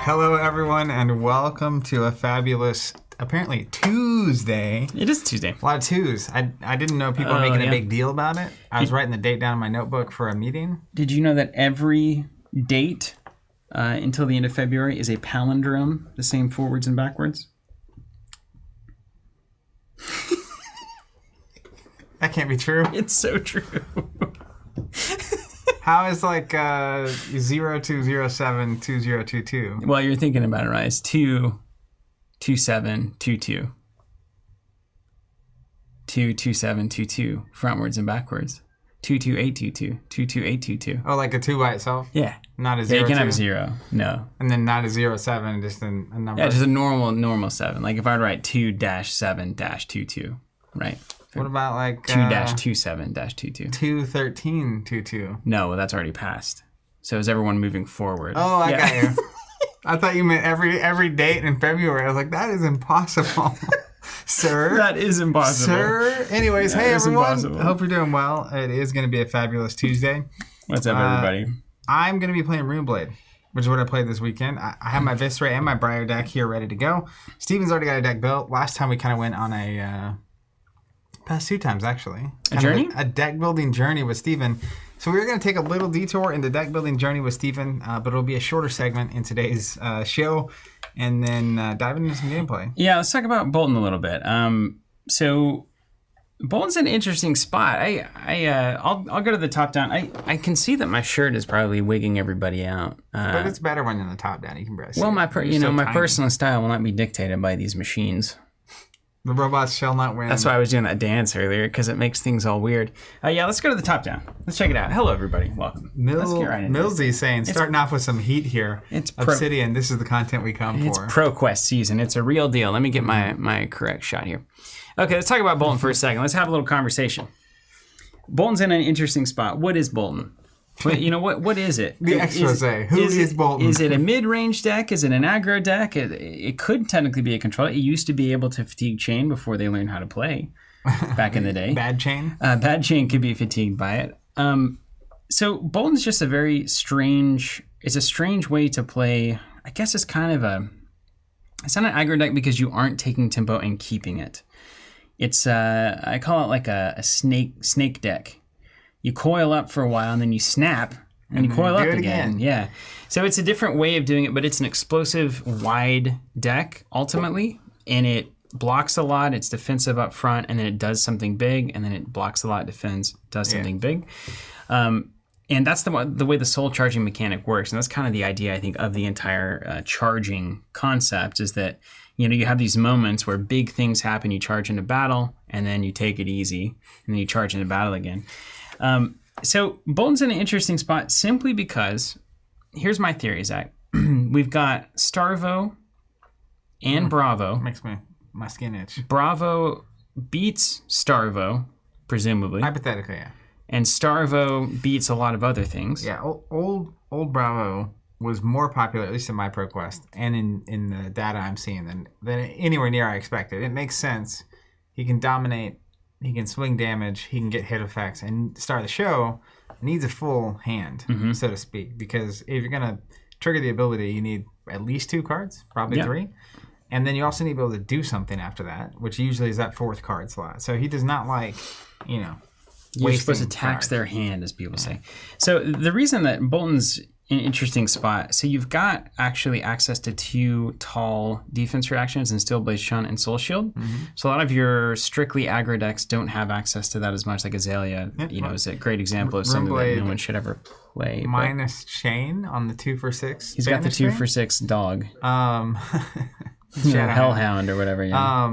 Hello, everyone, and welcome to a fabulous, apparently, Tuesday. It is Tuesday. A lot of twos. I didn't know people were making a big deal about it. I was writing the date down in my notebook for a meeting. Did you know that every date until the end of February is a palindrome, the same forwards and backwards? That can't be true. It's so true. How is like 0207 2022? Well, you're thinking about it right. It's 22722. 22722 frontwards and backwards. 22822. 22822. Oh, like a 2 by itself? Yeah. Not a Yeah, 0. you can have a 0. No. And then not a 07, just a number. Yeah, just a normal 7. Like if I'd write 2-7-22, right? What about like 2-27-22? 21322. No, that's already passed. So is everyone moving forward? Oh, I got you. I thought you meant every date in February. I was like, that is impossible, sir. That is impossible. Sir. Anyways, That hey, is everyone. impossible. I hope you're doing well. It is going to be a fabulous Tuesday. What's up, everybody? I'm going to be playing Runeblade, which is what I played this weekend. I have my Viscera and my Briar deck here ready to go. Steven's already got a deck built. Last time we kind of went on a... past 2 times, actually. A journey? A deck building journey with Steven. So we're going to take a little detour into deck building journey with Steven, but it'll be a shorter segment in today's show, and then dive into some gameplay. Yeah, let's talk about Bolton a little bit. So Bolton's an interesting spot. I'll go to the top down. I can see that my shirt is probably wigging everybody out. But it's better when you're on the top down. You can barely see well, it. my Tiny. personal style will not be dictated by these machines. The robots shall not win. That's why I was doing that dance earlier, because it makes things all weird. Yeah, let's go to the top down. Let's check it out. Hello, everybody. Welcome. Let's get right into Millsy saying, starting off with some heat here. It's Obsidian, this is the content we come It's for. ProQuest season. It's a real deal. Let me get my correct shot here. Okay, let's talk about Bolton for a second. Let's have a little conversation. Bolton's in an interesting spot. What is Bolton? What is it? The expose. Who is Bolton? Is it a mid-range deck? Is it an aggro deck? It could technically be a control. It used to be able to fatigue chain before they learned how to play back in the day. Bad chain? Bad chain could be fatigued by it. So Bolton's just a very strange... It's a strange way to play. I guess it's kind of a... It's not an aggro deck because you aren't taking tempo and keeping it. It's I call it like a snake deck. You coil up for a while and then you snap and you coil up again. Yeah. So it's a different way of doing it, but it's an explosive wide deck ultimately, and it blocks a lot. It's defensive up front, and then it does something big, and then it blocks a lot, defends, does something big. And that's the way the soul charging mechanic works, and that's kind of the idea, I think, of the entire charging concept, is that you have these moments where big things happen. You charge into battle, and then you take it easy, and then you charge into battle again. So Bolton's in an interesting spot simply because, here's my theory, Zach. We've got Starvo and Bravo. Makes my skin itch. Bravo beats Starvo, presumably. Hypothetically, yeah. And Starvo beats a lot of other things. Yeah, old Bravo was more popular, at least in my ProQuest, and in the data I'm seeing, than anywhere near I expected. It makes sense. He can dominate. He can swing damage, he can get hit effects, and Star of the Show needs a full hand, so to speak, because if you're going to trigger the ability, you need at least 2 cards, probably 3, and then you also need to be able to do something after that, which usually is that 4th card slot. So he does not like, You're supposed to tax their hand, as people say. So the reason that Bolton's an interesting spot, so you've got actually access to 2 tall defense reactions in Steel Blaze Shunt and Soul Shield. So a lot of your strictly aggro decks don't have access to that as much. Like Azalea, is a great example of something that no one should ever play. Minus Chain on the 2 for 6. He's got the 2 for 6 dog. Hellhound or whatever. Yeah.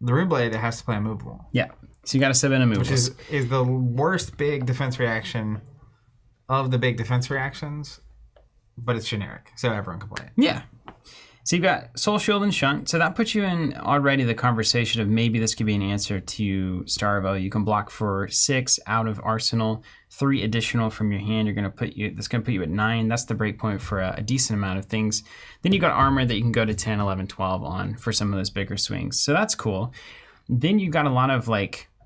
The Runeblade, it has to play unmovable. Yeah. So you got to sub in a move, which is the worst big defense reaction of the big defense reactions, but it's generic, so everyone can play it. Yeah. So you've got Soul Shield and Shunt, so that puts you in already the conversation of maybe this could be an answer to Starvo. You can block for 6 out of Arsenal, 3 additional from your hand. That's going to put you at 9. That's the break point for a decent amount of things. Then you got Armor that you can go to 10, 11, 12 on for some of those bigger swings. So that's cool. Then you've got a lot of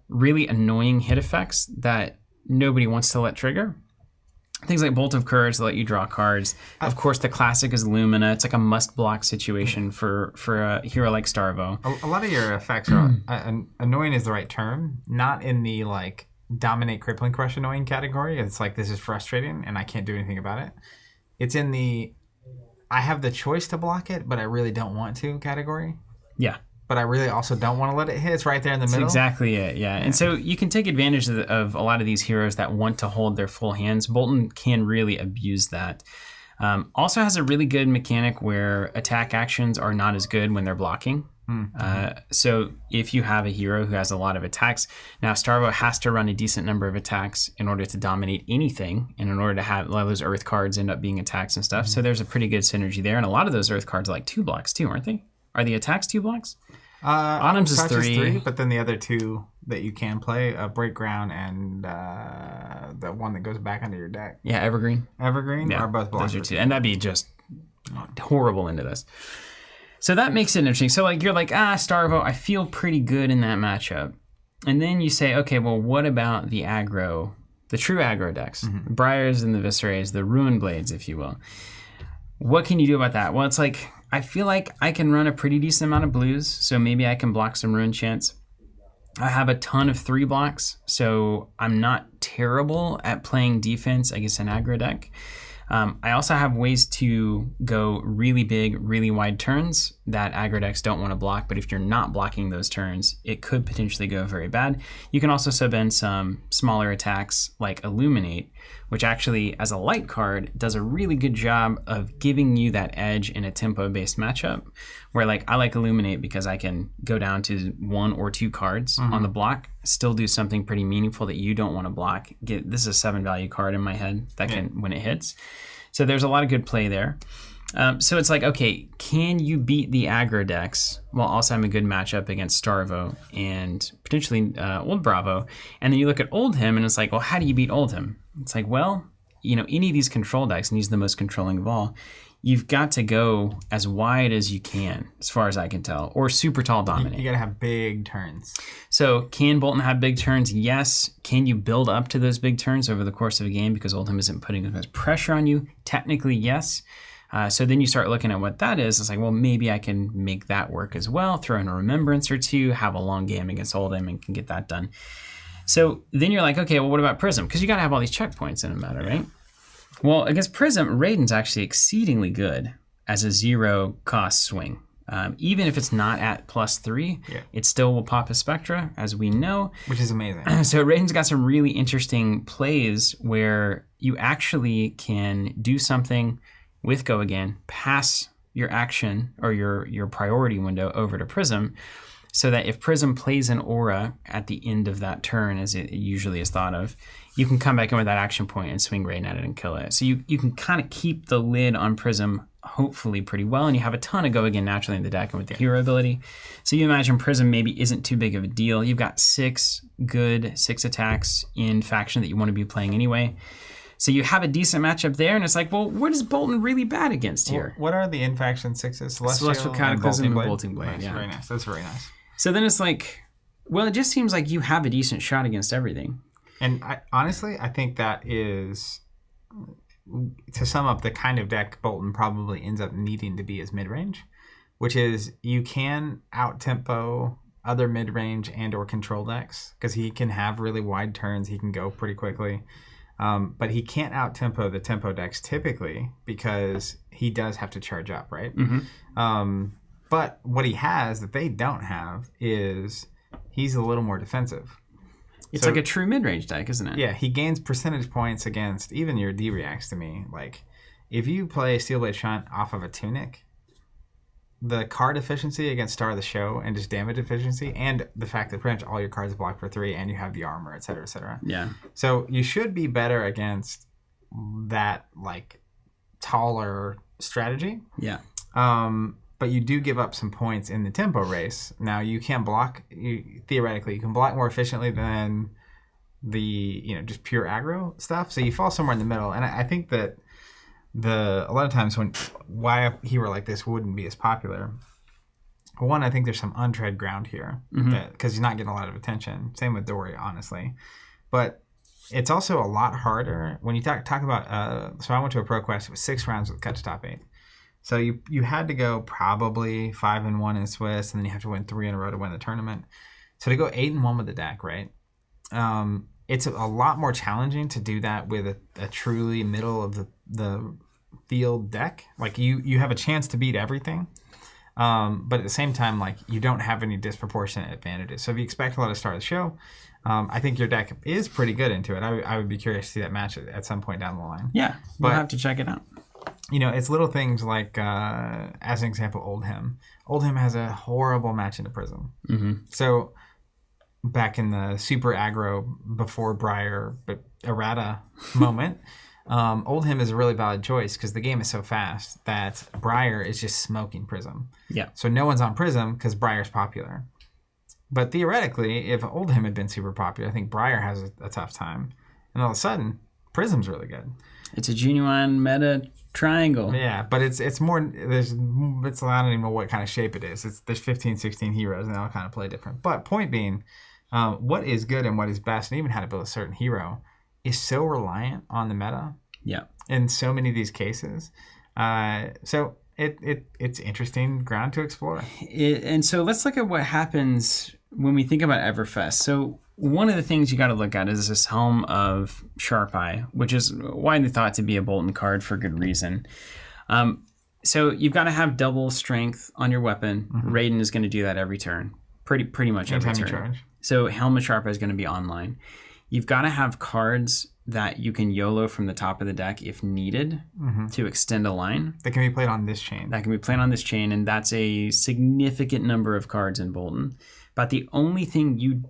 really annoying hit effects that nobody wants to let trigger. Things like Bolt of Courage that let you draw cards. Of course, the classic is Lumina. It's like a must-block situation for a hero like Starvo. A lot of your effects are annoying is the right term, not in the like dominate, crippling, crush annoying category. It's like this is frustrating and I can't do anything about it. It's in the I have the choice to block it, but I really don't want to category. Yeah. But I really also don't want to let it hit. It's right there in the middle. That's exactly it, yeah. And so you can take advantage of a lot of these heroes that want to hold their full hands. Bolton can really abuse that. Also has a really good mechanic where attack actions are not as good when they're blocking. So if you have a hero who has a lot of attacks, now Starvo has to run a decent number of attacks in order to dominate anything, and in order to have a lot of those Earth cards end up being attacks and stuff. So there's a pretty good synergy there, and a lot of those Earth cards are like 2 blocks too, aren't they? Are the attacks 2 blocks? Autumn's is 3. But then the other 2 that you can play, Break Ground and the one that goes back under your deck. Yeah, Evergreen. Evergreen are both blocks. Those are 2. And that'd be just horrible into this. So that makes it interesting. So like you're like, Starvo, I feel pretty good in that matchup. And then you say, okay, well, what about the aggro, the true aggro decks? Briars and the Viscerays, the Runeblades, if you will. What can you do about that? Well, it's like, I feel like I can run a pretty decent amount of blues, so maybe I can block some Rune Chants. I have a ton of 3 blocks, so I'm not terrible at playing defense against an aggro deck. I also have ways to go really big, really wide turns that aggro decks don't want to block, but if you're not blocking those turns, it could potentially go very bad. You can also sub in some smaller attacks like Illuminate, which actually, as a light card, does a really good job of giving you that edge in a tempo-based matchup, where like I like Illuminate because I can go down to 1 or 2 cards on the block, still do something pretty meaningful that you don't want to block. This is a 7 value card in my head that can when it hits. So there's a lot of good play there. So it's like, okay, can you beat the aggro decks while also having a good matchup against Starvo and potentially Old Bravo? And then you look at Oldhim and it's like, well, how do you beat Oldhim? It's like, well, you know, any of these control decks, and he's the most controlling of all, you've got to go as wide as you can, as far as I can tell, or super tall dominate. You got to have big turns. So can Bolton have big turns? Yes. Can you build up to those big turns over the course of a game because Oldhim isn't putting as much pressure on you? Technically, yes. So then you start looking at what that is. It's like, well, maybe I can make that work as well, throw in a Remembrance or 2, have a long game against Oldhim and can get that done. So then you're like, okay, well, what about Prism? Because you got to have all these checkpoints in a matter, right? Well, against Prism, Raiden's actually exceedingly good as a 0 cost swing. Even if it's not at +3, it still will pop a Spectra, as we know. Which is amazing. So Raiden's got some really interesting plays where you actually can do something with Go Again, pass your action or your priority window over to Prism, so that if Prism plays an aura at the end of that turn, as it usually is thought of, you can come back in with that action point and swing Raiden at it and kill it. So you can kind of keep the lid on Prism hopefully pretty well, and you have a ton of Go Again naturally in the deck and with the hero ability. So you imagine Prism maybe isn't too big of a deal. You've got 6 attacks in faction that you want to be playing anyway. So you have a decent matchup there, and it's like, well, what is Bolton really bad against here? What are the in-faction 6s? Celestial Cataclysm and Bolting Blade. Nice, very nice. That's very nice. So then it's like, well, it just seems like you have a decent shot against everything. And honestly, I think that is, to sum up, the kind of deck Bolton probably ends up needing to be as mid-range, which is you can out-tempo other mid-range and or control decks, because he can have really wide turns. He can go pretty quickly. But he can't out-tempo the tempo decks typically because he does have to charge up, right? But what he has that they don't have is he's a little more defensive. It's like a true mid-range deck, isn't it? Yeah, he gains percentage points against even your D-reacts to me. Like, if you play Steelblade Shunt off of a Tunic, the card efficiency against Star of the Show and just damage efficiency, and the fact that pretty much all your cards block for 3 and you have the armor, et cetera, et cetera. Yeah. So you should be better against that, like, taller strategy. Yeah. But you do give up some points in the tempo race. Now you can block, theoretically, you can block more efficiently than the, just pure aggro stuff. So you fall somewhere in the middle. And I think that a lot of times why a hero like this wouldn't be as popular. One, I think there's some untread ground here because he's not getting a lot of attention. Same with Dory, honestly. But It's also a lot harder when you talk about. So I went to a Pro Quest. It was 6 rounds with cut to top 8. So you had to go probably 5-1 in Swiss, and then you have to win 3 in a row to win the tournament. So to go 8-1 with the deck, right? It's a lot more challenging to do that with a truly middle of the field deck. Like you have a chance to beat everything, but at the same time, like you don't have any disproportionate advantages. So if you expect a lot to start the show, I think your deck is pretty good into it. I would be curious to see that match at some point down the line. Yeah, we'll have to check it out. It's little things like, as an example, Oldhim. Oldhim has a horrible match into Prism. Mm-hmm. So back in the super aggro before Briar but errata moment, Oldhim is a really valid choice because the game is so fast that Briar is just smoking Prism. Yeah. So no one's on Prism because Briar's popular. But theoretically, if Oldhim had been super popular, I think Briar has a tough time. And all of a sudden, Prism's really good. It's a genuine meta triangle. Yeah, but it's more, I don't even know what kind of shape it is. There's 15, 16 heroes, and they all kind of play different. But point being, what is good and what is best, and even how to build a certain hero, is so reliant on the meta. Yeah. In so many of these cases. So it's interesting ground to explore. And so let's look at what happens when we think about Everfest. So one of the things you got to look at is this Helm of Sharp Eye, which is widely thought to be a Bolton card for good reason. So you've got to have double strength on your weapon. Mm-hmm. Raiden is going to do that every turn, pretty much every turn. Charge. So Helm of Sharp Eye is going to be online. You've got to have cards that you can YOLO from the top of the deck if needed to extend a line. That can be played on this chain. And that's a significant number of cards in Bolton. But the only thing you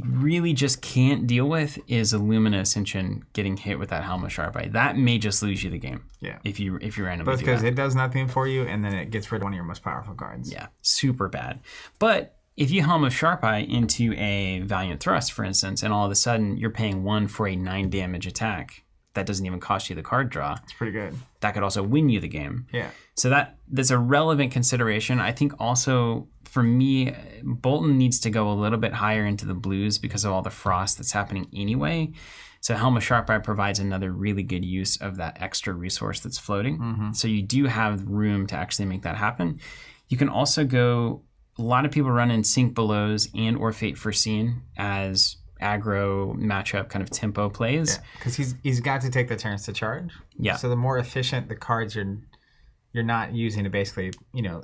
really just can't deal with is Illumina Ascension getting hit with that Helm of Sharp Eye. That may just lose you the game. Yeah. If you randomly both because it does nothing for you and then it gets rid of one of your most powerful cards. Yeah, super bad. But if you Helm of Sharp Eye into a Valiant Thrust, for instance, and all of a sudden you're paying 1 for a 9 damage attack, that doesn't even cost you the card draw. It's pretty good. That could also win you the game. Yeah. So that's a relevant consideration. I think also for me, Bolton needs to go a little bit higher into the blues because of all the frost that's happening anyway. So Helm of Sharp Eye provides another really good use of that extra resource that's floating. Mm-hmm. So you do have room to actually make that happen. You can also go, a lot of people run in Sync Belows and or Fate Foreseen as aggro matchup kind of tempo plays. Yeah, because he's got to take the turns to charge. Yeah. So the more efficient the cards you're not using to basically,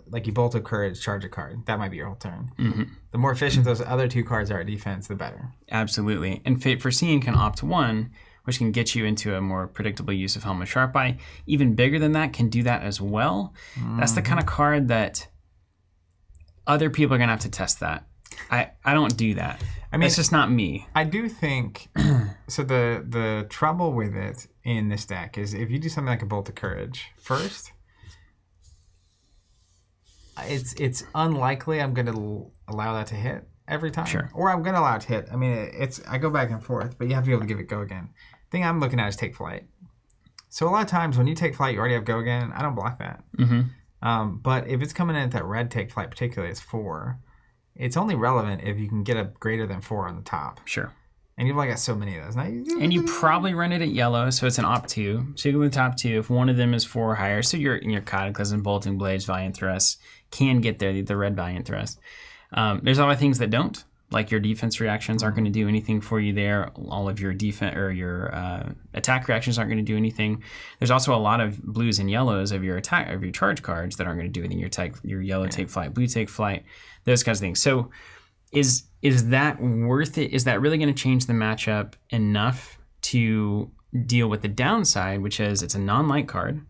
like you bolt a courage, charge a card. That might be your whole turn. Mm-hmm. The more efficient those other 2 cards are at defense, the better. Absolutely. And Fate Foreseen can opt 1, which can get you into a more predictable use of Helm of Sharp Eye. Even bigger than that can do that as well. Mm-hmm. That's the kind of card that other people are going to have to test that. I don't do that. I mean, it's just not me. I do think, so the trouble with it in this deck is if you do something like a Bolt of Courage first, it's unlikely I'm going to allow that to hit every time. Sure. Or I'm going to allow it to hit. I mean, I go back and forth, but you have to be able to give it go again. The thing I'm looking at is take flight. So a lot of times when you take flight, you already have go again. I don't block that. Mm-hmm. But if it's coming in at that red take flight, particularly, it's 4. It's only relevant if you can get a greater than 4 on the top. Sure. And you've only got so many of those. And you probably run it at yellow, so it's an opt 2. So you go to the top 2. If one of them is 4 or higher, so your Cataclysm, Bolting Blades, Valiant Thrust can get there, the red Valiant Thrust. There's a lot of things that don't. Like your defense reactions aren't going to do anything for you there. All of your defense or your attack reactions aren't going to do anything. There's also a lot of blues and yellows of your charge cards that aren't going to do anything. Your yellow take flight, blue take flight, those kinds of things. So is that worth it? Is that really going to change the matchup enough to deal with the downside, which is it's a non-light card.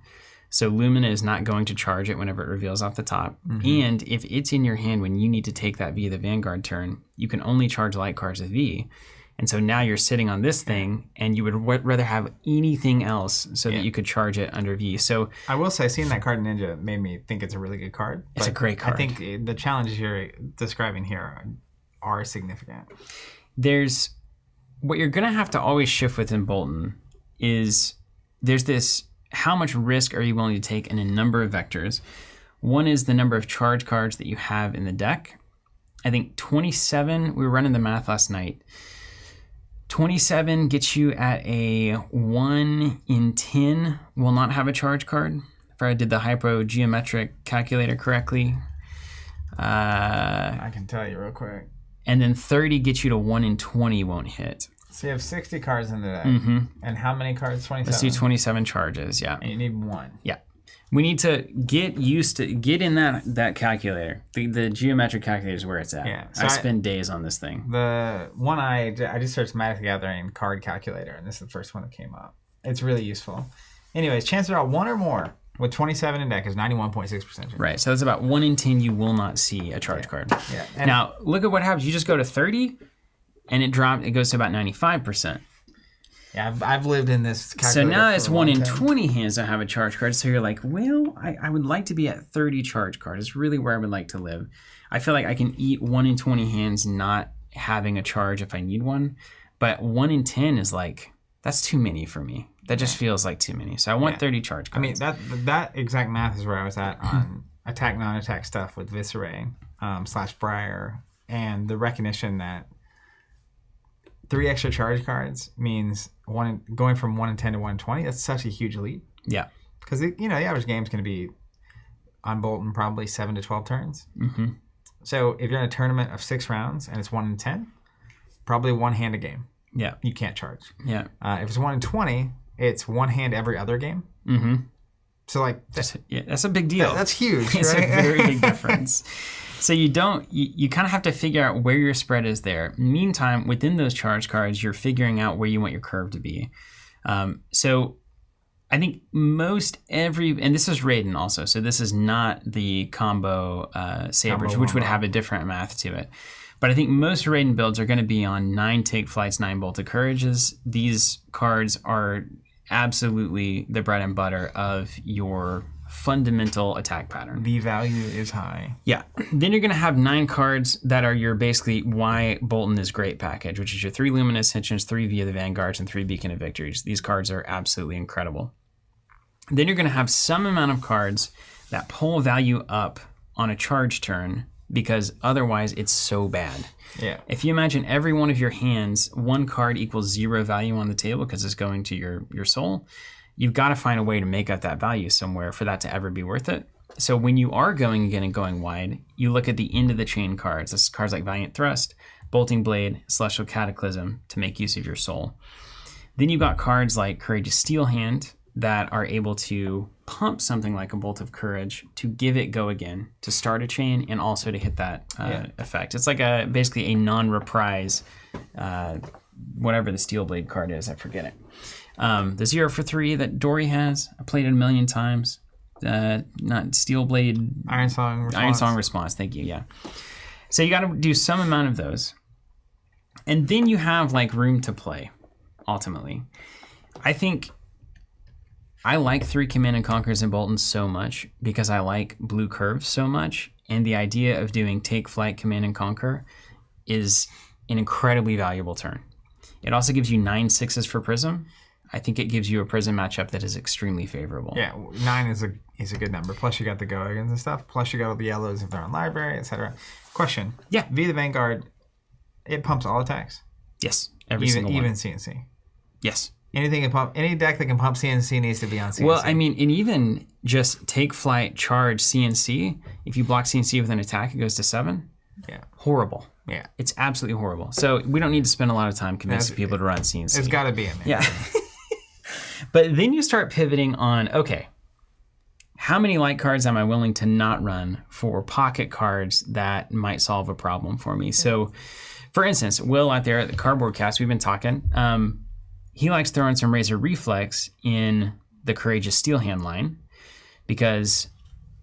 So Lumina is not going to charge it whenever it reveals off the top. Mm-hmm. And if it's in your hand when you need to take that via the Vanguard turn, you can only charge light cards with V. And so now you're sitting on this thing and you would rather have anything else so that you could charge it under V. So I will say, seeing that card in Ninja made me think it's a really good card. It's a great card. I think the challenges you're describing here are significant. What you're going to have to always shift within Bolton is there's this, how much risk are you willing to take in a number of vectors? One is the number of charge cards that you have in the deck. I think 27, we were running the math last night, 27 gets you at a 1 in 10 will not have a charge card. If I did the hypogeometric calculator correctly. I can tell you real quick. And then 30 gets you to 1 in 20 won't hit. So you have 60 cards in the deck. And how many cards? 27? Let's do 27 charges, yeah. And you need 1. Yeah. We need to get in that calculator. The geometric calculator is where it's at. Yeah. So I spend days on this thing. The one I just searched Magic the Gathering card calculator, and this is the first one that came up. It's really useful. Anyways, chance to draw 1 or more with 27 in deck is 91.6%. Right. So that's about 1 in 10 you will not see a charge card. Yeah. And now, look at what happens. You just go to 30, and it goes to about 95%. Yeah, I've lived in this calculator. So now it's 1 in time. 20 hands that have a charge card. So you're like, well, I would like to be at 30 charge cards. It's really where I would like to live. I feel like I can eat 1 in 20 hands not having a charge if I need one. But 1 in 10 is like, that's too many for me. That just feels like too many. So I want 30 charge cards. I mean, that exact math is where I was at on attack, non-attack stuff with Viscera / Briar, and the recognition that 3 extra charge cards means going from 1 in 10 to 1 in 20. That's such a huge leap. Yeah. Because the average game is going to be on Bolton probably 7 to 12 turns. So if you're in a tournament of 6 rounds and it's 1 in 10, probably 1 hand a game. Yeah. You can't charge. Yeah. If it's 1 in 20, it's 1 hand every other game. So like that's a big deal. That's huge. It's right? a very big difference. So you kind of have to figure out where your spread is there. Meantime, within those charge cards, you're figuring out where you want your curve to be. So I think and this is Raiden also, so this is not the combo Sabers, which would have a different math to it. But I think most Raiden builds are going to be on 9 Take Flights, 9 Bolted Courages. These cards are absolutely the bread and butter of your fundamental attack pattern. The value is high. Yeah. Then you're going to have 9 cards that are your basically why Bolton is great package, which is your 3 Luminous Ascensions, 3 Via the Vanguards, and 3 Beacon of Victories. These cards are absolutely incredible. Then you're going to have some amount of cards that pull value up on a charge turn because otherwise it's so bad. Yeah. If you imagine every one of your hands, 1 card equals 0 value on the table because it's going to your soul, you've got to find a way to make up that value somewhere for that to ever be worth it. So when you are going again and going wide, you look at the end of the chain cards. This is cards like Valiant Thrust, Bolting Blade, Celestial Cataclysm to make use of your soul. Then you've got cards like Courageous Steel Hand that are able to pump something like a Bolt of Courage to give it go again, to start a chain, and also to hit that effect. It's like basically a non-reprise, whatever the Steel Blade card is, I forget it. The 0 for 3 that Dory has, I played it a million times. Not Steel Blade. Iron Song Response. Iron Song Response, thank you, yeah. So you got to do some amount of those. And then you have like room to play, ultimately. I think I like 3 Command and Conquers and Bolton so much because I like blue curves so much. And the idea of doing Take Flight, Command and Conquer is an incredibly valuable turn. It also gives you 9 6s for Prism. I think it gives you a Prism matchup that is extremely favorable. Yeah, 9 is a good number. Plus you got the Go-Agains and stuff. Plus you got all the yellows if they're on library, etc. Question. Yeah. Via the Vanguard, it pumps all attacks. Yes, every single one. Even CNC. Yes. Any deck that can pump CNC needs to be on CNC. Well, I mean, and even just Take Flight, Charge, CNC, if you block CNC with an attack, it goes to 7. Yeah. Horrible. Yeah. It's absolutely horrible. So we don't need to spend a lot of time convincing people to run CNC. It's got to be in there. Yeah. But then you start pivoting on, okay, how many light cards am I willing to not run for pocket cards that might solve a problem for me? So, for instance, Will out there at the Cardboard Cast, we've been talking, he likes throwing some Razor Reflex in the Courageous Steel Hand line because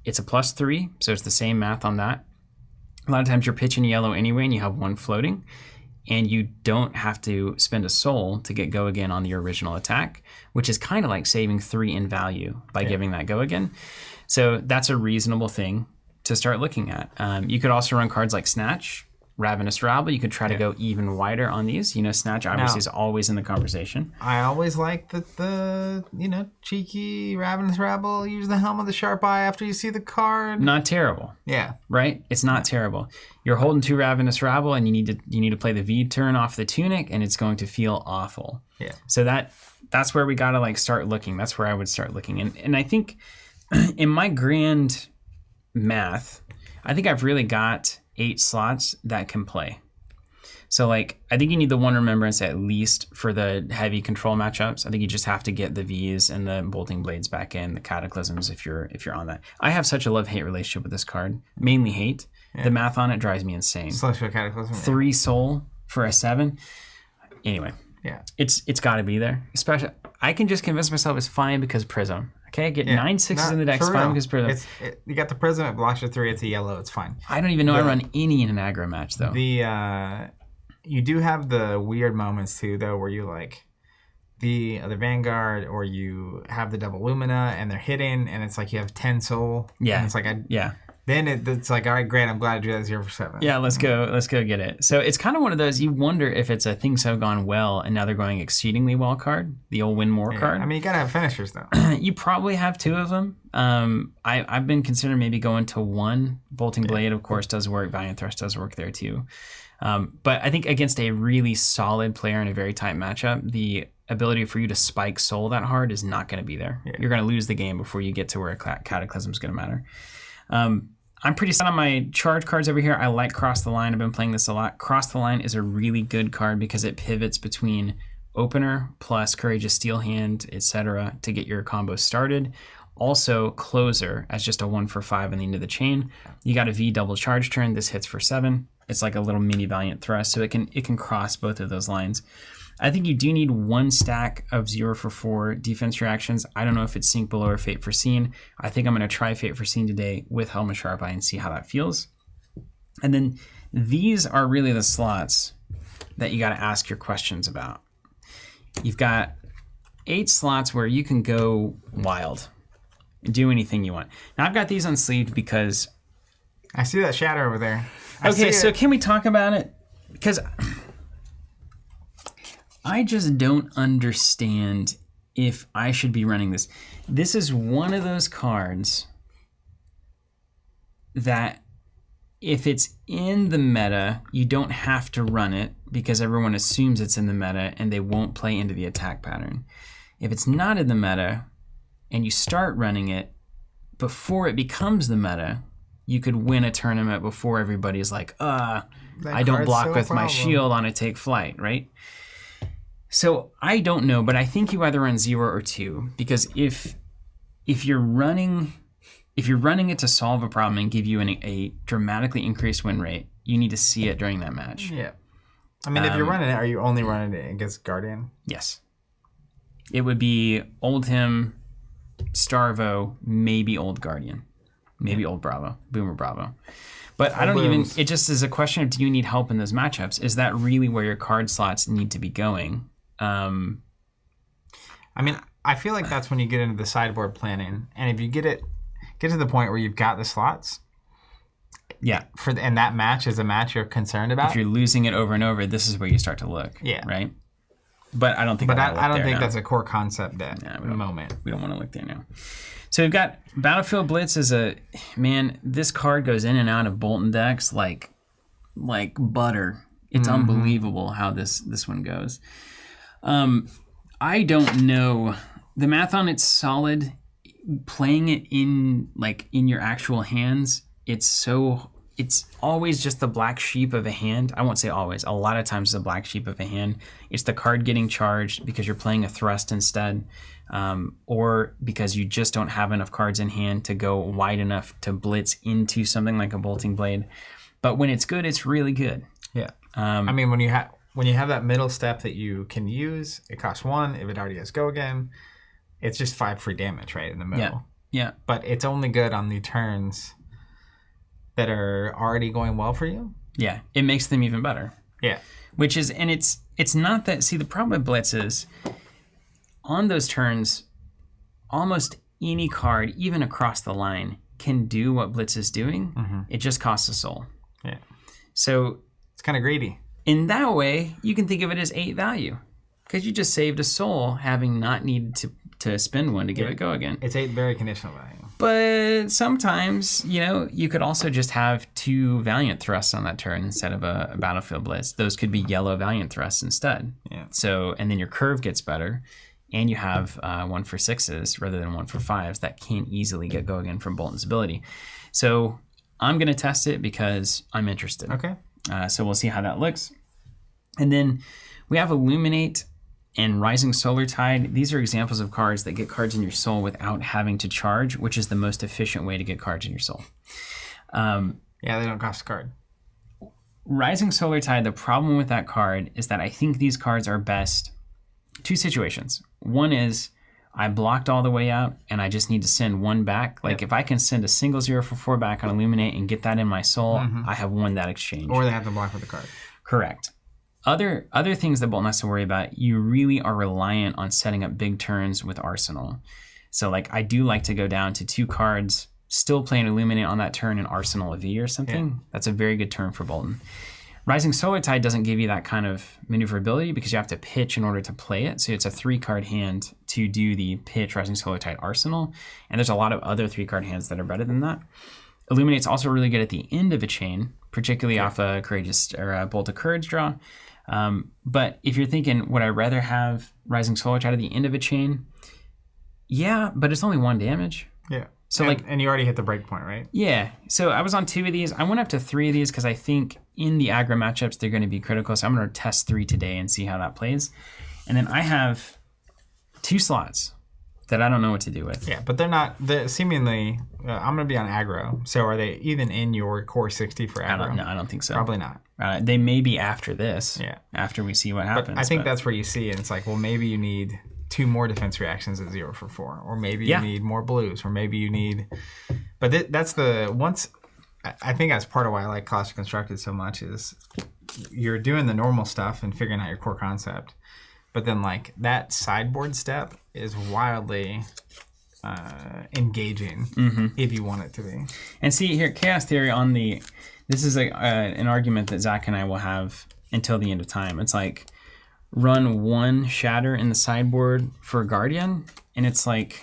it's a +3, so it's the same math on that. A lot of times you're pitching yellow anyway and you have 1 floating, and you don't have to spend a soul to get go again on the original attack, which is kind of like saving 3 in value by giving that go again. So that's a reasonable thing to start looking at. You could also run cards like Snatch, Ravenous Rabble. You could try to go even wider on these. You know, Snatch obviously is always in the conversation. I always like that the, you know, cheeky Ravenous Rabble use the Helm of the Sharp Eye after you see the card. Not terrible. Yeah. Right? It's not terrible. You're holding 2 Ravenous Rabble and you need to play the V turn off the Tunic, and it's going to feel awful. Yeah. So that's where we got to like start looking. That's where I would start looking. And I think in my grand math, I think I've really got 8 slots that can play. So like, I think you need the One Remembrance at least for the heavy control matchups. I think you just have to get the Vs and the Bolting Blades back in, the Cataclysms if you're on that. I have such a love-hate relationship with this card. Mainly hate. Yeah. The math on it drives me insane. Celestial Cataclysm. 3 soul for a 7. Anyway. Yeah. It's got to be there. Especially, I can just convince myself it's fine because Prism. Okay, get 9 6s in the deck. It's fine because Prism. You got the Prism, it blocks your 3, it's a yellow, it's fine. I don't even know I run any in an aggro match, though. You do have the weird moments, too, though, where you, like, the Vanguard, or you have the double Lumina, and they're hidden, and it's like you have 10 soul. Yeah. And it's like, then it's like, all right, great, I'm glad I drew that 0 for 7. Yeah, let's go get it. So it's kind of one of those, you wonder if it's a things have gone well, and now they're going exceedingly well card, the old win more card. I mean, you got to have finishers, though. You probably have 2 of them. I've been considering maybe going to 1. Bolting Blade, of course, does work. Valiant Thrust does work there, too. But I think against a really solid player in a very tight matchup, the ability for you to spike soul that hard is not going to be there. Yeah. You're going to lose the game before you get to where Cataclysm is going to matter. I'm pretty set on my charge cards over here. I like Cross the Line. I've been playing this a lot. Cross the Line is a really good card because it pivots between Opener plus Courageous Steel Hand, etc. to get your combo started. Also, Closer as just a 1 for 5 on the end of the chain. You got a V double charge turn. This hits for 7. It's like a little mini Valiant Thrust, so it can cross both of those lines. I think you do need 1 stack of 0 for 4 defense reactions. I don't know if it's Sink Below or Fate Foreseen. I think I'm going to try Fate Foreseen today with Helm of Sharp Eye and see how that feels. And then these are really the slots that you got to ask your questions about. You've got 8 slots where you can go wild and do anything you want. Now I've got these unsleeved because I see that shadow over there. Okay, so can we talk about it? Because I just don't understand if I should be running this. This is one of those cards that if it's in the meta, you don't have to run it because everyone assumes it's in the meta and they won't play into the attack pattern. If it's not in the meta and you start running it before it becomes the meta, you could win a tournament before everybody's like, I don't block with my shield on a take flight, right? So I don't know, but I think you either run 0 or 2 because if you're running it to solve a problem and give you a dramatically increased win rate, you need to see it during that match. Yeah. I mean, if you're running it, are you only running it against Guardian? Yes. It would be Oldhim, Starvo, maybe Old Guardian, maybe Old Bravo, Boomer Bravo. But I don't even, it just is a question of, do you need help in those matchups? Is that really where your card slots need to be going? I mean, I feel like that's when you get into the sideboard planning. And if you get to the point where you've got the slots, and that match is a match you're concerned about. If you're losing it over and over, this is where you start to look. Yeah. Right? But I don't think that's a core concept at the moment. We don't want to look there now. So we've got Battlefield Blitz as this card goes in and out of Bolton decks like butter. It's unbelievable how this one goes. I don't know. The math on it's solid. Playing it in your actual hands, it's always just the black sheep of a hand. I won't say always. A lot of times the black sheep of a hand. It's the card getting charged because you're playing a thrust instead, or because you just don't have enough cards in hand to go wide enough to blitz into something like a Bolting Blade. But when it's good, it's really good. Yeah. I mean, when you have that middle step that you can use, it costs 1. If it already has go again, it's just 5 free damage right in the middle. Yeah. But it's only good on the turns that are already going well for you. Yeah. It makes them even better. Yeah. Which is, and it's not that, see, the problem with Blitz is on those turns, almost any card, even across the line, can do what Blitz is doing. Mm-hmm. It just costs a soul. Yeah. So It's kind of greedy. In that way, you can think of it as 8 value because you just saved a soul having not needed to spend one to give it go again. It's 8 very conditional value. But sometimes, you could also just have 2 Valiant thrusts on that turn instead of a Battlefield Blitz. Those could be yellow Valiant thrusts instead. Yeah. So, and then your curve gets better, and you have 1 for 6s rather than 1 for 5s that can't easily go again from Bolton's ability. So I'm going to test it because I'm interested. Okay. So we'll see how that looks. And then we have Illuminate and Rising Solar Tide. These are examples of cards that get cards in your soul without having to charge, which is the most efficient way to get cards in your soul. Yeah, they don't cost a card. Rising Solar Tide, the problem with that card is that I think these cards are best 2 situations. One is I blocked all the way out and I just need to send 1 back. Like if I can send a single 0 for 4 back on Illuminate and get that in my soul, I have won that exchange. Or they have to block with the card. Correct. Other things that Bolton has to worry about, you really are reliant on setting up big turns with Arsenal. So like I do like to go down to 2 cards, still play an Illuminate on that turn and Arsenal a V or something. Yeah. That's a very good turn for Bolton. Rising Solar Tide doesn't give you that kind of maneuverability because you have to pitch in order to play it. So it's a 3-card hand to do the pitch Rising Solar Tide Arsenal. And there's a lot of other 3-card hands that are better than that. Illuminate's also really good at the end of a chain, particularly off a Courageous or a Bolt of Courage draw. But if you're thinking, would I rather have Rising Solar Tide at the end of a chain? Yeah, but it's only 1 damage. Yeah. So and you already hit the break point, right? Yeah. So I was on 2 of these. I went up to 3 of these because I think in the aggro matchups they're going to be critical. So I'm going to test 3 today and see how that plays. And then I have 2 slots that I don't know what to do with. Yeah, but they're not. Seemingly, I'm going to be on aggro. So are they even in your core 60 for aggro? I don't think so. Probably not. They may be after this. Yeah. After we see what happens. But I think that's where you see it. It's like, well, maybe you need 2 more defense reactions at 0 for 4, or maybe you need more blues, or maybe you need. But that's I think that's part of why I like Classic Constructed so much is you're doing the normal stuff and figuring out your core concept, but then like that sideboard step is wildly engaging if you want it to be. And see here, Chaos Theory on the. This is an argument that Zach and I will have until the end of time. It's like run 1 Shatter in the sideboard for Guardian, and it's like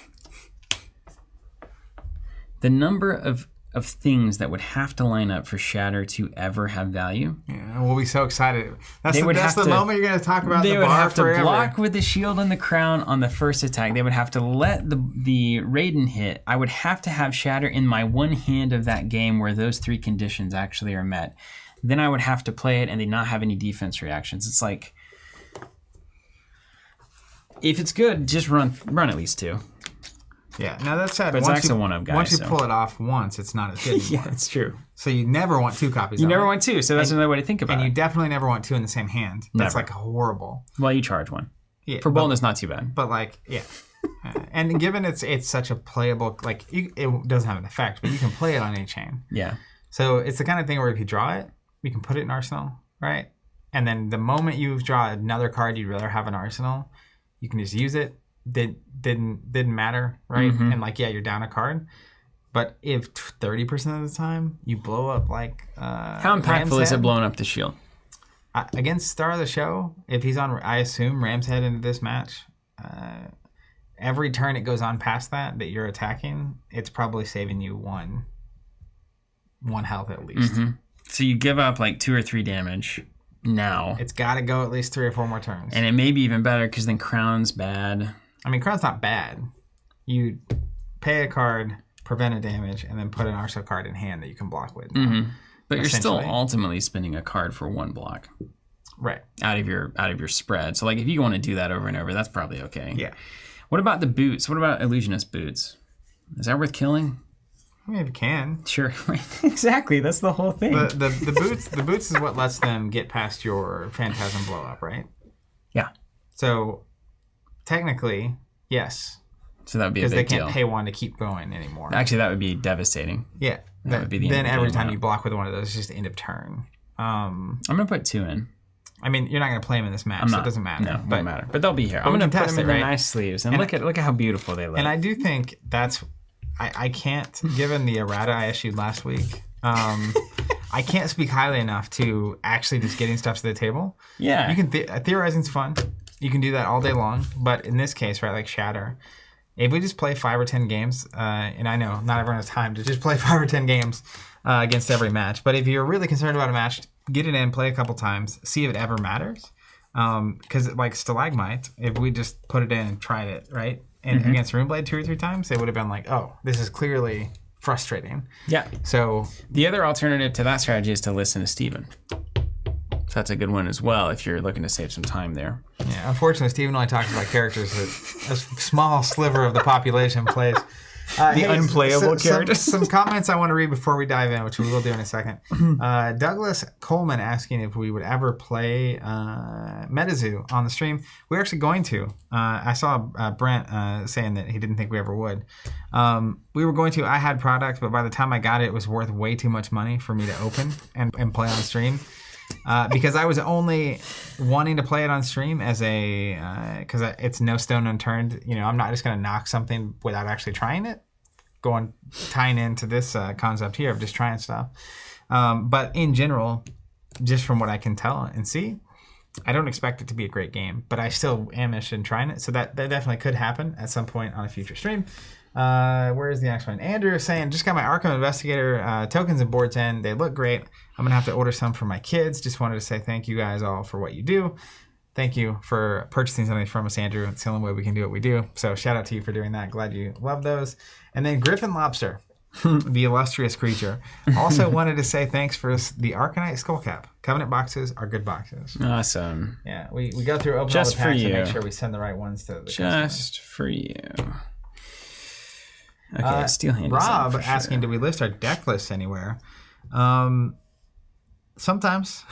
the number of things that would have to line up for Shatter to ever have value. Yeah, we'll be so excited. That's the moment you're going to talk about the bar forever. They would have to block with the shield and the crown on the first attack. They would have to let the Raiden hit. I would have to have Shatter in my 1 hand of that game where those 3 conditions actually are met. Then I would have to play it and they not have any defense reactions. It's like, if it's good, just run at least 2. Yeah, now that's sad. But Zach's a one-up guy. Once you pull it off once, it's not as good anymore. Yeah, it's true. So you never want 2 copies. You never want 2, so that's another way to think about it. And you definitely never want 2 in the same hand. That's like horrible. Well, you charge 1. Yeah, for Bolton, it's not too bad. But like, yeah. And given it's such a playable, like it doesn't have an effect, but you can play it on any chain. Yeah. So it's the kind of thing where if you draw it, you can put it in Arsenal, right? And then the moment you draw another card you'd rather have in Arsenal, you can just use it. Didn't matter, right? And like, yeah, you're down a card. But if 30% of the time you blow up like how impactful is it blowing up the shield? Against Star of the Show, if he's on, I assume Ram's Head into this match, every turn it goes on past that you're attacking, it's probably saving you one health at least. So you give up like 2 or 3 damage now. It's got to go at least 3 or 4 more turns. And it may be even better because then Crown's bad. I mean, Crown's not bad. You pay a card, prevent a damage, and then put an Arsenal card in hand that you can block with. But you're still ultimately spending a card for 1 block. Right. Out of your spread. So like if you want to do that over and over, that's probably okay. Yeah. What about the boots? What about Illusionist boots? Is that worth killing? I mean, if you can. Sure. Exactly. That's the whole thing. The boots is what lets them get past your Phantasm blow up, right? Yeah. So technically, yes. So that would be a big deal. Because they can't pay 1 to keep going anymore. Actually, that would be devastating. Yeah. That would be the then every time you block with one of those, it's just the end of turn. I'm going to put 2 in. I mean, you're not going to play them in this match, so it doesn't matter. No, it won't matter. But they'll be here. I'm going to put them in the nice sleeves. And look at how beautiful they look. And I do think that's... I can't, given the errata I issued last week, I I can't speak highly enough to actually just getting stuff to the table. Yeah. You can theorizing's fun. You can do that all day long. But in this case, right, like Shatter, if we just play 5 or 10 games, and I know not everyone has time to just play 5 or 10 games against every match. But if you're really concerned about a match, get it in, play a couple times, see if it ever matters. Because like Stalagmite, if we just put it in and tried it, right, and against Runeblade 2 or 3 times, they would have been like, oh, this is clearly frustrating. Yeah. So the other alternative to that strategy is to listen to Steven. So that's a good one as well if you're looking to save some time there. Yeah, unfortunately, Steven only talks about characters that a small sliver of the population plays. The unplayable characters. Some comments I want to read before we dive in, which we will do in a second. Douglas Coleman asking if we would ever play MetaZoo on the stream. We're actually going to. I saw Brent saying that he didn't think we ever would. We were going to. I had product, but by the time I got it, it was worth way too much money for me to open and play on stream. Because I was only wanting to play it on stream as because it's no stone unturned. You know, I'm not just going to knock something without actually trying it. Tying into this concept here of just trying stuff. But in general, just from what I can tell and see, I don't expect it to be a great game, but I still am interested in trying it. So that definitely could happen at some point on a future stream. Where is the next one? Andrew is saying, just got my Arkham Investigator tokens and boards in. They look great. I'm going to have to order some for my kids. Just wanted to say thank you guys all for what you do. Thank you for purchasing something from us, Andrew. It's the only way we can do what we do. So shout out to you for doing that. Glad you love those. And then Griffin Lobster, the illustrious creature, also wanted to say thanks for the Arcanite Skullcap. Covenant boxes are good boxes. Awesome. Yeah, we go through open Just all the packs for and you. make sure we send the right ones to the Just for you. Okay, Steel Hand. Rob asking, do we list our deck lists anywhere? Sometimes.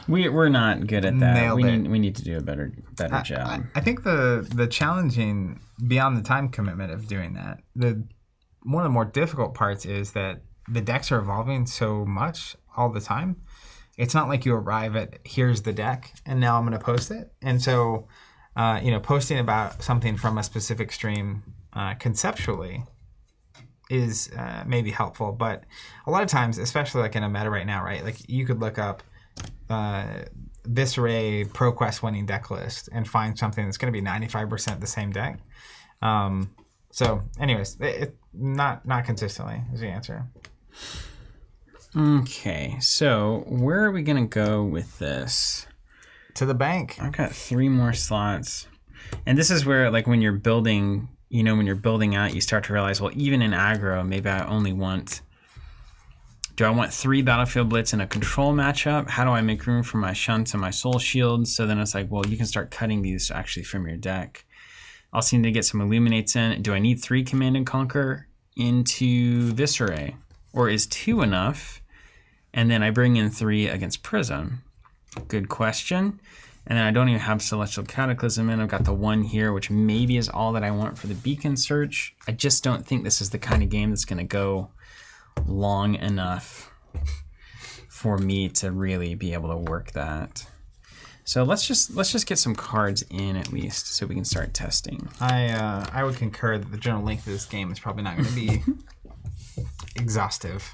We're not good at that. Nailed it. We need to do a better job. I think the challenging beyond the time commitment of doing that, one of the more difficult parts is that the decks are evolving so much all the time. It's not like you arrive at here's the deck and now I'm going to post it. And so, posting about something from a specific stream conceptually is maybe helpful, but a lot of times, especially like in a meta right now, right? Like you could look up Visceray ProQuest winning deck list and find something that's going to be 95% the same deck. So, anyways, not consistently is the answer. Okay, so where are we gonna go with this? To the bank. I've got 3 more slots, and this is where, like, when you're building, when you're building out, you start to realize, well, even in aggro, maybe I only want. Do I want 3 Battlefield Blitz in a control matchup? How do I make room for my shunts and my soul shields? So then it's like, well, you can start cutting these actually from your deck. Also need to get some Illuminates in. Do I need 3 Command and Conquer into Visceray? Or is 2 enough? And then I bring in 3 against Prism. Good question. And then I don't even have Celestial Cataclysm in. I've got the 1 here, which maybe is all that I want for the Beacon Search. I just don't think this is the kind of game that's going to go long enough for me to really be able to work that. So let's just get some cards in at least so we can start testing. I would concur that the general length of this game is probably not going to be exhaustive.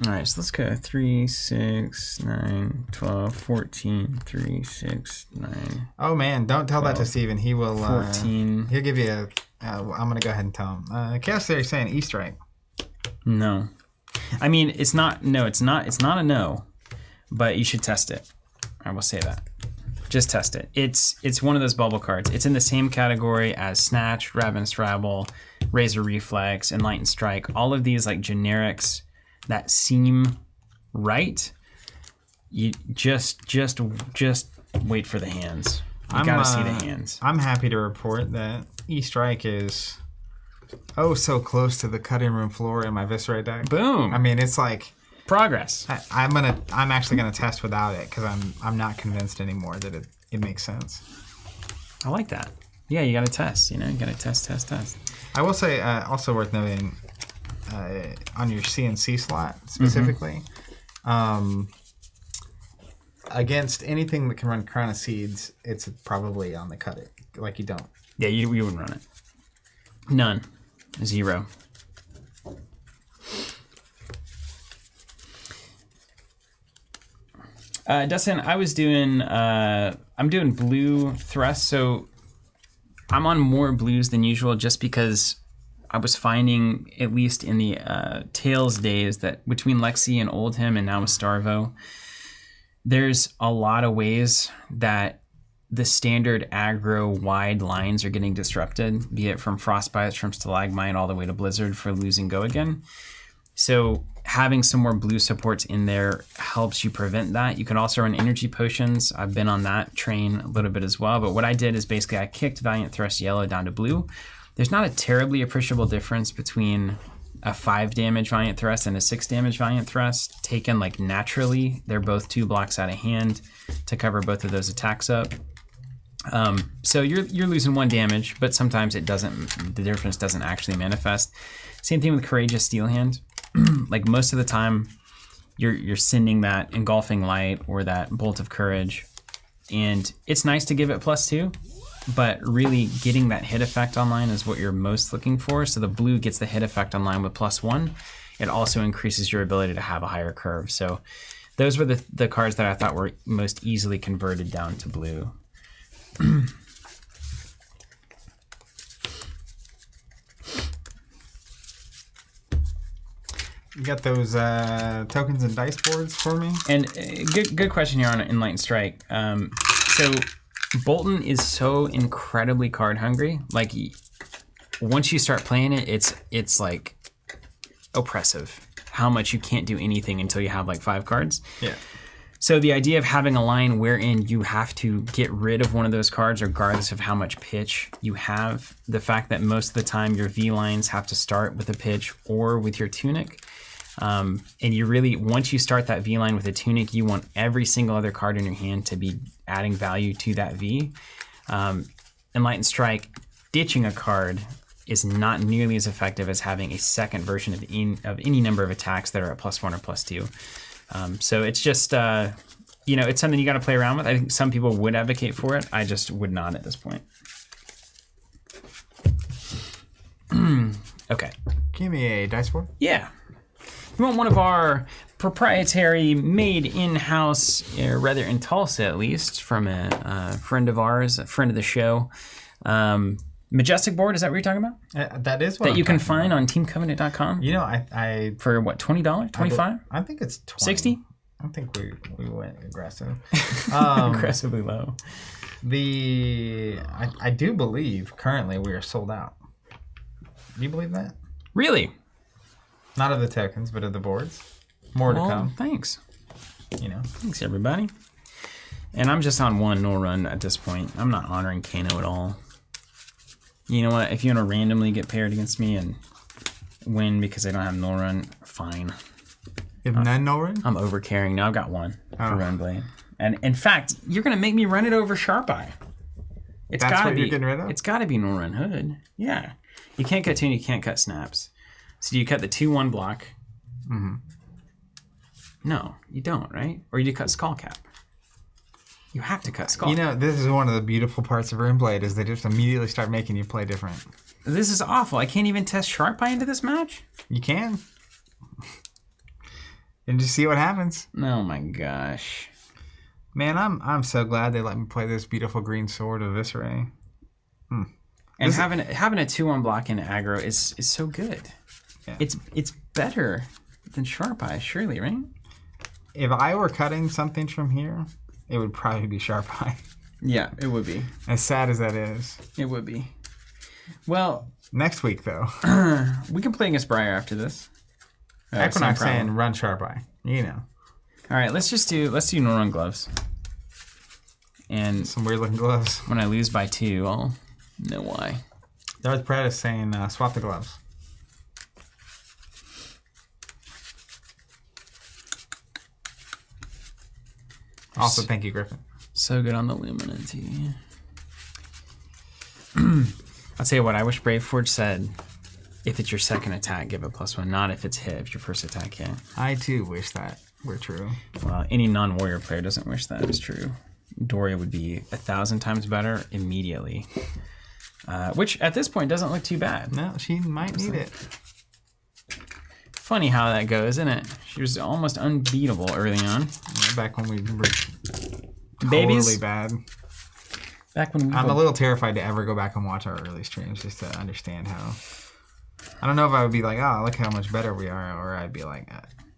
All right, so let's go 3, 6, 9, 12, 14, 3, 6, 9. Oh man, don't tell 12, that to Steven. He will 14. He'll give you a I'm going to go ahead and tell him. Chaos Theory saying E-Strike. No. I mean, it's not a no, but you should test it. I will say that. Just test it. It's one of those bubble cards. It's in the same category as Snatch, Ravenous Rabble, Razor Reflex, Enlightened Strike. All of these like generics that seem right. You just wait for the hands. You gotta see the hands. I'm happy to report that E-Strike is so close to the cutting room floor in my Visceray deck. Boom. I mean, it's like progress. I'm actually gonna test without it because I'm not convinced anymore that it makes sense. I like that. Yeah, you gotta test. You gotta test. I will say also worth noting on your CNC slot specifically, against anything that can run Crown of Seeds, it's probably on the cut it. Like you don't. Yeah, you wouldn't run it. None. 0. Dustin, I was doing, I'm doing blue thrust, so I'm on more blues than usual just because I was finding, at least in the Tails days, that between Lexi and Oldhim and now with Starvo, there's a lot of ways that the standard aggro wide lines are getting disrupted, be it from Frostbite, from Stalagmite, all the way to Blizzard for lose and go again. So having some more blue supports in there helps you prevent that. You can also run energy potions. I've been on that train a little bit as well. But what I did is basically I kicked Valiant Thrust yellow down to blue. There's not a terribly appreciable difference between a 5 damage Valiant Thrust and a 6 damage Valiant Thrust taken like naturally. They're both 2 blocks out of hand to cover both of those attacks up. So you're losing 1 damage, but sometimes it doesn't. The difference doesn't actually manifest. Same thing with Courageous Steel Hand. Like most of the time, you're sending that Engulfing Light or that Bolt of Courage, and it's nice to give it +2, but really getting that hit effect online is what you're most looking for. So the blue gets the hit effect online with +1. It also increases your ability to have a higher curve. So those were the cards that I thought were most easily converted down to blue. You got those tokens and dice boards for me? And good question here on Enlightened Strike. So Bolton is so incredibly card hungry. Like once you start playing it, it's like oppressive how much you can't do anything until you have like 5 cards. Yeah. So the idea of having a line wherein you have to get rid of one of those cards regardless of how much pitch you have, the fact that most of the time your V lines have to start with a pitch or with your tunic, and you really, once you start that V line with a tunic, you want every single other card in your hand to be adding value to that V. Enlightened Strike, ditching a card is not nearly as effective as having a second version of any number of attacks that are at +1 or +2. So it's just, it's something you got to play around with. I think some people would advocate for it. I just would not at this point. Okay. Give me a dice board. Yeah. You want one of our proprietary, made in-house, rather in Tulsa at least, from a friend of ours, a friend of the show. Majestic board, is that what you're talking about? That is what that you can find on teamcovenant.com. You know, I for what, $20, $25? I think it's 20. 60? I think we went aggressive. Aggressively low. I do believe currently we are sold out. Do you believe that? Really? Not of the tokens, but of the boards. More to come. Thanks. Thanks everybody. And I'm just on 1 null run at this point. I'm not honoring Kano at all. You know what? If you want to randomly get paired against me and win because I don't have null run, fine. You have none null run? I'm over carrying. Now I've got 1 for Runeblade. And in fact, you're gonna make me run it over Sharp Eye. That's what you're getting rid of? It's gotta be null run hood. Yeah. You can't cut tune, you can't cut snaps. So do you cut the 2/1 block? Mm-hmm. No, you don't, right? Or you cut Skull Cap. You have to cut Skull Cap. This is one of the beautiful parts of Runeblade is they just immediately start making you play different. This is awful. I can't even test Sharp Eye into this match? You can. And just see what happens. Oh my gosh. Man, I'm so glad they let me play this beautiful green sword of Viscera. And having a 2/1 block in aggro is so good. Yeah. It's better than Sharp Eye, surely, right? If I were cutting something from here, it would probably be Sharp Eye. Yeah, it would be. As sad as that is. It would be. Well, next week though, we can play against Briar after this. Equinox saying run Sharp Eye. All right, let's do no run gloves. And some weird looking gloves. When I lose by 2, I'll know why. Darth Pratt is saying swap the gloves. Also, thank you, Griffin. So good on the Luminity. I'll tell you what, I wish Braveforge said, if it's your second attack, give it +1, not if it's hit, if your first attack hit. I too wish that were true. Well, any non-warrior player doesn't wish that was true. Doria would be 1,000 times better immediately. Which, at this point, doesn't look too bad. No, she might need it. funny how that goes, isn't it? She was almost unbeatable early on. Yeah, back when we were Babies? totally bad. Back when we I'm a little terrified to ever go back and watch our early streams just to understand how. I don't know if I would be like, oh, look how much better we are, or I'd be like,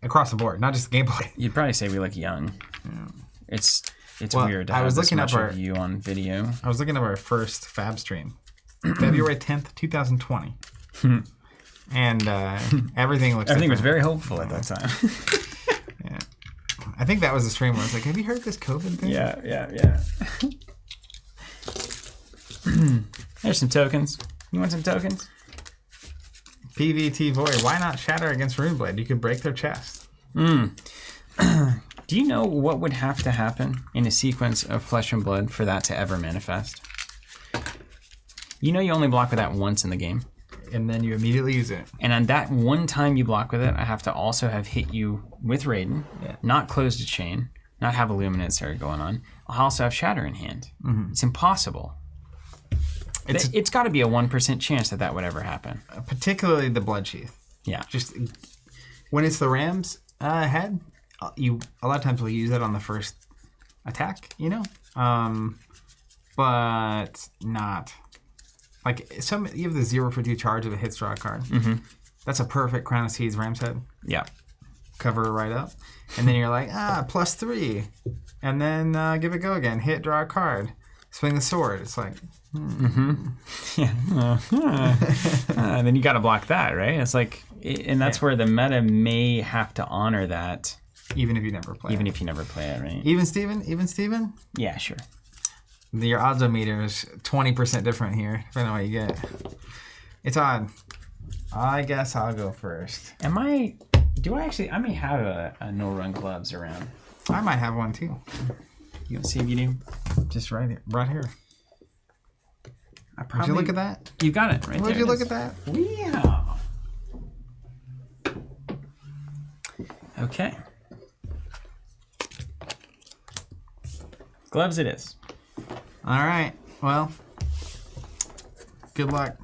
across the board, not just gameplay. You'd probably say we look young. Yeah. It's weird to have this much of you on video. I was looking at our first Fab stream, February 10th, 2020. And everything looks Everything different. was very hopeful at that time. Yeah. I think that was the stream where I was like, have you heard this COVID thing? Yeah. There's some tokens. You want some tokens? PVT Void. Why not shatter against Runeblade? You could break their chest. Do you know what would have to happen in a sequence of Flesh and Blood for that to ever manifest? You know you only block with that once in the game. And then you immediately use it. And on that one time you block with it, I have to also have hit you with Raiden, not closed a chain, not have a Luminance going on. I'll also have Shatter in hand. It's impossible. It's got to be a 1% chance that would ever happen. Particularly the Blood Sheath. Yeah. Just when it's the Ram's head, a lot of times we'll use it on the first attack, you know? But not. Like, you have the 0 for 2 charge of a hits draw card. That's a perfect Crown of Seeds Ram's head. Yeah. Cover it right up. And then you're like, +3. And then give it a go again. Hit, draw a card. Swing the sword. It's like... Yeah. And then you got to block that, right? It's like... And that's where the meta may have to honor that. Even if you never play Even if you never play it, right? Even Steven? Yeah, sure. Your odds meter is 20% different here, depending on what you get. It's odd. I guess I'll go first. I may have a no-run gloves around. I might have one too. You want to see if you do? Just right here. Right here. Would you look at that? You got it right there. Would you look at that? Yeah. Okay. Gloves it is. All right. Well, good luck.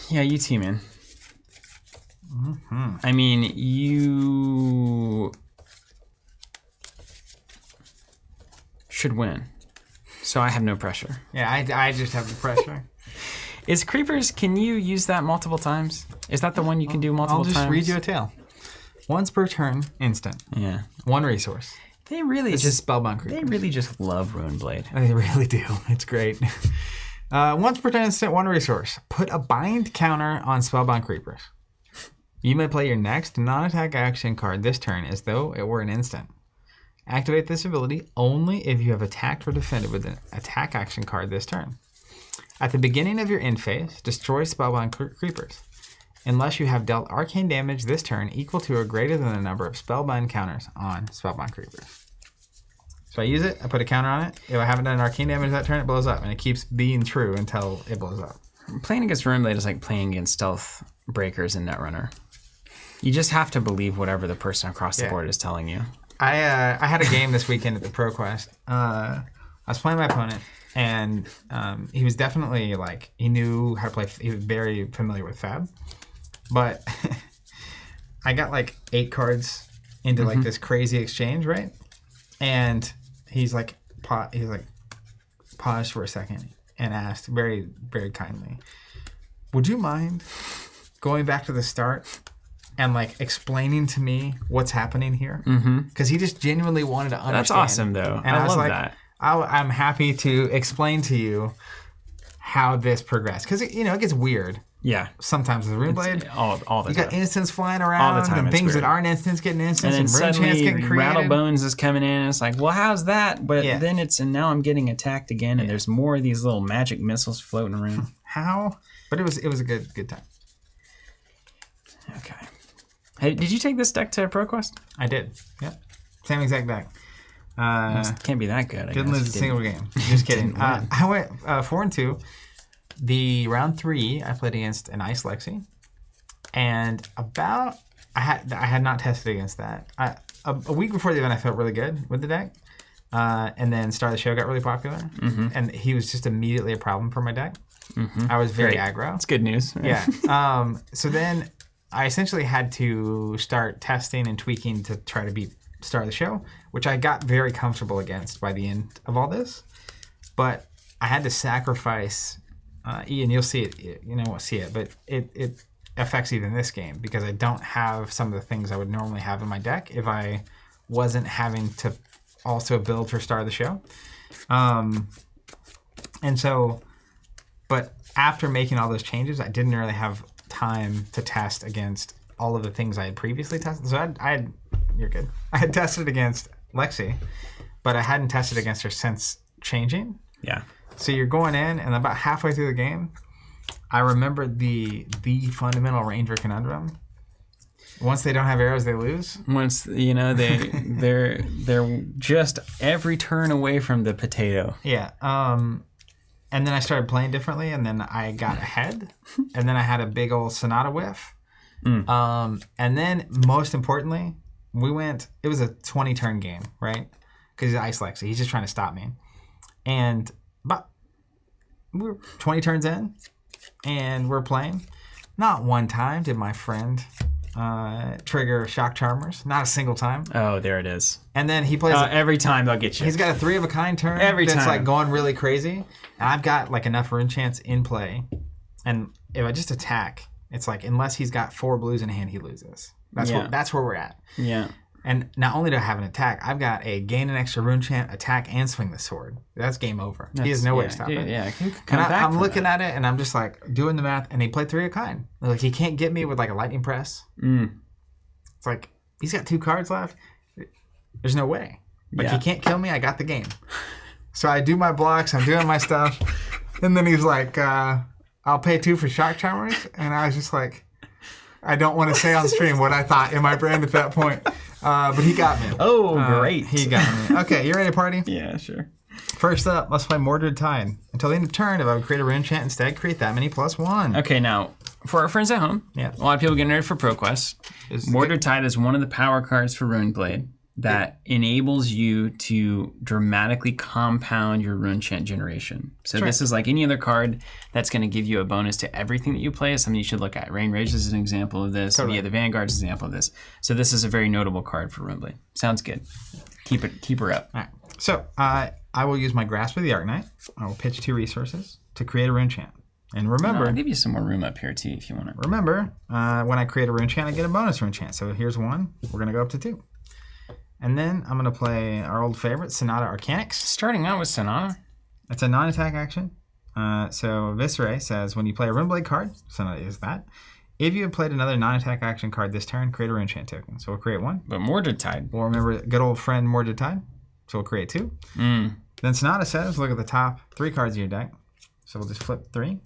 Yeah, you too, man. I mean, you should win. So I have no pressure. Yeah, I just have the pressure. Is Creepers, can you use that multiple times? Is that the one you can do multiple times? I'll just read you a tale. Once per turn, instant. Yeah. One resource. They really It's just Spellbound Creepers. They really just love Runeblade. They really do. It's great. Once per turn, instant, one resource. Put a bind counter on Spellbound Creepers. You may play your next non-attack action card this turn as though it were an instant. Activate this ability only if you have attacked or defended with an attack action card this turn. At the beginning of your end phase, destroy Spellbound Creepers, unless you have dealt arcane damage this turn equal to or greater than the number of Spellbind counters on Spellbound Creepers. So I use it, I put a counter on it. If I haven't done arcane damage that turn, it blows up, and it keeps being true until it blows up. Playing against Runeblade is like playing against Stealth Breakers and Netrunner. You just have to believe whatever the person across the board is telling you. I had a game this weekend at the ProQuest. I was playing my opponent, and he was definitely like, he knew how to play. He was very familiar with Fab, but I got like 8 cards into like this crazy exchange, right? And he's like paused for a second and asked very, very kindly, "Would you mind going back to the start and like explaining to me what's happening here?" Because he just genuinely wanted to understand. That's awesome, though. And I was love like, that. I'm happy to explain to you how this progressed, because it gets weird. Yeah. Sometimes with Runeblade, all the you time. got instants flying around, All the time, and it's things weird. that aren't instants getting instants, And then and rune chants suddenly getting created. Rattlebones is coming in, and it's like, well, how's that? But then and now I'm getting attacked again, and there's more of these little magic missiles floating around. How? But it was a good time. Okay. Hey, did you take this deck to ProQuest? I did. Yep. Same exact deck. Can't be that good. Didn't lose a single game. Just kidding. I went 4-2. The round 3, I played against an Ice Lexi, and I had not tested against that. A week before the event, I felt really good with the deck, and then Start of the Show got really popular, and he was just immediately a problem for my deck. I was very aggro. That's good news. Right? Yeah. So then I essentially had to start testing and tweaking to try to beat Star of the Show, which I got very comfortable against by the end of all this. But I had to sacrifice, Ian, you'll see it, you won't see it, but it affects even this game because I don't have some of the things I would normally have in my deck if I wasn't having to also build for Star of the Show. And so, but after making all those changes, I didn't really have time to test against all of the things I had previously tested. So you're good. I had tested against Lexi, but I hadn't tested against her since changing. Yeah. So you're going in, and about halfway through the game, I remembered the fundamental Ranger conundrum. Once they don't have arrows, they lose. Once they're just every turn away from the potato. Yeah. And then I started playing differently, and then I got ahead, and then I had a big old Sonata whiff. And then, most importantly, it was a 20-turn game, right? Because he's Ice Lexi. He's just trying to stop me. And but we're 20 turns in, and we're playing. Not one time did my friend trigger Shock Charmers. Not a single time. Oh, there it is. And then he plays... every time they'll get you. He's got a 3-of-a-kind turn that's like going really crazy. And I've got like enough rune chance in play. And if I just attack, it's like unless he's got 4 blues in hand, he loses. That's where we're at. Yeah. And not only do I have an attack, I've got a gain an extra rune chant, attack, and swing the sword. That's game over. He has no way to stop it. Yeah, and I'm looking at it, and I'm just like doing the math, and he played 3-of-a-kind. Like, he can't get me with like a lightning press. It's like, he's got 2 cards left. There's no way. Like, he can't kill me. I got the game. So I do my blocks. I'm doing my stuff. And then he's like, I'll pay 2 for Shock Charmers. And I was just like, I don't want to say on stream what I thought in my brain at that point. But he got me. Oh, great. He got me. Okay, you ready to party? Yeah, sure. First up, let's play Mordred Tide. Until the end of turn, if I would create a rune chant instead, create that many +1. Okay, now, for our friends at home, a lot of people getting ready for ProQuest. Mordred Tide is one of the power cards for Runeblade that enables you to dramatically compound your rune chant generation. So this is like any other card that's going to give you a bonus to everything that you play. Is something you should look at. Rain Rage is an example of this. Totally. The Vanguard is an example of this. So this is a very notable card for Runeblade. Sounds good. Keep her up. All right. So I will use my Grasp of the Arknight. I will pitch 2 resources to create a rune chant. And remember... I'll give you some more room up here too if you want it. Remember, when I create a rune chant, I get a bonus rune chant. So here's 1. We're going to go up to 2. And then I'm going to play our old favorite, Sonata Arcanix. Starting out with Sonata. It's a non-attack action. So Viscera says, when you play a Runeblade card, Sonata is that. If you have played another non-attack action card this turn, create a rune chant token. So we'll create 1. But Mordred Tide. We'll remember good old friend Mordred Tide. So we'll create 2. Then Sonata says, look at the top 3 cards in your deck. So we'll just flip 3.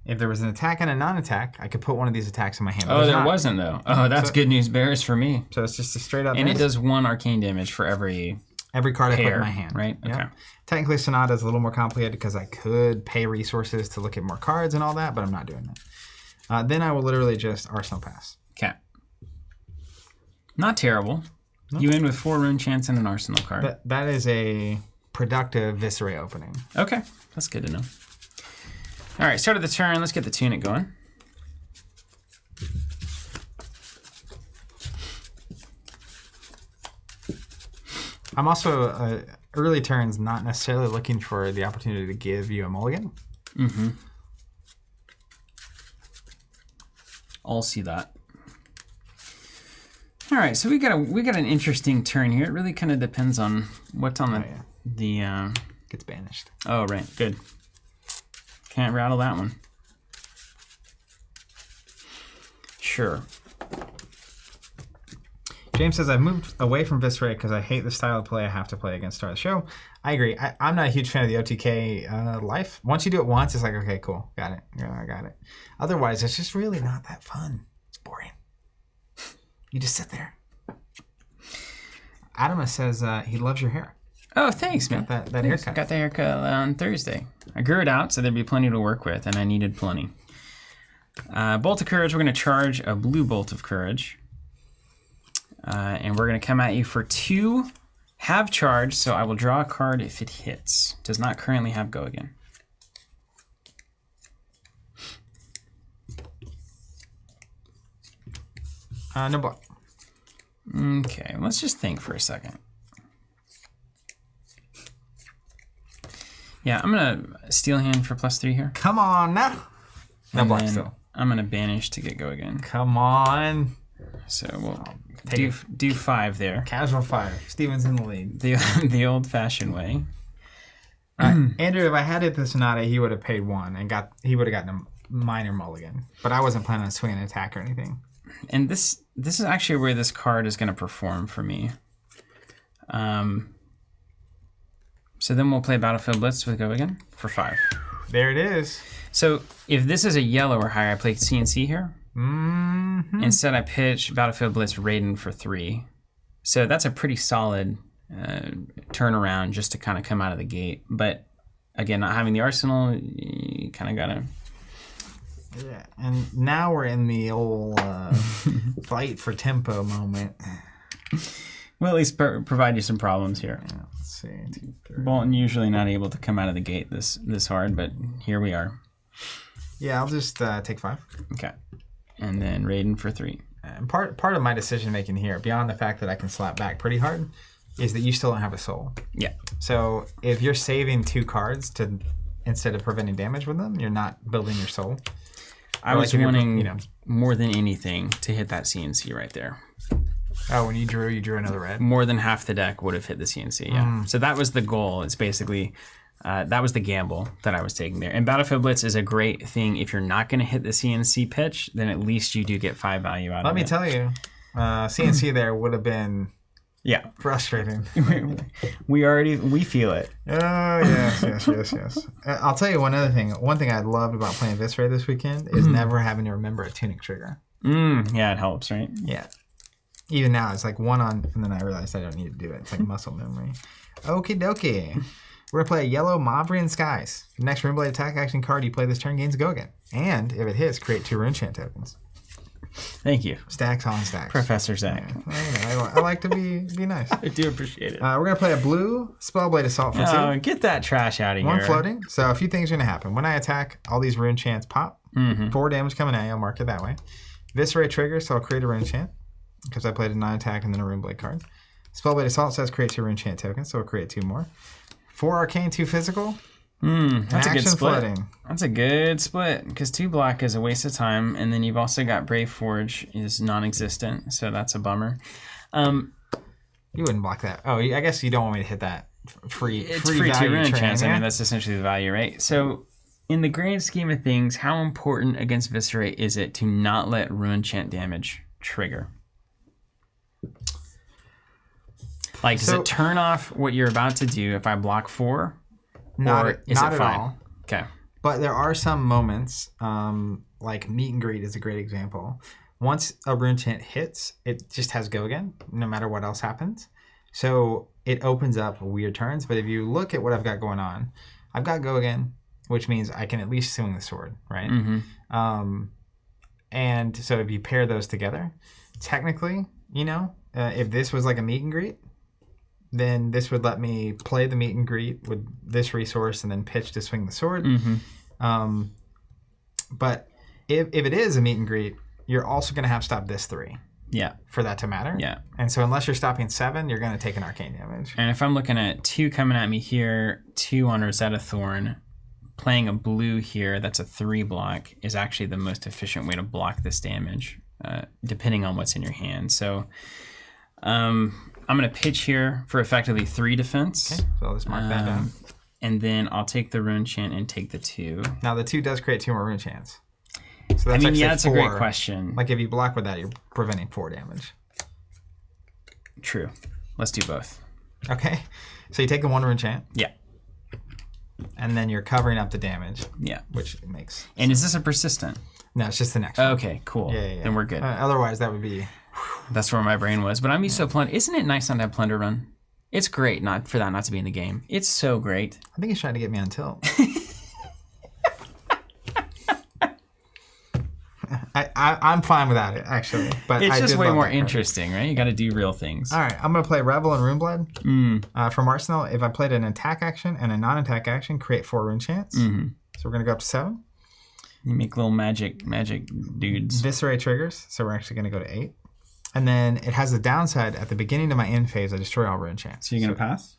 If there was an attack and a non-attack, I could put one of these attacks in my hand. Oh, there wasn't, though. Oh, that's good news bears for me. So it's just a straight up... And it does 1 arcane damage for every card I put in my hand. Right? Yep. Okay. Technically, Sonata is a little more complicated because I could pay resources to look at more cards and all that, but I'm not doing that. Then I will literally just Arsenal Pass. Okay. Not terrible. Nope. You end with 4 rune chants and an Arsenal card. That is a productive Viscera opening. Okay. That's good to know. All right, start of the turn. Let's get the tunic going. I'm also, early turns, not necessarily looking for the opportunity to give you a mulligan. I'll see that. All right, so we got an interesting turn here. It really kind of depends on what's on the gets banished. Oh, right, good. Can't rattle that one. Sure. James says, I've moved away from Viscera because I hate the style of play I have to play against Star of the Show. I agree. I'm not a huge fan of the OTK life. Once you do it once, it's like, okay, cool. Got it. Yeah, I got it. Otherwise, it's just really not that fun. It's boring. You just sit there. Adama says he loves your hair. Oh, thanks, man. Got that haircut. Got the haircut on Thursday. I grew it out, so there'd be plenty to work with, and I needed plenty. Bolt of Courage, we're going to charge a blue Bolt of Courage. And we're going to come at you for 2. Have charge, so I will draw a card if it hits. Does not currently have go again. No block. Okay, let's just think for a second. Yeah, I'm going to Steel Hand for +3 here. Come on now. No block still. I'm going to Banish to get go again. Come on. So we'll do 5 there. Casual fire. Steven's in the lead. The old-fashioned way. Andrew, if I had hit the Sonata, he would have paid 1 and he would have gotten a minor mulligan. But I wasn't planning on swinging an attack or anything. And this is actually where this card is going to perform for me. So then we'll play Battlefield Blitz with go again for 5. There it is. So if this is a yellow or higher, I play CNC here. Mm-hmm. Instead, I pitch Battlefield Blitz Raiden for 3. So that's a pretty solid turnaround just to kind of come out of the gate. But again, not having the arsenal, you kind of got to... Yeah, and now we're in the old fight for tempo moment. We'll at least provide you some problems here. Yeah, let's see. 2, 3. Bolton usually not able to come out of the gate this hard, but here we are. Yeah, I'll just take 5. Okay. And then Raiden for 3. And part of my decision making here, beyond the fact that I can slap back pretty hard, is that you still don't have a soul. Yeah. So if you're saving 2 cards to instead of preventing damage with them, you're not building your soul. I was wanting more than anything to hit that CNC right there. Oh, when you drew another red? More than half the deck would have hit the CNC, yeah. So that was the goal. It's basically, that was the gamble that I was taking there. And Battlefield Blitz is a great thing. If you're not going to hit the CNC pitch, then at least you do get 5 value out of it. Let me tell you, CNC there would have been frustrating. we feel it. Oh, yes. I'll tell you one other thing. One thing I loved about playing Viscera this weekend is never having to remember a Tunic trigger. Yeah, it helps, right? Yeah. Even now, it's like 1 on, and then I realized I don't need to do it. It's like muscle memory. Okie dokie. We're going to play a yellow Mavrian Skies. Next Runeblade attack action card you play this turn gains go again. And if it hits, create 2 Rune Chant tokens. Thank you. Stacks on stacks. Professor Zach. Yeah, I like to be nice. I do appreciate it. We're going to play a blue Spellblade Assault for 2. Oh, get that trash out of here. 1 floating. So a few things are going to happen. When I attack, all these Rune Chants pop. 4 damage coming at you. I'll mark it that way. Viscera trigger, so I'll create a Rune Chant. Because I played a 9 attack and then a Runeblade card. Spellblade Assault says create 2 Rune Chant tokens, so we'll create 2 more. 4 Arcane, 2 Physical. That's a good split. Flooding. That's a good split, because 2 black is a waste of time, and then you've also got Brave Forge is non-existent, so that's a bummer. You wouldn't block that. Oh, I guess you don't want me to hit that free. It's free 2 Rune Chants. I mean, that's essentially the value, right? So in the grand scheme of things, how important against Viscera is it to not let Rune Chant damage trigger? Like, does it turn off what you're about to do if I block 4? Not at fine? all. Okay. But there are some moments, like Meet and Greet is a great example. Once a Rune Chant hits, it just has go again, no matter what else happens. So it opens up weird turns. But if you look at what I've got going on, I've got go again, which means I can at least swing the sword, right? And so if you pair those together, technically, if this was like a Meet and Greet, then this would let me play the Meet and Greet with this resource and then pitch to swing the sword. But if it is a Meet and Greet, you're also going to have to stop this 3. Yeah. For that to matter. Yeah. And so unless you're stopping 7, you're going to take an arcane damage. And if I'm looking at 2 coming at me here, 2 on Rosetta Thorn, playing a blue here, that's a 3 block, is actually the most efficient way to block this damage, depending on what's in your hand. So I'm going to pitch here for effectively 3 defense. Okay, so I'll just mark that down. And then I'll take the Rune Chant and take the 2. Now the 2 does create 2 more Rune Chants. So that's that's 4. a great question. Like if you block with that, you're preventing 4 damage. True. Let's do both. Okay. So you take the 1 Rune Chant. Yeah. And then you're covering up the damage. Yeah. Which makes And sense. Is this a persistent? No, it's just the next one. Okay, cool. Yeah. Then we're good. Otherwise, that would be... That's where my brain was. But I'm used to a plunder. Isn't it nice not to have plunder run? It's great not for that not to be in the game. It's so great. I think he's trying to get me on tilt. I'm fine without it, actually. But it's just way more interesting, right? You got to do real things. All right, I'm going to play Rebel and Runeblade. From Arsenal, if I played an attack action and a non-attack action, create 4 Rune Chants. So we're going to go up to 7. You make little magic dudes. Viscera triggers, so we're actually going to go to 8. And then it has the downside at the beginning of my end phase, I destroy all rune chants. So you're going to pass?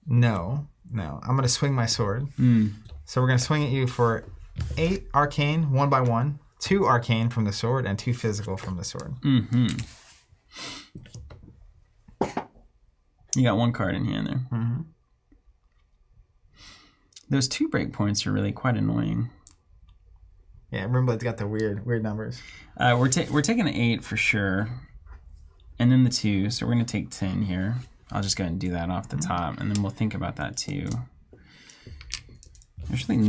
No. I'm going to swing my sword. So we're going to swing at you for 8 arcane, 1 by 1, 2 arcane from the sword, and 2 physical from the sword. You got 1 card in hand there. Those 2 breakpoints are really quite annoying. Yeah, Runeblade's got the weird numbers. We're taking an 8 for sure. And then the 2, so we're going to take 10 here. I'll just go ahead and do that off the top, and then we'll think about that too. There's really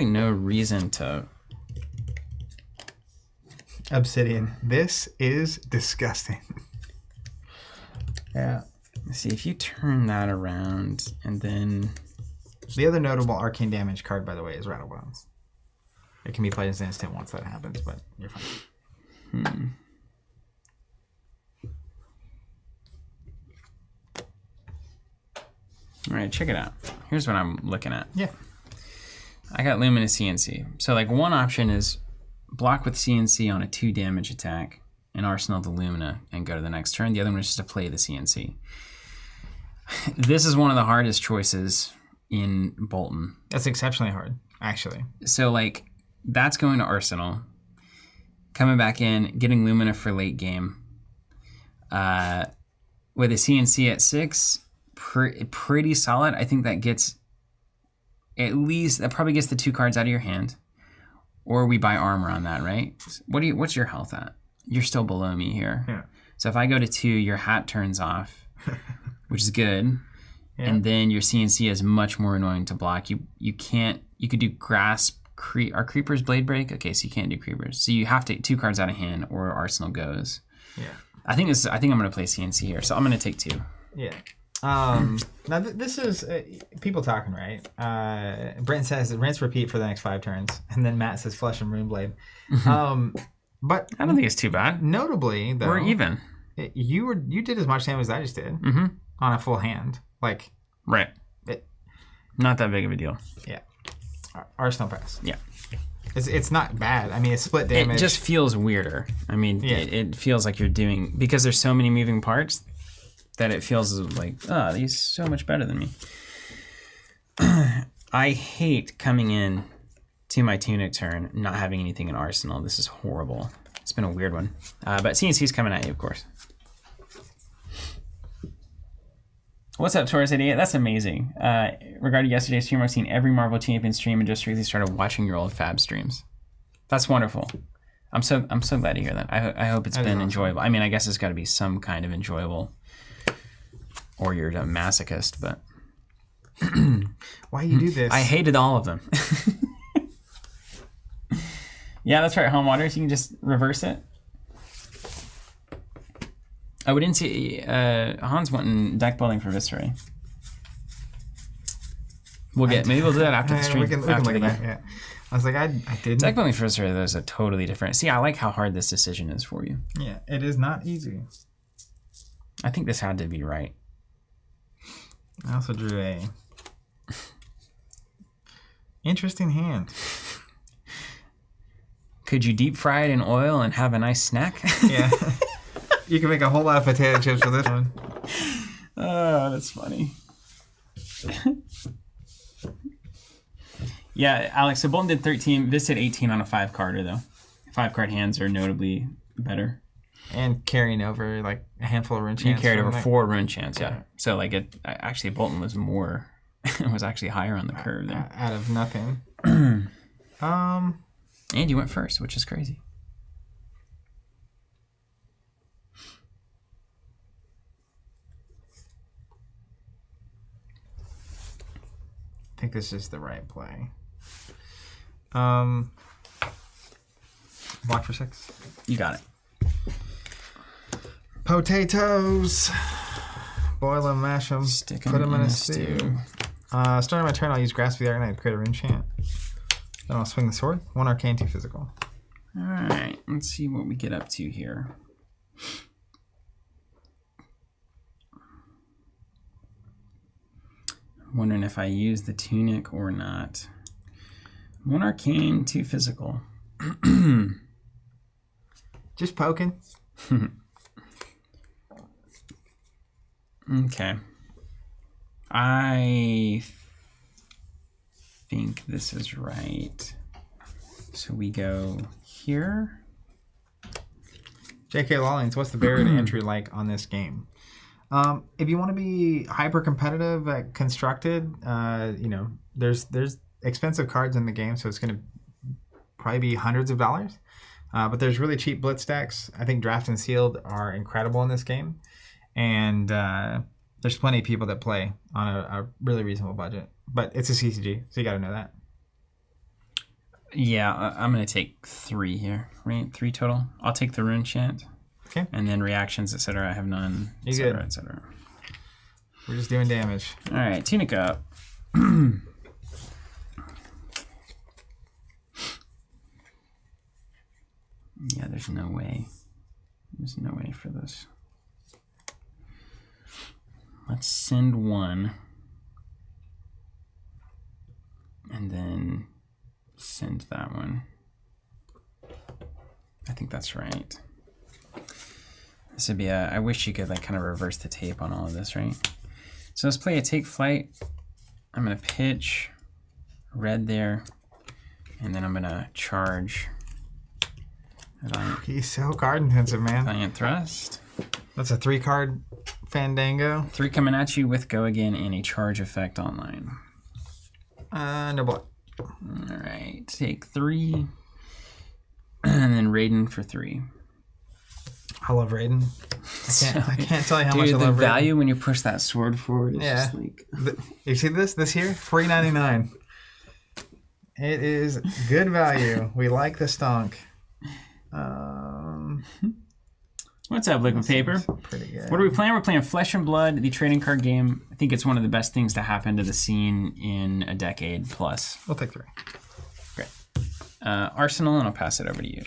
no reason to... Obsidian. This is disgusting. Yeah. Let's see, if you turn that around, and then... The other notable arcane damage card, by the way, is Rattlebones. It can be played as an instant once that happens, but you're fine. All right, check it out. Here's what I'm looking at. Yeah. I got Luminous CNC. So like one option is block with CNC on a 2 damage attack and arsenal the Lumina and go to the next turn. The other one is just to play the CNC. This is one of the hardest choices in Bolton. That's exceptionally hard, actually. So like that's going to arsenal, coming back in, getting Lumina for late game. With a CNC at 6, pretty solid. I think that gets at least, that probably gets the 2 cards out of your hand, or we buy armor on that, right? What's your health at? You're still below me here. Yeah. So if I go to 2, your hat turns off, which is good. Yeah. And then your CNC is much more annoying to block. You could do grasp. Are creepers blade break? Okay, so you can't do creepers. So you have to 2 cards out of hand, or arsenal goes. Yeah. I think I'm gonna play CNC here, so I'm gonna take 2. Yeah. Now this is people talking, right? Brent says rinse repeat for the next 5 turns, and then Matt says flush and Runeblade. But I don't think it's too bad. Notably, though, We're even. You did as much damage as I just did on a full hand. Like right. Not that big of a deal. Yeah. Arsenal pass. Yeah. It's not bad. I mean, it's split damage. It just feels weirder. I mean, it feels like you're doing, because there's so many moving parts, that it feels like, oh, he's so much better than me. I hate coming in to my Tunic turn, not having anything in Arsenal. This is horrible. It's been a weird one. But CNC's coming at you, of course. What's up, Taurus 88? That's amazing. Regarding yesterday's stream, I've seen every Marvel Champion stream and just recently started watching your old Fab streams. That's wonderful. I'm so glad to hear that. I hope it's been enjoyable. I mean, I guess it's got to be some kind of enjoyable, or you're a masochist, but... Why you do this? I hated all of them. Yeah, that's right, Home Waters. You can just reverse it. Oh, we didn't see... Hans wanting deck building for Viscera. Maybe we'll do that after the stream. We can look at that, yeah. I was like, I didn't. Deck building for Viscera, there's a totally different... See, I like how hard this decision is for you. Yeah, it is not easy. I think this had to be right. I also drew a interesting hand. Could you deep fry it in oil and have a nice snack? Yeah. You can make a whole lot of potato chips for this one. Oh, that's funny. Yeah, Alex, so Bolton did 13. This did 18 on a 5-carder, though. 5-card hands are notably better. And carrying over like a handful of rune chants. You carried over 4 rune chants, yeah. So like actually Bolton was more, it was actually higher on the curve there. Out of nothing. And you went first, which is crazy. I think this is the right play. Block for 6. You got it. Potatoes. Boil them, mash them, put them in a stew. Starting my turn, I'll use Grasp of the Arcanite to create a rune chant. Then I'll swing the sword. 1 arcane, 2 physical. All right, let's see what we get up to here. I'm wondering if I use the Tunic or not. 1 arcane, 2 physical. Just poking. Okay. I think this is right. So we go here. J.K. Lawlings, what's the barrier to entry like on this game? If you want to be hyper competitive at Constructed, there's expensive cards in the game, so it's going to probably be hundreds of dollars. But there's really cheap blitz decks. I think Draft and Sealed are incredible in this game, and there's plenty of people that play on a really reasonable budget. But it's a CCG, so you got to know that. Yeah, I'm going to take 3 here, right? 3 total. I'll take the Rune Chant. Okay. And then reactions, etc. I have none, etc., etc. We're just doing damage. All right, Tunica. Yeah, there's no way. There's no way for this. Let's send 1. And then send that one. I think that's right. This would be I wish you could like kind of reverse the tape on all of this, right? So let's play a take flight. I'm gonna pitch red there, and then I'm gonna charge. He's so card intensive, man. Valiant Thrust. That's a 3-card Fandango. 3 coming at you with Go Again and a charge effect online. No block. All right, take 3, and then Raiden for 3. I love Raiden. I can't tell you how much I love Raiden. The value when you push that sword forward is just like... You see this? This here? $3.99. It is good value. We like the stonk. What's up, Liquid Paper? Pretty good. What are we playing? We're playing Flesh and Blood, the trading card game. I think it's one of the best things to happen to the scene in a decade plus. We'll take 3. Great. Arsenal, and I'll pass it over to you.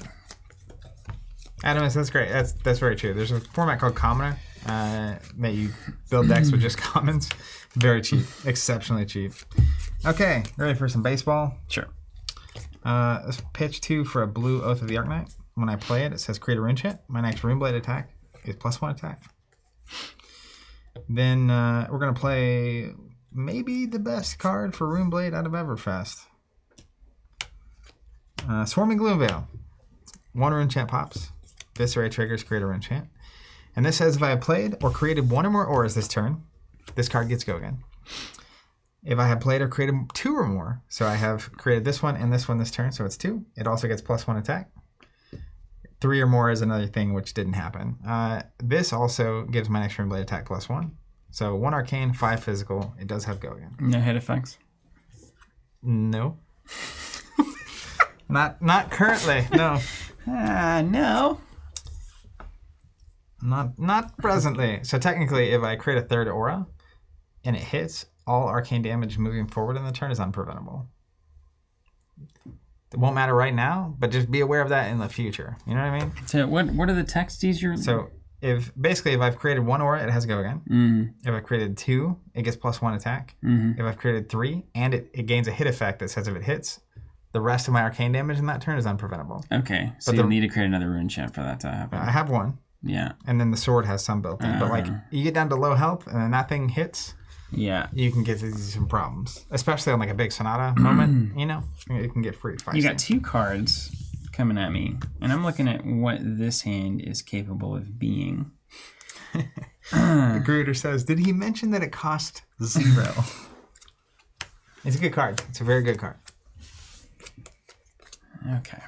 Adam, that's great. That's very true. There's a format called Commoner that you build decks with just commons. Very cheap. Exceptionally cheap. Okay, ready for some baseball? Sure. Let's pitch 2 for a blue Oath of the Arknight. When I play it, it says create a rune chant. My next Runeblade attack is +1 attack. Then we're going to play maybe the best card for Runeblade out of Everfest. Swarming Gloomveil. 1 rune chant pops. Visceray triggers, create a rune chant. And this says if I have played or created 1 or more auras this turn, this card gets Go Again. If I have played or created 2 or more, so I have created this one and this one this turn, so it's 2. It also gets +1 attack. 3 or more is another thing which didn't happen. This also gives my next Runeblade attack +1. So 1 arcane, 5 physical. It does have Go Again. No hit effects? No. Not currently, no. No. Not presently. So technically, if I create a 3rd aura and it hits, all arcane damage moving forward in the turn is unpreventable. It won't matter right now, but just be aware of that in the future. You know what I mean? So what are the texts you're... So if I've created 1 aura, it has Go Again. Mm-hmm. If I've created 2, it gets +1 attack. Mm-hmm. If I've created 3, and it gains a hit effect that says if it hits, the rest of my arcane damage in that turn is unpreventable. Okay, so you'll need to create another rune chant for that to happen. I have 1. Yeah. And then the sword has some built in. But like you get down to low health and then that thing hits, yeah, you can get some problems. Especially on like a big Sonata moment, you know? It can get free. You got 2 cards coming at me, and I'm looking at what this hand is capable of being. Gruder says, did he mention that it cost 0? It's a good card. It's a very good card. Okay.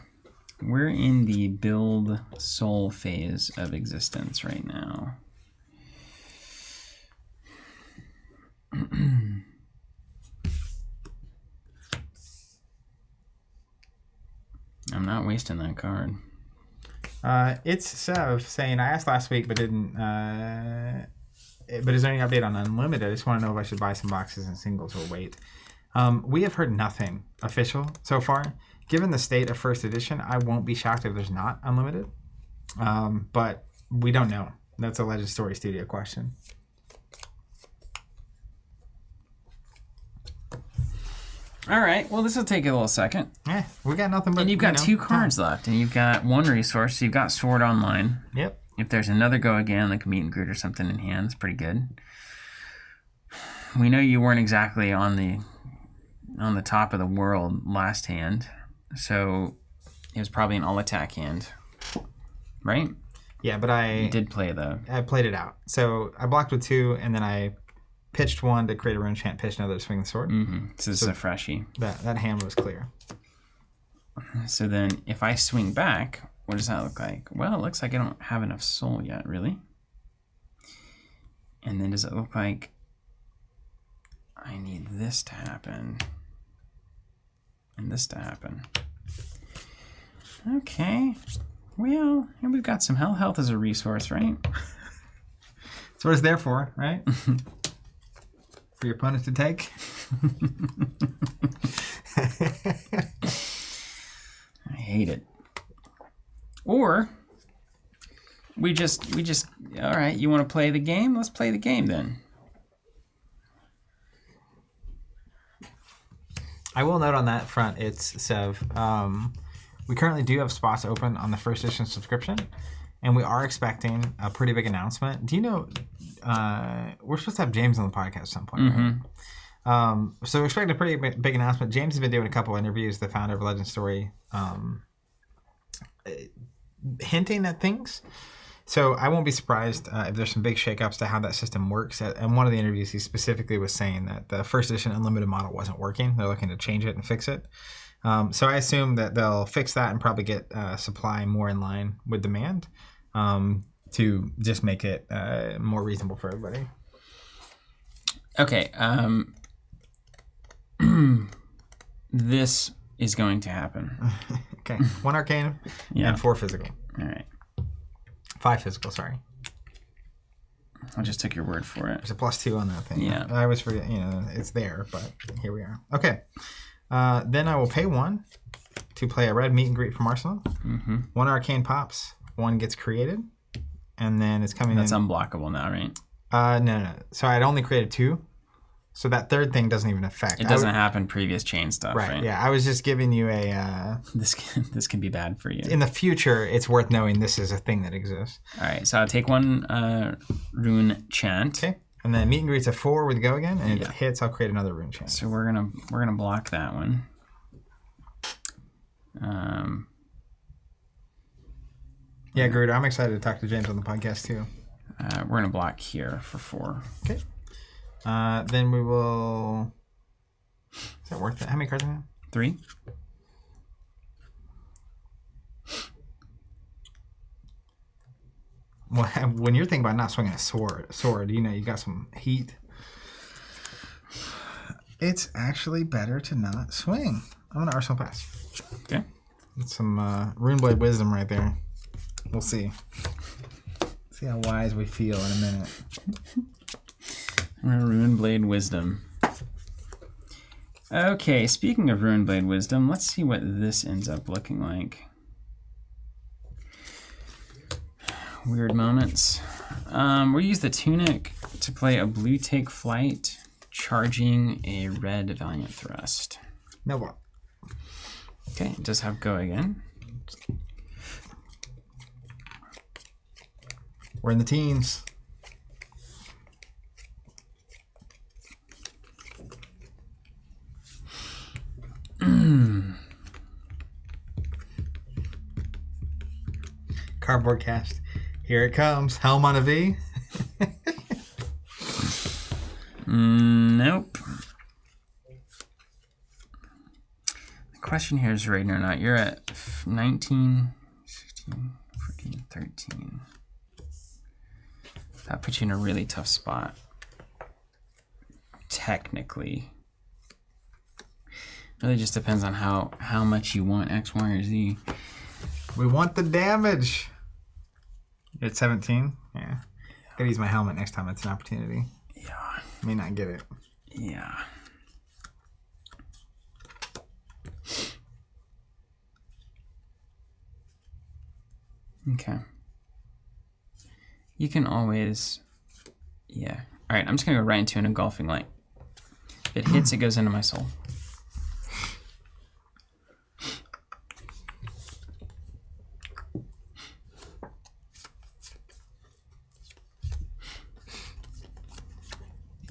We're in the build soul phase of existence right now. I'm not wasting that card. It's Sev saying, I asked last week but didn't, but is there any update on Unlimited? I just want to know if I should buy some boxes and singles or wait. We have heard nothing official so far. Given the state of first edition, I won't be shocked if there's not Unlimited. But we don't know. That's a Legend Story Studio question. All right. Well, this will take a little second. Yeah, we got nothing but. And you've got 2 cards left, and you've got 1 resource. So you've got Sword Online. Yep. If there's another go again, like a meet and greet or something in hand, it's pretty good. We know you weren't exactly on the top of the world last hand, so it was probably an all attack hand, right? Yeah, but You did play I played it out. So I blocked with 2, and then I pitched 1 to create a rune chant, pitched another to swing the sword. Mm-hmm. So this is a freshie. That hand was clear. So then if I swing back, what does that look like? Well, it looks like I don't have enough soul yet, really. And then does it look like I need this to happen and this to happen? Okay. Well, and we've got some health. Health is a resource, right? That's what it's there for, right? For your opponent to take. I hate it. Or we just all right, you want to play the game? Let's play the game then. I will note on that front, it's Sev. We currently do have spots open on the first edition subscription, and we are expecting a pretty big announcement. Do you know, we're supposed to have James on the podcast at some point, right? So we're expecting a pretty big announcement. James has been doing a couple interviews, the founder of Legend Story, hinting at things. So I won't be surprised if there's some big shakeups to how that system works. And one of the interviews, he specifically was saying that the first edition unlimited model wasn't working. They're looking to change it and fix it. So I assume that they'll fix that and probably get supply more in line with demand to just make it more reasonable for everybody. Okay. This is going to happen. Okay. 1 arcane and 4 physical. All right. 5 physical, sorry. I just took your word for it. There's a +2 on that thing. Yeah. I always forget, it's there, but here we are. Okay. Then I will pay 1 to play a red meet and greet from Arsenal. 1 arcane pops, 1 gets created, and then it's coming That's in. That's unblockable now, right? No. So I'd only created 2. So that third thing doesn't even affect. It doesn't happen previous chain stuff, right? Yeah, I was just giving you a... This can be bad for you. In the future, it's worth knowing this is a thing that exists. All right, so I'll take 1 rune chant. Okay, and then meet and greet's a 4 with go again, and if it hits, I'll create another rune chant. So we're gonna block that one. Yeah, Gruder, I'm excited to talk to James on the podcast too. We're gonna block here for 4. Okay. Then we will... Is that worth it? How many cards do we have? 3. Well, when you're thinking about not swinging a sword, you got some heat. It's actually better to not swing. I'm going to Arsenal pass. Okay. That's some Runeblade wisdom right there. We'll see. See how wise we feel in a minute. Runeblade wisdom. Okay, speaking of Runeblade wisdom, let's see what this ends up looking like. Weird moments. We use the tunic to play a blue take flight, charging a red valiant thrust. No what? Okay, it does have go again. We're in the teens. Cardboard cast. Here it comes. Helm on a V. Nope. The question here is rating or not. You're at 19, 16, 14, 13. That puts you in a really tough spot. Technically. Really just depends on how much you want X, Y, or Z. We want the damage. You're at 17? Yeah. Gotta use my helmet next time it's an opportunity. Yeah. May not get it. Yeah. Okay. You can always... Yeah. Alright, I'm just gonna go right into an engulfing light. If it hits, it goes into my soul.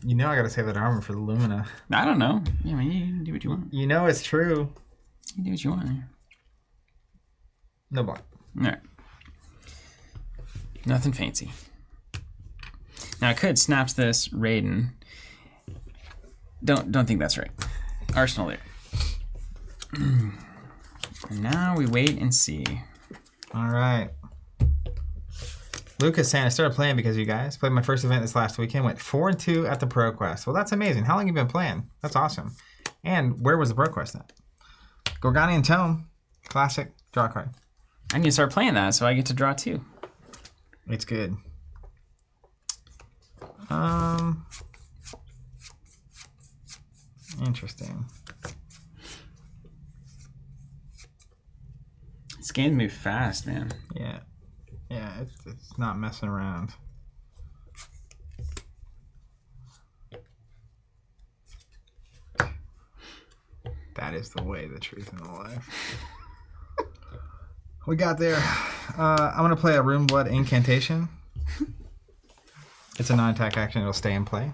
You know I gotta save that armor for the Lumina. I don't know. Yeah, I mean, you can do what you want. You know it's true. You do what you want. No block. All right. Nothing fancy. Now I could snaps this Raiden. Don't think that's right. Arsenal there. And now we wait and see. All right. Lucas saying I started playing because of you guys. Played my first event this last weekend. Went 4-2 at the Pro Quest. Well, that's amazing. How long have you been playing? That's awesome. And where was the Pro Quest at? Gorganian Tome. Classic. Draw a card. I need to start playing that so I get to draw 2. It's good. Interesting. This game moves fast, man. Yeah. Yeah, it's not messing around. That is the way, the truth, and the life. We got there. I'm going to play a Runeblade Incantation. It's a non-attack action. It'll stay in play.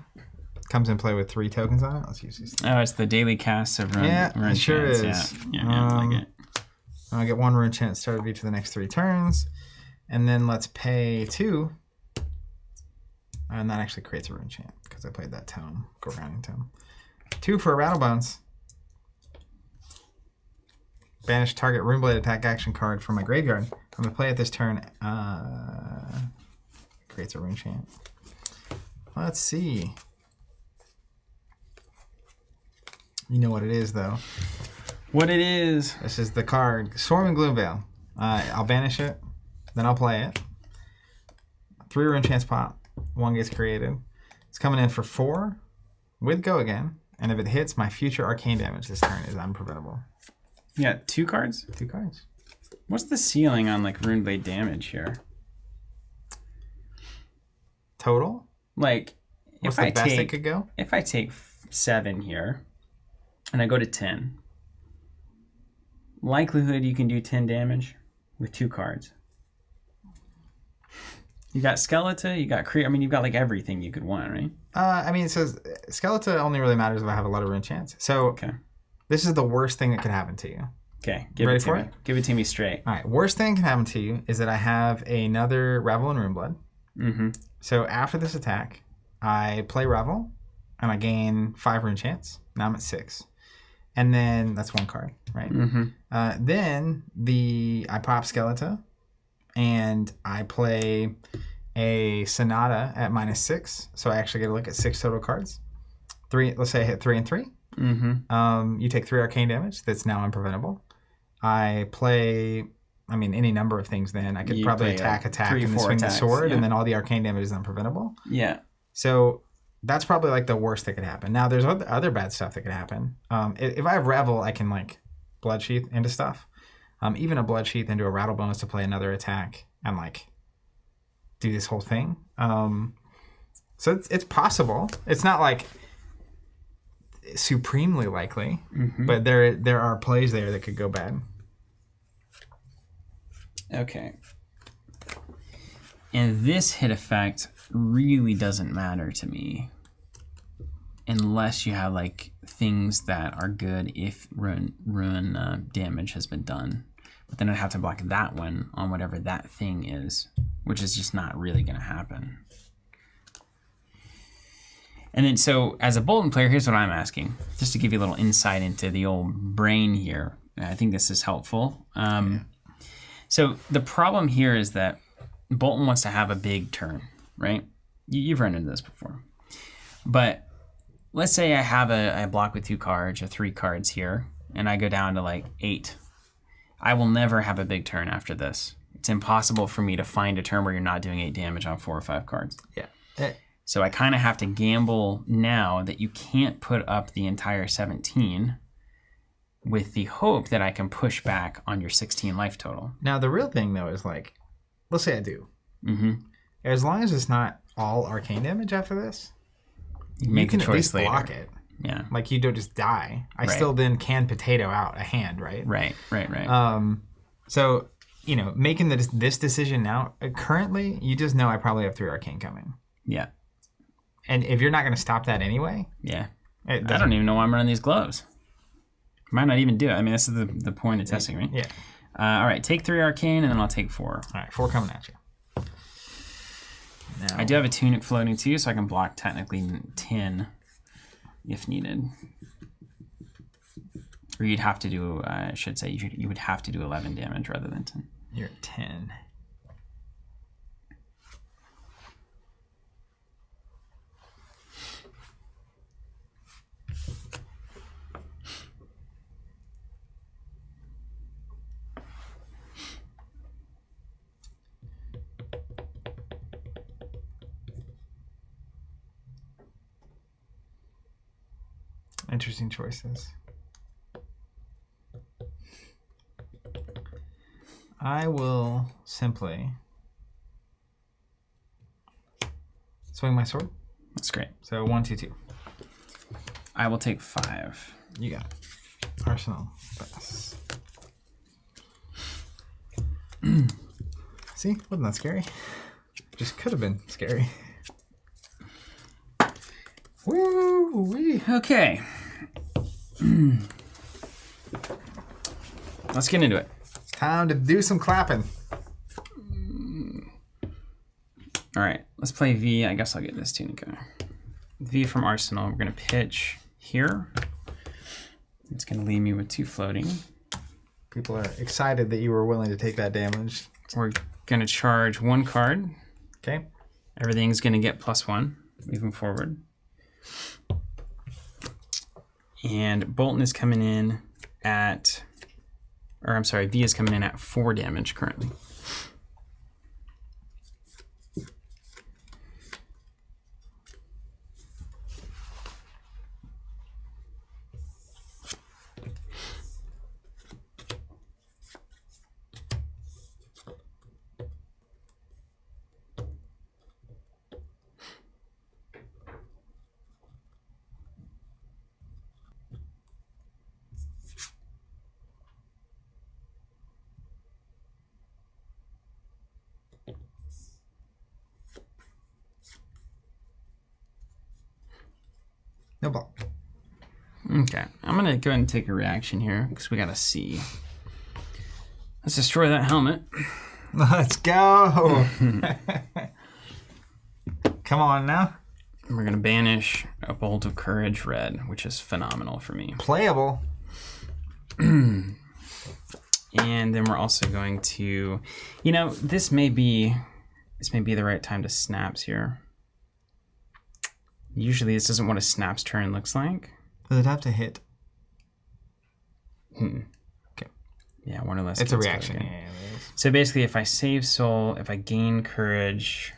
Comes in play with 3 tokens on it. Let's use these. Oh, it's the daily cast of rune. Yeah, rune it sure chance. is. Yeah, I like it. I'll get 1 rune chance started V for the next 3 turns. And then let's pay 2. And that actually creates a rune chant because I played that tome, Gorganian Tome. 2 for a Rattlebones. Banish target Runeblade attack action card from my graveyard. I'm going to play it this turn. Creates a rune chant. Let's see. You know what it is, though. What it is. This is the card, Swarming Gloomveil. I'll banish it. Then I'll play it. 3 rune chance pop. 1 gets created. It's coming in for 4 with Go Again. And if it hits, my future arcane damage this turn is unpreventable. You got 2 cards? 2 cards. What's the ceiling on like Runeblade damage here? Total? Like, What's the best it could go? If I take 7 here, and I go to 10, likelihood you can do 10 damage with 2 cards. You got Skeleton, you got I mean, you've got like everything you could want, right? I mean, it says Skeleton only really matters if I have a lot of rune chance. So Okay. This is the worst thing that could happen to you. Okay, give Ready it to for me. it? Give it to me straight. All right, worst thing that can happen to you is that I have another Revel in Runeblood. Mm-hmm. So after this attack, I play Revel, and I gain 5 rune chance. Now I'm at 6. And then that's 1 card, right? Mm-hmm. Then I pop Skeleton, and I play a Sonata at -6. So I actually get a look at 6 total cards. 3. Let's say I hit 3 and 3. Mm-hmm. You take 3 arcane damage. That's now unpreventable. I play, I mean, any number of things then. I could You probably play, attack, like, 3 or and then 4 swing attacks, the sword, yeah. and then all the arcane damage is unpreventable. Yeah. So that's probably like the worst that could happen. Now, there's other bad stuff that could happen. If I have Revel, I can like Blood Sheath into stuff. Even a Blood Sheath into a Rattle bonus to play another attack and like do this whole thing. So it's possible. It's not like supremely likely, but there are plays there that could go bad. Okay. And this hit effect really doesn't matter to me unless you have like things that are good if rune damage has been done. But then I'd have to block that one on whatever that thing is, which is just not really going to happen. And then, so as a Bolton player, here's what I'm asking, just to give you a little insight into the old brain here. I think this is helpful. So the problem here is that Bolton wants to have a big turn, right? You've run into this before. But let's say I have a block with 2 cards or 3 cards here, and I go down to like 8. I will never have a big turn after this. It's impossible for me to find a turn where you're not doing 8 damage on 4 or 5 cards. Yeah. So I kind of have to gamble now that you can't put up the entire 17 with the hope that I can push back on your 16 life total. Now, the real thing, though, is like, let's say I do. Mm-hmm. As long as it's not all arcane damage after this, You can the at choice least later. block it. Yeah. Like, you don't just die. I Right. still then can potato out a hand, right? Right. So, you know, making this decision now, currently, you just know I probably have 3 arcane coming. Yeah. And if you're not going to stop that anyway, yeah. I don't even know why I'm running these gloves. Might not even do it. I mean, this is the point of testing, right? Yeah. All right, take 3 arcane, and then I'll take 4. All right, 4 coming at you. Now, I do have a tunic floating too, so I can block technically 10 if needed. Or you'd have to do, I should say, you would have to do 11 damage rather than 10. You're at 10. Interesting choices. I will simply swing my sword. That's great. So 1, 2, 2. I will take 5. You got it. Arsenal. Pass. See? Wasn't that scary? Just could have been scary. Woo-wee. Okay. Let's get into it. It's time to do some clapping. All right, let's play V. I guess I'll get this tunic going. V from Arsenal. We're going to pitch here. It's going to leave me with 2 floating. People are excited that you were willing to take that damage. We're going to charge 1 card. Okay. Everything's going to get +1 moving forward. And Bolton is coming in at, or I'm sorry, V is coming in at 4 damage currently. No block. Okay, I'm going to go ahead and take a reaction here because we got a C. Let's destroy that helmet. Let's go. Come on now. We're going to banish a Bolt of Courage red, which is phenomenal for me. Playable. And then we're also going to, you know, this may be the right time to snaps here. Usually this isn't what a snaps turn looks like. Does it have to hit? Okay. Yeah, 1 or less. It's a reaction. Yeah, so basically, if I save soul, if I gain courage.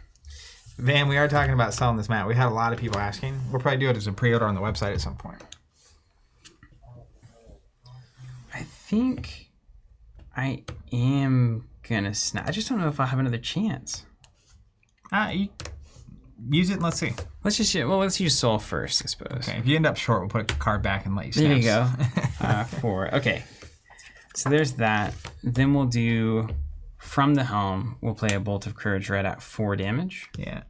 Van, we are talking about selling this mat. We had a lot of people asking. We'll probably do it as a pre-order on the website at some point. I think I am gonna snap. I just don't know if I'll have another chance. Use it and let's see. Let's use soul first, I suppose. Okay, if you end up short, we'll put a card back and let you snap. There you go. 4. Okay. So there's that. Then we'll do from the helm. We'll play a Bolt of Courage red at 4 damage. Yeah.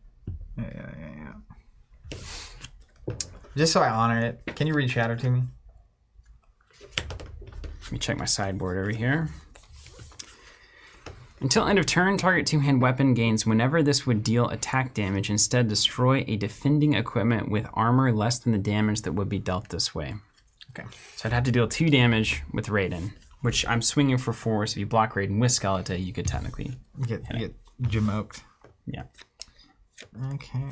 Just so I honor it, can you read Shadow to me? Let me check my sideboard over here. Until end of turn, target 2-hand weapon gains whenever this would deal attack damage. Instead, destroy a defending equipment with armor less than the damage that would be dealt this way. Okay. So I'd have to deal 2 damage with Raiden, which I'm swinging for 4. So if you block Raiden with Skeleton, you could technically get jamoked. Yeah. Okay.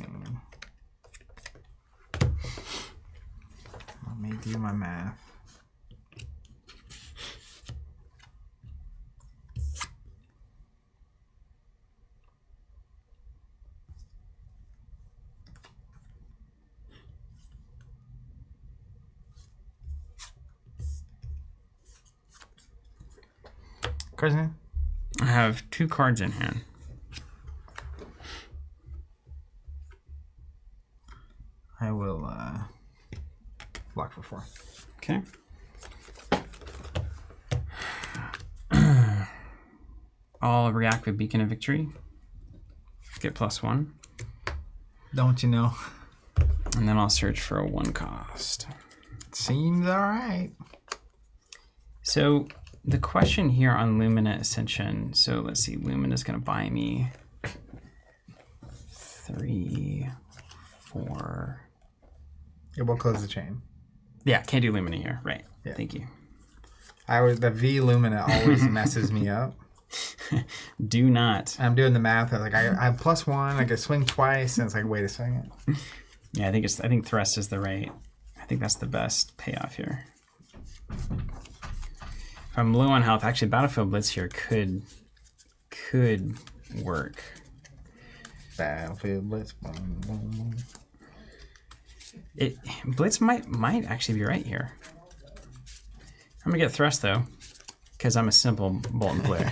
Let me do my math. Cards in hand? I have 2 cards in hand. I will block for 4. Okay. I'll react with Beacon of Victory. Get +1. Don't you know? And then I'll search for a 1 cost. Seems all right. So the question here on Lumina Ascension. So let's see. Lumina's going to buy me 3, 4. Yeah, we'll close the chain. Yeah, can't do Lumina here. Right. Yeah. Thank you. The V Lumina always messes me up. Do not. I'm doing the math. I have +1. I can swing twice, and it's like, wait a second. Yeah, I think thrust is the right. I think that's the best payoff here. If I'm low on health, actually Battlefield Blitz here could work. Battlefield Blitz. Boom, boom, boom. Blitz might actually be right here. I'm gonna get thrust though, because I'm a simple Bolton player.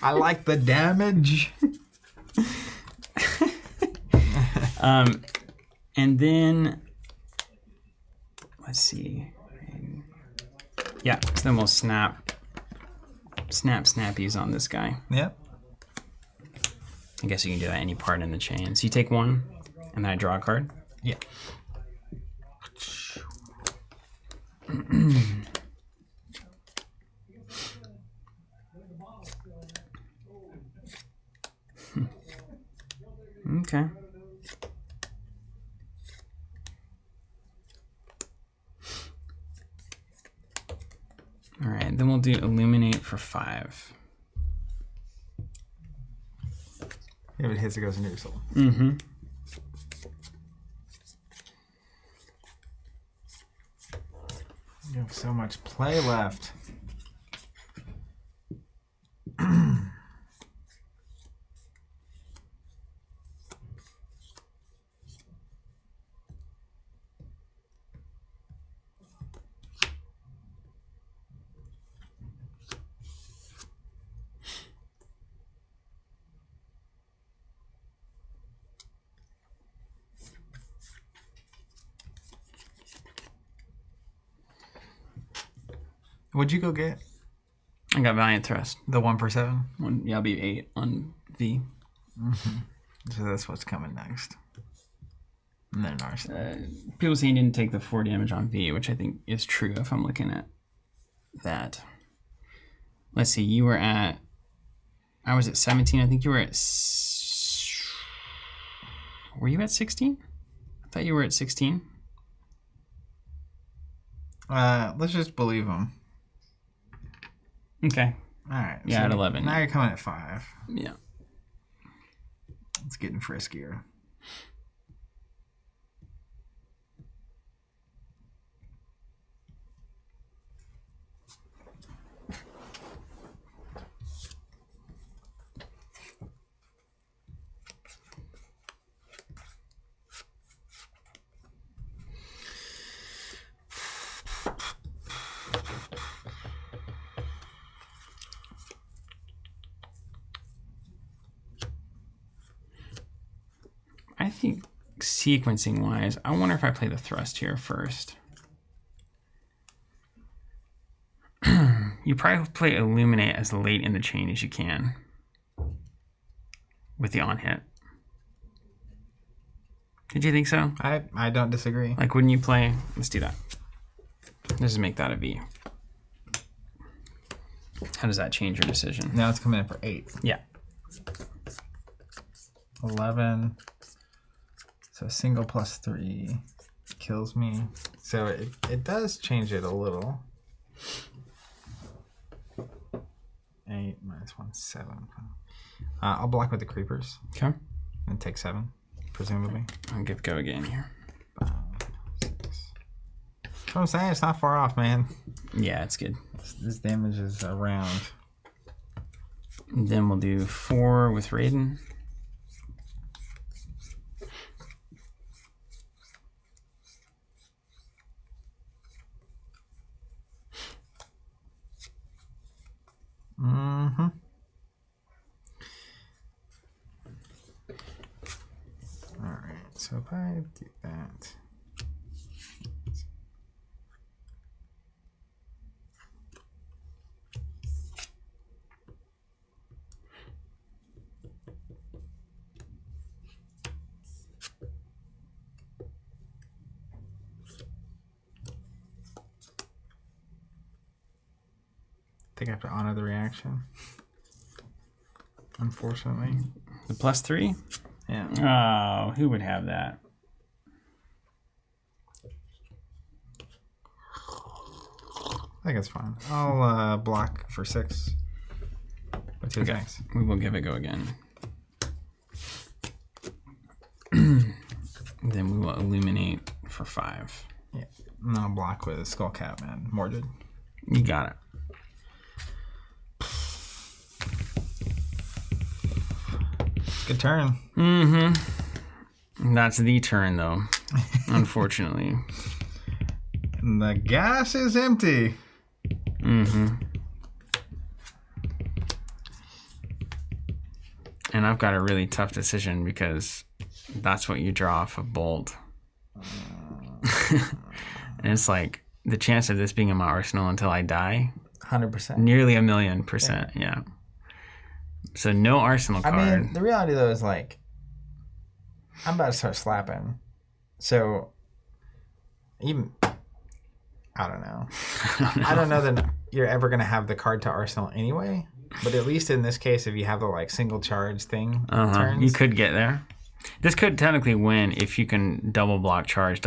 I like the damage. And then let's see. Yeah, so then we'll snappies on this guy. Yep. I guess you can do that any part in the chain. So you take 1, and then I draw a card. Yeah. Okay. All right, then we'll do Illuminate for 5. If it hits, it goes into your soul. Mm-hmm. You have so much play left. What'd you go get? I got Valiant Thrust. The 1 for 7? Yeah, I'll be 8 on V. Mm-hmm. So that's what's coming next. And then ours. People say he didn't take the 4 damage on V, which I think is true if I'm looking at that. Let's see, you were at... I was at 17. I think you were at... Were you at 16? I thought you were at 16. Let's just believe him. Okay. All right. Yeah, so at 11. Now you're coming at 5. Yeah. It's getting friskier. I think sequencing wise, I wonder if I play the thrust here first. You probably play Illuminate as late in the chain as you can with the on hit. Did you think so? I don't disagree. Like, wouldn't you play? Let's do that. Let's just make that a V. How does that change your decision? Now it's coming in for 8. Yeah. 11. So a single +3 kills me. So it does change it a little. 8 minus 1, 7. I'll block with the creepers. Okay. And take 7, presumably. I'll give go again here. 5, 6. That's what I'm saying. It's not far off, man. Yeah, it's good. This damage is around. And then we'll do 4 with Raiden. Mm-hmm. All right, so if I do that. think I have to honor the reaction. Unfortunately. The +3? Yeah. Oh, who would have that? I think it's fine. I'll block for 6. With 2 attacks. We will give it a go again. Then we will illuminate for 5. Yeah. And I'll block with Skullcap and Mordred. You got it. Good turn. Mm-hmm. That's the turn, though. Unfortunately. And the gas is empty. Mm-hmm. And I've got a really tough decision because that's what you draw off of Bolt. And it's like the chance of this being in my arsenal until I die, 100%. nearly 1,000,000%. Yeah. So no arsenal card. I mean, the reality though is like, I'm about to start slapping. So, even, I don't know. I don't know that you're ever going to have the card to arsenal anyway. But at least in this case, if you have the like single charge thing, turns, you could get there. This could technically win if you can double block charge.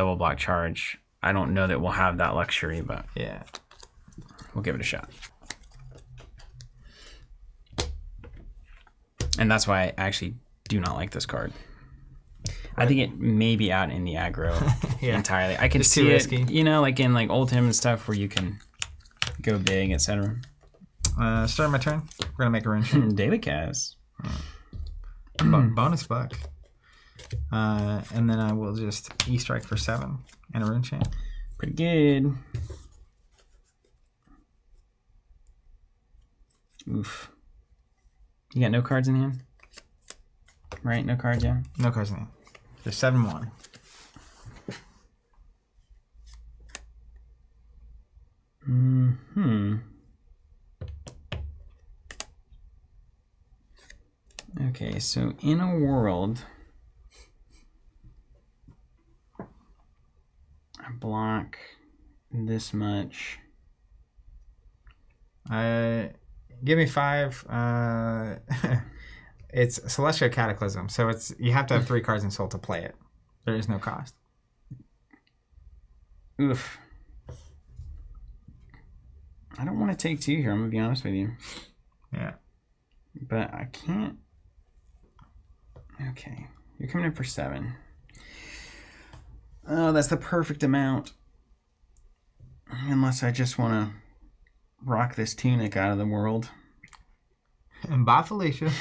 I don't know that we'll have that luxury, but yeah, we'll give it a shot. And that's why I actually do not like this card. I think it may be out in the aggro entirely. I can It's see too it, risky. you know, like in like Oldham and stuff where you can go big, etc. Start my turn. We're gonna make a rune chain. Daily Kaz. Bonus buck. And then I will just E-strike for 7 and a rune chain. Pretty good. Oof. You got no cards in hand? Right? No cards, yeah? No cards in hand. There's 7-1. Okay, so in a world, I block this much. Give me 5. It's Celestial Cataclysm, so it's you have to have 3 cards in soul to play it. There is no cost. Oof. I don't want to take 2 here, I'm going to be honest with you. Yeah. But I can't. Okay. You're coming in for 7. Oh, that's the perfect amount. Unless I just want to rock this tunic out of the world. And bye, Felicia.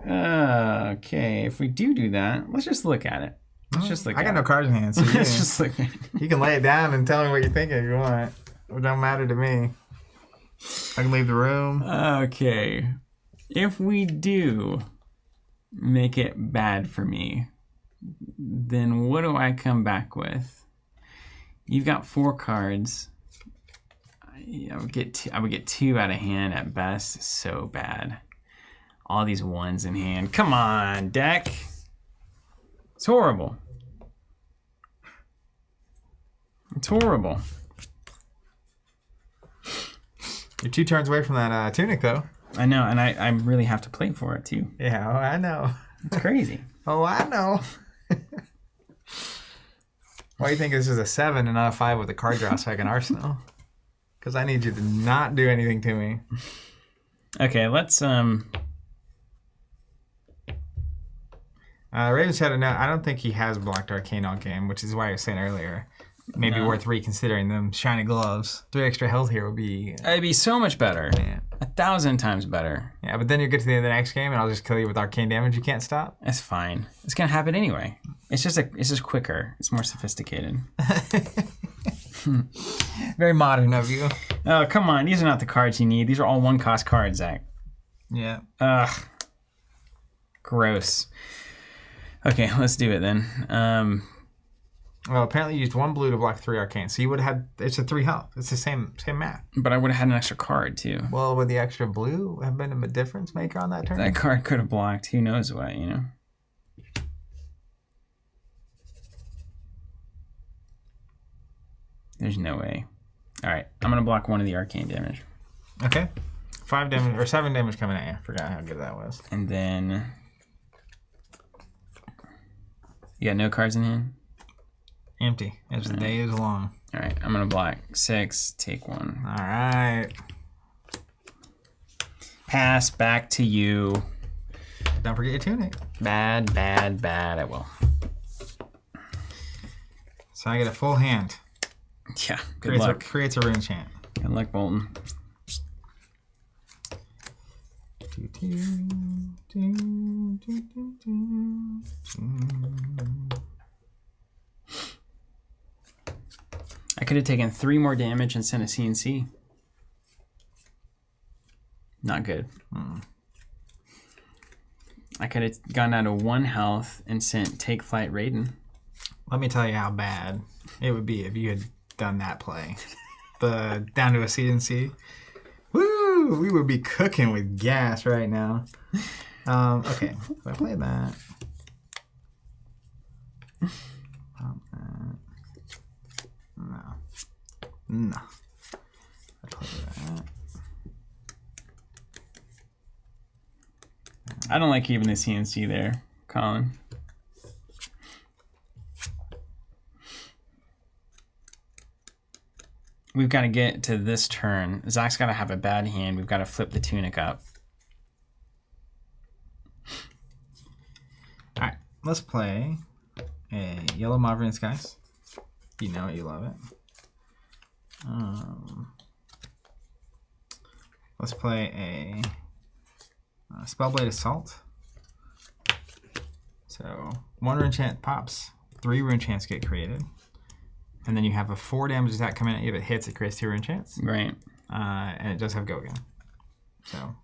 Okay, if we do that, let's just look at it. Let's just look I at got no it. cards in hand, so Let's just look at it. you can lay it down and tell me what you're thinking if you want. It don't matter to me. I can leave the room. Okay. If we do make it bad for me, then what do I come back with? You've got 4 cards. I would get 2 out of hand at best. So bad. All these 1s in hand. Come on, deck. It's horrible. It's horrible. You're 2 turns away from that tunic, though. I know, and I really have to play for it, too. Yeah, oh, I know. It's crazy. Oh, I know. Why do you think this is a 7 and not a 5 with a card draw so I can arsenal? Because I need you to not do anything to me. Okay, let's Raven's had a note. I don't think he has blocked Arcane all game, which is why I was saying earlier. Maybe worth reconsidering them. Shiny gloves. 3 extra health here would be... It'd be so much better. Yeah. 1,000 times better. Yeah, but then you get to the end of the next game and I'll just kill you with arcane damage you can't stop. That's fine. It's gonna happen anyway. It's just quicker. It's more sophisticated. Very modern of you. Oh, come on. These are not the cards you need. These are all 1-cost cards, Zach. Yeah. Ugh. Gross. Okay, let's do it then. Well, apparently you used 1 blue to block 3 arcane, so you would have had... It's a 3 health. It's the same math. But I would have had an extra card, too. Well, would the extra blue have been a difference maker on that turn? That card could have blocked who knows what, you know? There's no way. All right, I'm gonna block 1 of the arcane damage. Okay. 5 damage or 7 damage coming at you. Forgot how good that was. And then you got no cards in hand? Empty, as the day is long. All right, I'm gonna block 6, take 1. All right. Pass back to you. Don't forget your tunic. Bad, bad, bad. I will. So I get a full hand. Yeah, good luck. Creates a rune chant. Good luck, Bolton. I could have taken 3 more damage and sent a CNC. Not good. I could have gone down to 1 health and sent Take Flight Raiden. Let me tell you how bad it would be if you had done that play. The down to a CNC. Woo! We would be cooking with gas right now. Okay, so I played that. No. No. I played that. I don't like keeping the CNC there, Colin. We've got to get to this turn. Zach's got to have a bad hand. We've got to flip the tunic up. All right, let's play a Yellow Marvin Skies. You know it, you love it. Let's play a Spellblade Assault. So 1 rune chant pops, 3 rune chants get created. And then you have a 4 damage attack coming at you. If it hits, it creates 2 rune chants. Right. And it does have go again. So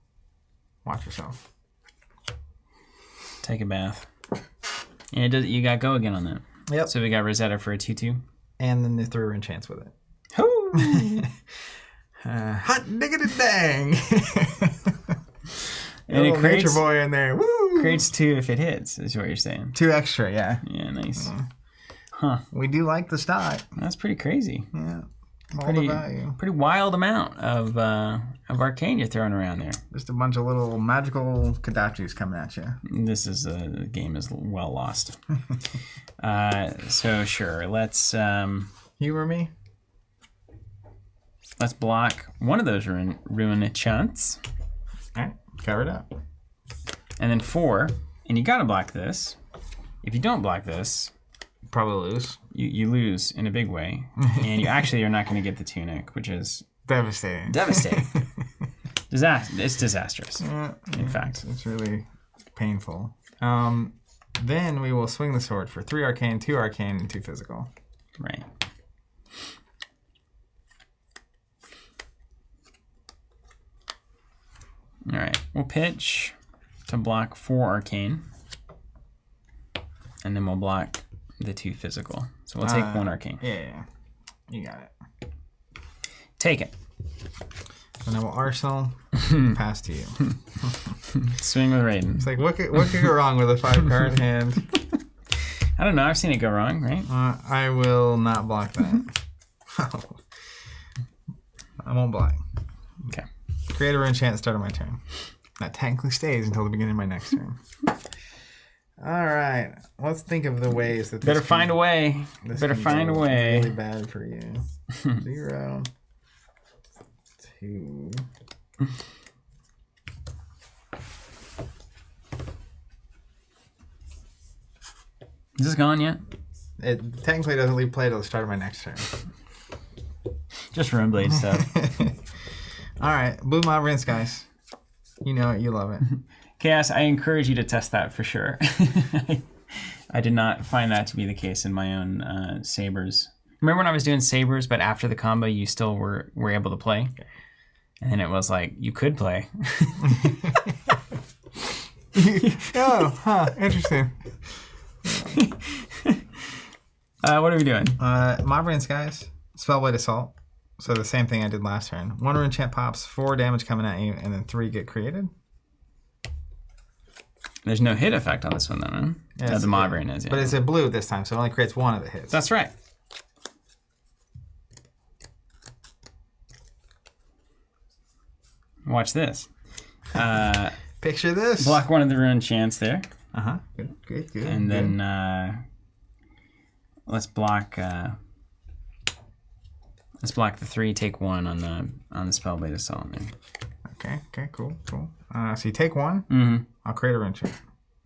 watch yourself. Take a bath. And it does. You got go again on that. Yep. So we got Rosetta for a 2/2. And then the 3 rune chants with it. Hoo! Hot diggity dang! And it creates, nature boy in there. Woo! creates 2 if it hits, is what you're saying. 2 extra, yeah. Yeah, nice. Huh. We do like the stock. That's pretty crazy. Yeah. All the value. Pretty wild amount of arcane you're throwing around there. Just a bunch of little magical Kadachis coming at you. This is the game is well lost. So sure, let's Humor me. let's block 1 of those rune chants. All right, cover it up. And then 4, and you gotta block this. If you don't block this, Probably lose. you lose in a big way. And you actually are not gonna get the tunic, which is Devastating. devastating. It's disastrous. Yeah, in fact. it's really painful. Then we will swing the sword for 3 arcane, 2 arcane, and 2 physical. Right. All right, we'll pitch to block 4 arcane, and then we'll block the 2 physical. So we'll take 1 arcane. Yeah, you got it. Take it. And I will arsenal pass to you. Swing with Raiden. It's like, what could go wrong with a 5-card hand? I don't know. I've seen it go wrong, right? I will not block that. I won't block. Okay. Create a rune chant at the start of my turn. That technically stays until the beginning of my next turn. All right. Let's think of the ways that this Better find a way. Better find a way. Really bad for you. 0, 2. Is this gone yet? It technically doesn't leave play till the start of my next turn. Just Runeblade stuff. All right. Blue Mob Rinse, guys. You know it. You love it. Chaos, I encourage you to test that for sure. I did not find that to be the case in my own sabers. Remember when I was doing sabers, but after the combo, you still were able to play? And then it was like, you could play. Oh, huh. Interesting. What are we doing? Mob Rinse, guys. Spellblade Assault. So the same thing I did last turn. 1 rune chant pops, 4 damage coming at you, and then 3 get created. There's no hit effect on this one, though, no? Yeah, The Mob Rain is, yeah. But it's a blue this time, so it only creates 1 of the hits. That's right. Watch this. Picture this. Block one of the rune chants there. Good. And then let's block the 3, take 1 on the Spellblade Assault there. Okay, cool. So you take 1. Mm-hmm. I'll create a rune chant.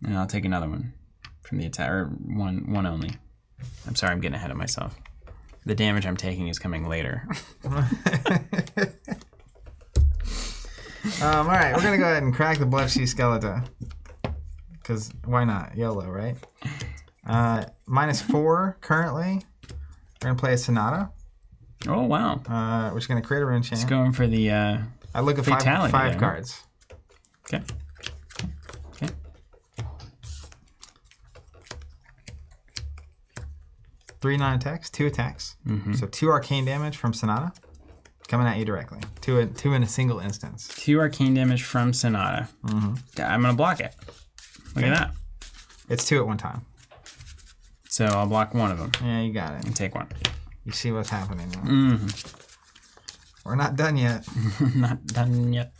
And I'll take another one from the attack, or one only. I'm sorry, I'm getting ahead of myself. The damage I'm taking is coming later. All right, we're gonna go ahead and crack the Blood Sea Skeleton. Because why not? YOLO, right? -4 currently. We're gonna play a Sonata. Oh wow! We're just gonna create a rune chant. Just going for the. I look at five cards. Okay. 3 non-attacks, 2 attacks. Mm-hmm. So 2 arcane damage from Sonata coming at you directly. 2 in a single instance. 2 arcane damage from Sonata. Mm-hmm. I'm gonna block it. Look at that. It's 2 at one time. So I'll block one of them. Yeah, you got it. And take 1. You see what's happening now. Mm-hmm. We're not done yet. Not done yet.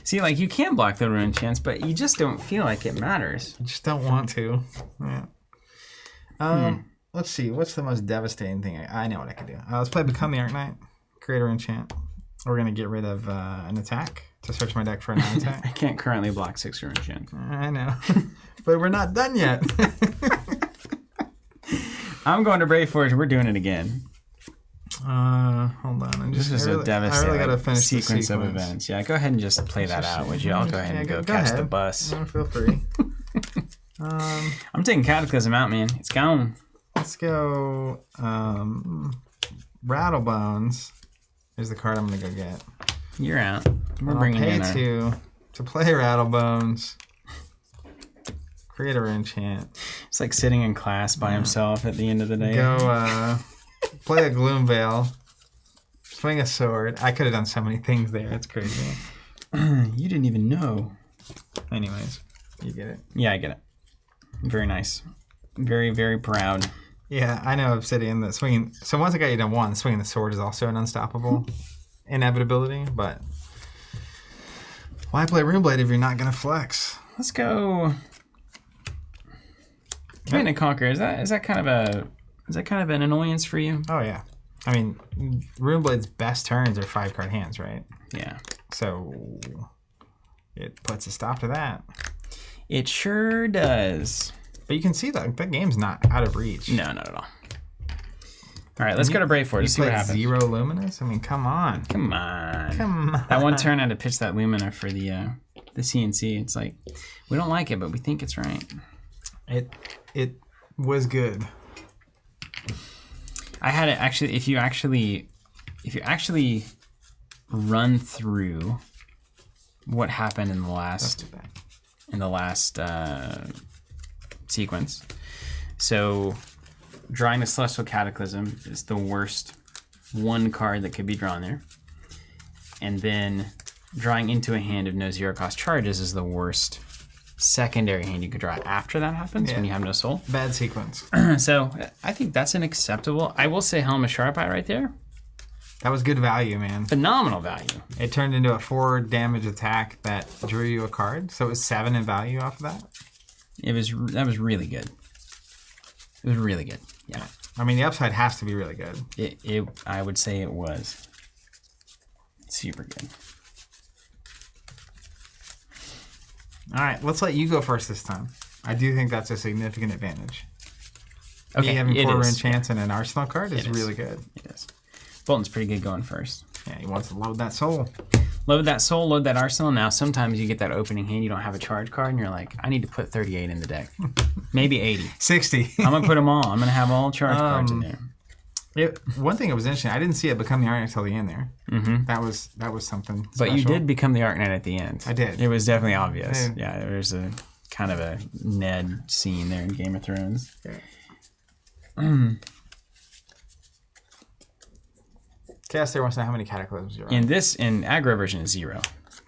See, like, you can block the rune chance, but you just don't feel like it matters. You just don't want to. Yeah. Let's see. What's the most devastating thing? I know what I can do. Let's play Become the Arknight. Create a rune chant. We're going to get rid of an attack to search my deck for a non-attack. I can't currently block 6 rune chants. I know. But we're not done yet. I'm going to Brave Forge. We're doing it again. Hold on. This is a devastating gotta finish sequence of events. Yeah, go ahead and just play that out, would you? I'll go ahead and go catch the bus. Yeah, feel free. I'm taking Cataclysm out, man. It's gone. Let's go. Rattlebones is the card I'm gonna go get. You're out. We're bringing in I'll pay to play Rattlebones. Create a rune chant. It's like sitting in class by himself at the end of the day. Go play a Gloom Veil. Swing a sword. I could have done so many things there. It's crazy. You didn't even know. Anyways, you get it. Yeah, I get it. Very nice. Very, very proud. Yeah, I know Obsidian that swinging. So once I got you to 1, swinging the sword is also an unstoppable inevitability. But why play Runeblade if you're not gonna flex? Let's go. Command and Conquer. Is that kind of an annoyance for you? Oh yeah. I mean, Runeblade's best turns are 5-card hands, right? Yeah. So it puts a stop to that. It sure does. But you can see that game's not out of reach. No, not at all. All right, let's go to Brave Forge. See what happens. 0 Luminous? I mean, come on. Come on. Come on. That one turn I had to pitch that Lumina for the CNC. It's like, we don't like it, but we think it's right. It was good. I had it actually. If you actually run through what happened in the last sequence, so drawing the Celestial Cataclysm is the worst 1 card that could be drawn there, and then drawing into a hand of no 0-cost charges is the worst secondary hand you could draw after that happens when you have no soul. Bad sequence. So I think that's an acceptable. I will say Helm of Sharpeye right there. That was good value, man. Phenomenal value. It turned into a 4 damage attack that drew you a card, so it was 7 in value off of that. That was really good. It was really good. Yeah. I mean, the upside has to be really good. I would say it was super good. All right, let's let you go first this time. I do think that's a significant advantage. Okay, Me having 4 rune chance and an arsenal card is really good. It is. Bolton's pretty good going first. Yeah, he wants to load that soul. Load that soul, load that arsenal. Now, sometimes you get that opening hand, you don't have a charge card, and you're like, I need to put 38 in the deck. Maybe 80. 60. I'm going to put them all. I'm going to have all charge cards in there. One thing that was interesting, I didn't see it become the Arknight until the end there. Mm-hmm. That was something special. But you did become the Arknight at the end. I did. It was definitely obvious. Yeah, there's a kind of a Ned scene there in Game of Thrones. Okay. Caster wants to know how many cataclysms you're on. In aggro version is 0.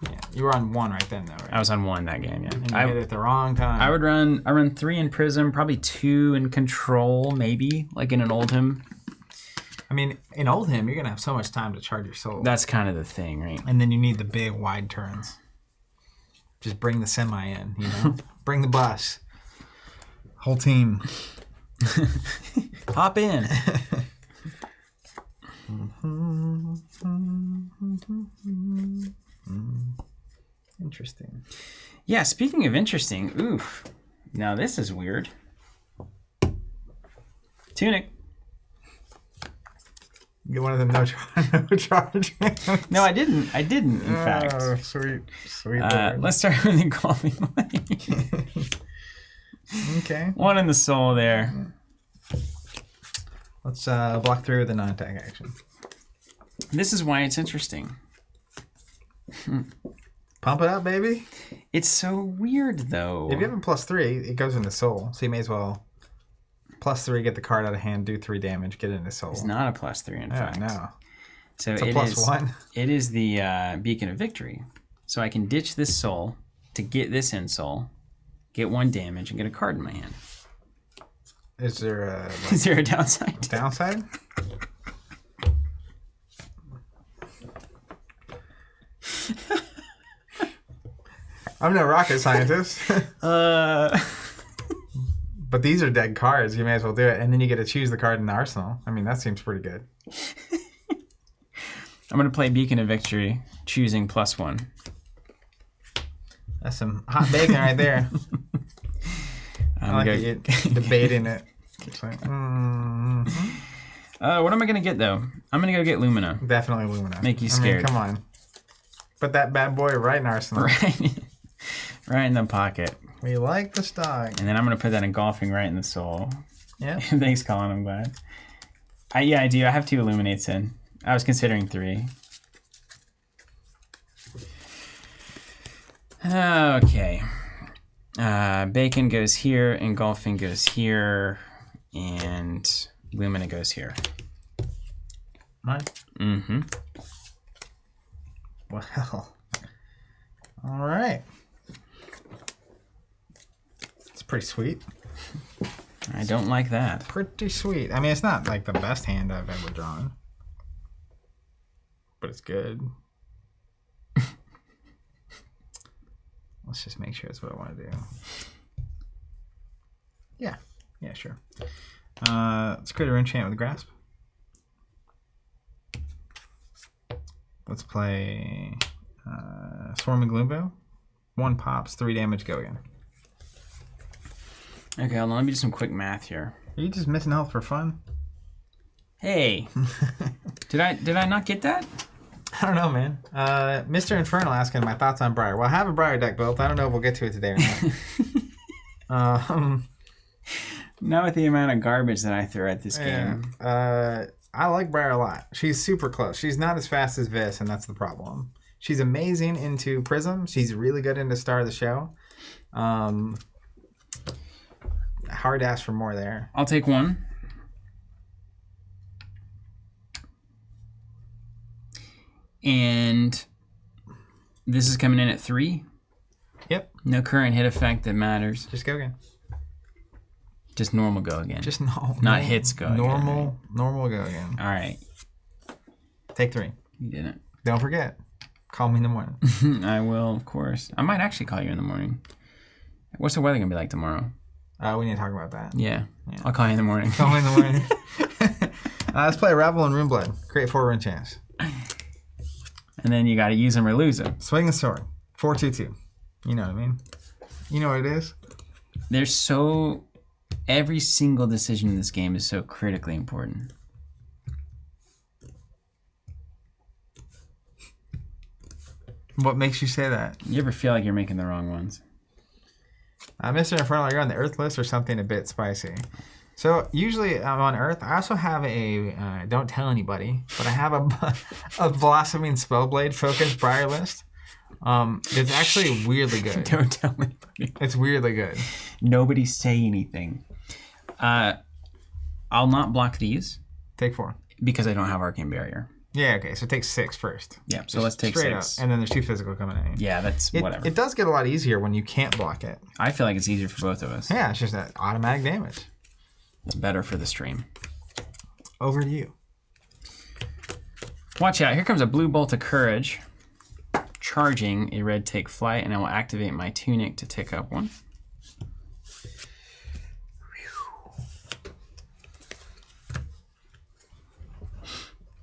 Yeah, you were on 1 right then, though, right? I was on 1 that game, yeah. And you hit it at the wrong time. I run 3 in Prism, probably 2 in Control, maybe, like in an Oldhim. I mean, in Oldham, you're going to have so much time to charge your soul. That's kind of the thing, right? And then you need the big, wide turns. Just bring the semi in, you know? Bring the bus. Whole team. Hop in. Interesting. Yeah, speaking of interesting, oof. Now this is weird. Tunic. Get one of them no charge. No, I didn't. In fact. Sweet. Let's start with the golfing money. Okay. One in the soul there. Let's block 3 with a non-attack action. This is why it's interesting. Pump it up, baby. It's so weird, though. If you have a +3, it goes into soul. So you may as well +3, get the card out of hand, do 3 damage, get it into soul. It's not a +3, in fact. No. So it's a +1. It is the Beacon of Victory. So I can ditch this soul to get this in soul, get 1 damage, and get a card in my hand. Is there a Is there a downside? downside? I'm no rocket scientist. But these are dead cards. You may as well do it. And then you get to choose the card in the arsenal. I mean, that seems pretty good. I'm going to play Beacon of Victory, choosing +1. That's some hot bacon right there. I like it debating it. It's like, what am I going to get, though? I'm going to go get Lumina. Definitely Lumina. Make you scared. I mean, come on. Put that bad boy right in arsenal. Right in the pocket. We like the stock. And then I'm going to put that in golfing right in the soul. Yeah. Thanks, Colin. I'm glad. I do. I have 2 Illuminates in. I was considering 3. Okay. Bacon goes here, engulfing goes here, and Lumina goes here. Mine? Mm-hmm. Well. All right. It's pretty sweet. I don't like that. Pretty sweet. I mean, it's not like the best hand I've ever drawn. But it's good. Let's just make sure that's what I want to do. Yeah. Yeah, sure. Let's create a rune chant with a grasp. Let's play Swarming Gloombow. 1 pops, 3 damage, go again. Okay, hold on. Let me do some quick math here. Are you just missing health for fun? Hey. Did I not get that? I don't know, man. Mr. Infernal asking my thoughts on Briar. Well, I have a Briar deck built. I don't know if we'll get to it today or not. Not with the amount of garbage that I throw at this game. I like Briar a lot. She's super close. She's not as fast as Vis, and that's the problem. She's amazing into Prism. She's really good into Star of the Show. Hard to ask for more there. I'll take 1. And this is coming in at 3. Yep. No current hit effect that matters. Just go again. Just normal go again. Just no. Not hits go again. Normal go again. All right. Take 3. You didn't. Don't forget. Call me in the morning. I will, of course. I might actually call you in the morning. What's the weather going to be like tomorrow? We need to talk about that. Yeah. I'll call you in the morning. Call me in the morning. Let's play Warrior and Runeblade. Create 4 rune chants. And then you got to use them or lose them. Swing the sword. 4/2/2. You know what I mean? You know what it is? There's every single decision in this game is so critically important. What makes you say that? You ever feel like you're making the wrong ones? Mr. Infernal, you're on the Earth list or something a bit spicy. So usually I'm on Earth. I also have a, don't tell anybody, but I have a Blossoming Spellblade focused Briar list. It's actually weirdly good. Don't tell anybody. It's weirdly good. Nobody say anything. I'll not block these. Take 4. Because I don't have Arcane Barrier. Yeah, okay. So take 6 first. Yeah, so let's take 6. Up, and then there's 2 physical coming in. Yeah, that's whatever. It does get a lot easier when you can't block it. I feel like it's easier for both of us. Yeah, it's just that automatic damage. It's better for the stream. Over to you. Watch out. Here comes a blue bolt of courage. Charging a red take flight, and I will activate my tunic to tick up one.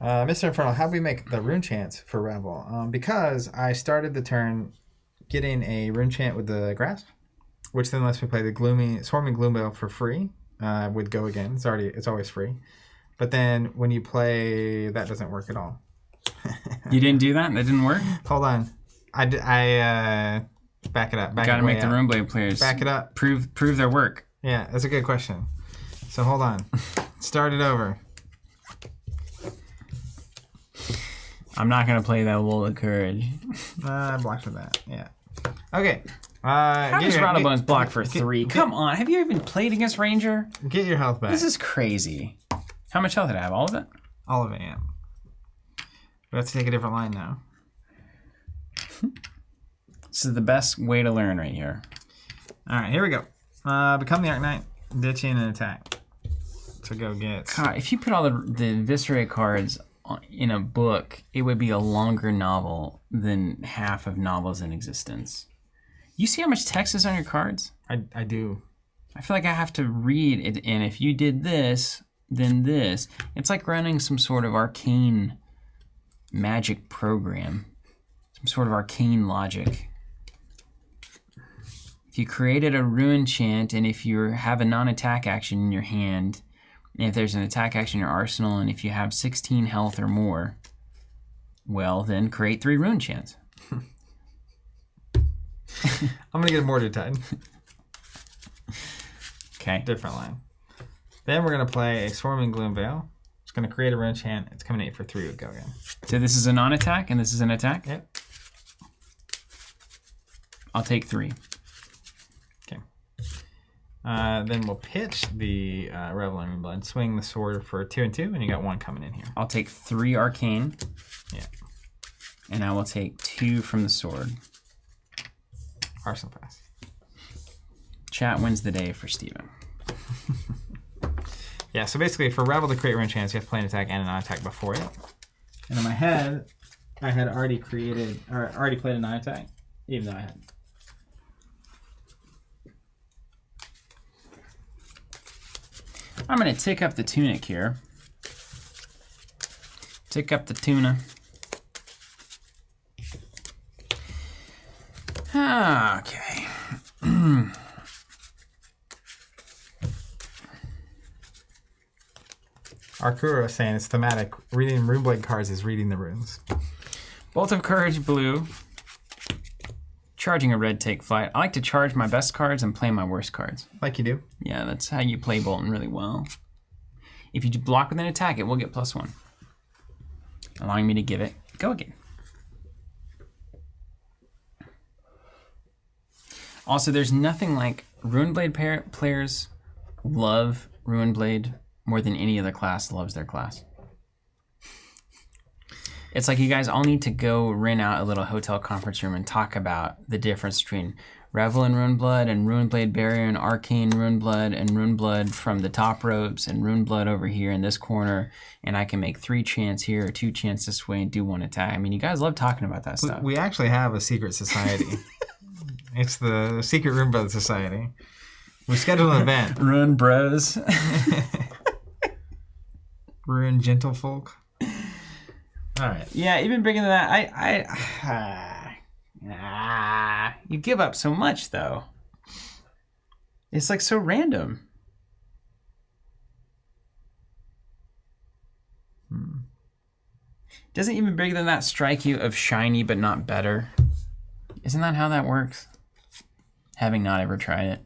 Mr. Infernal, how do we make the rune chants for Revel? Because I started the turn getting a rune chant with the grasp, which then lets me play the Swarming Gloomveil for free with Go Again. It's always free. But then when you play, that doesn't work at all. You didn't do that? That didn't work? Hold on. I back it up. Gotta make the Runeblade players back it up. Prove their work. Yeah, that's a good question. So hold on. Start it over. I'm not gonna play that Wall of Courage. I blocked for that. Yeah. Okay. How does Rattlebones block for 3? Come on, have you even played against Ranger? Get your health back. This is crazy. How much health did I have? All of it? All of it, yeah. We have to take a different line now. This is the best way to learn right here. All right, here we go. Become the Arc Knight, ditch in and attack. So go get. God, if you put all the Viscera cards in a book, it would be a longer novel than half of novels in existence. You see how much text is on your cards? I do. I feel like I have to read it, and if you did this, then this. It's like running some sort of arcane magic program. Some sort of arcane logic. If you created a rune chant, and if you have a non-attack action in your hand, and if there's an attack action in your arsenal, and if you have 16 health or more, well, then create 3 rune chants. I'm going to get a Mortar Tide. Okay. Different line. Then we're going to play a Swarming Gloomveil. It's going to create a rune chant. It's coming 8 for 3 with Go Again. So this is a non-attack, and this is an attack? Yep. I'll take 3. Okay. Then we'll pitch the Revel and Runeblade. Swing the sword for 2 and 2, and you got 1 coming in here. I'll take 3 arcane. Yeah. And I will take 2 from the sword. Arsenal pass. Chat wins the day for Steven. Yeah, so basically for Revel to create rune chants, you have to play an attack and a non-attack before it. And in my head, I had already played a non-attack, even though I hadn't. I'm going to tick up the tunic here. Tick up the tuna. Okay. Arkura is saying it's thematic. Reading Runeblade cards is reading the runes. Bolt of Courage blue. Charging a red take flight. I like to charge my best cards and play my worst cards. Like you do. Yeah, that's how you play Bolton really well. If you block with an attack, it will get +1. Allowing me to give it Go Again. Also, there's nothing like Runeblade players love Runeblade more than any other class loves their class. It's like you guys all need to go rent out a little hotel conference room and talk about the difference between Revel and Runeblood and Runeblade Barrier and Arcane Runeblood and Runeblood from the top ropes and Runeblood over here in this corner, and I can make 3 chants here or 2 chants this way and do 1 attack. I mean, you guys love talking about that stuff. We actually have a secret society. It's the Secret Runeblood Society. We scheduled an event. Rune Bros. Rune Gentlefolk. All right. Yeah, even bigger than that. You give up so much, though. It's like so random. Doesn't even bigger than that strike you of shiny but not better? Isn't that how that works? Having not ever tried it.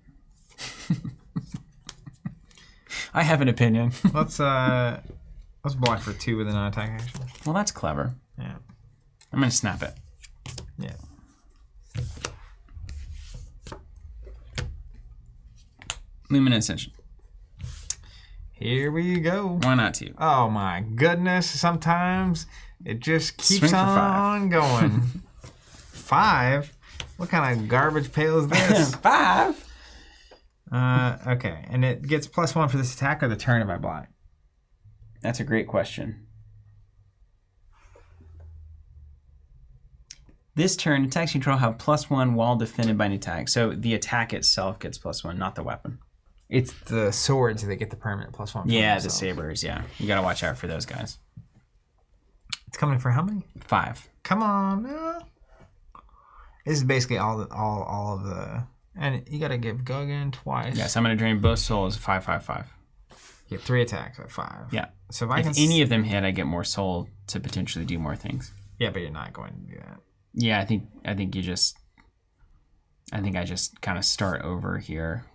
I have an opinion. Let's block for 2 with a non-attack action. Well, that's clever. Yeah. I'm gonna snap it. Yeah. Luminous Ascension. Here we go. Why not 2? Oh my goodness! Sometimes it just keeps Swing for 5. on going. 5? What kind of garbage pail is this? 5. Okay, and it gets +1 for this attack or the turn if I block. That's a great question. This turn, attacks you control have +1 while defended by an attack. So the attack itself gets +1, not the weapon. It's the swords that get the permanent +1. Yeah, the sabers, yeah. You gotta watch out for those guys. It's coming for how many? 5. Come on, no. This is basically all of the... And you gotta give go again twice. Yes, I'm gonna drain both souls, 5/5/5. Get 3 attacks at 5. Yeah. So if any of them hit, I get more soul to potentially do more things. Yeah, but you're not going to do that. Yeah, I think you just... I think I just kind of start over here.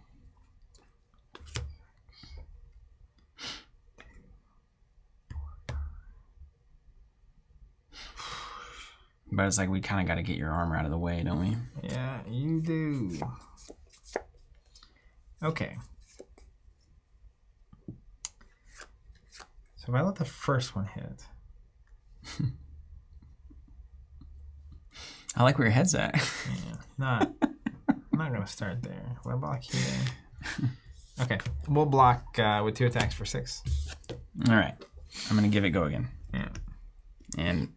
But it's like we kind of got to get your armor out of the way, don't we? Yeah, you do. Okay. So if I let the first one hit... I like where your head's at. Yeah, I'm not going to start there. Will I block here? Okay, we'll block with 2 attacks for 6. All right. I'm going to give it go again. Yeah. And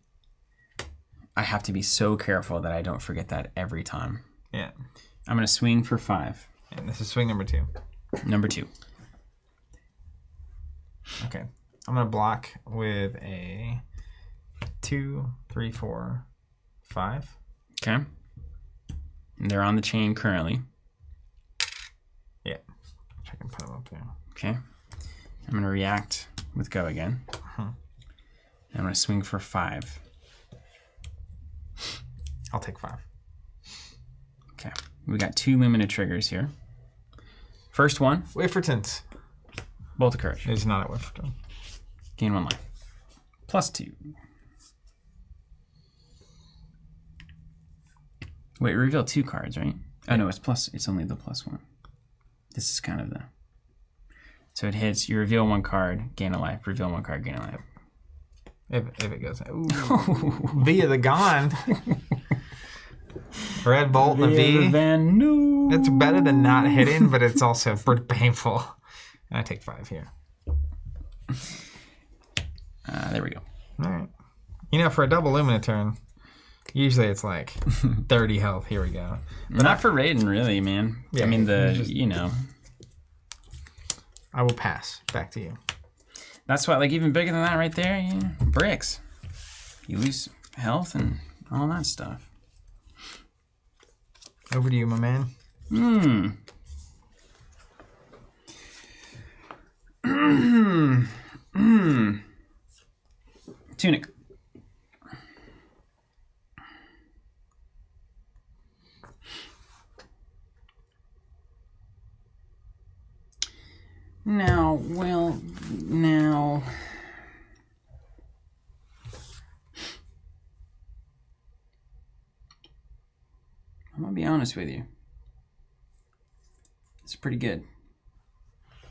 I have to be so careful that I don't forget that every time. Yeah. I'm going to swing for 5. And this is swing number 2. Number 2. Okay. I'm going to block with a 2, 3, 4, 5. Okay. And they're on the chain currently. Yeah. I can put them up there. Okay. I'm going to react with go again. I'm going to swing for 5. I'll take 5. Okay. We got 2 limited triggers here. First one. Wafertons. Bolt of Courage. It's not a Waferton. Gain 1 life. +2. Wait, reveal 2 cards, right? Oh no, it's only the +1. This is kind of the... So it hits, you reveal 1 card, gain a life. Reveal 1 card, gain a life. If it goes... Ooh. Via the Gone. Red Bolton, a V. No. It's better than not hitting, but it's also pretty painful. And I take 5 here. There we go. All right. You know, for a double Lumina turn, usually it's like 30 health. Here we go. But not for Raiden, really, man. Yeah, I mean, you know. I will pass. Back to you. That's why, like, even bigger than that right there, bricks. You lose health and all that stuff. Over to you, my man. Tunic. Now, I'm gonna be honest with you. It's pretty good.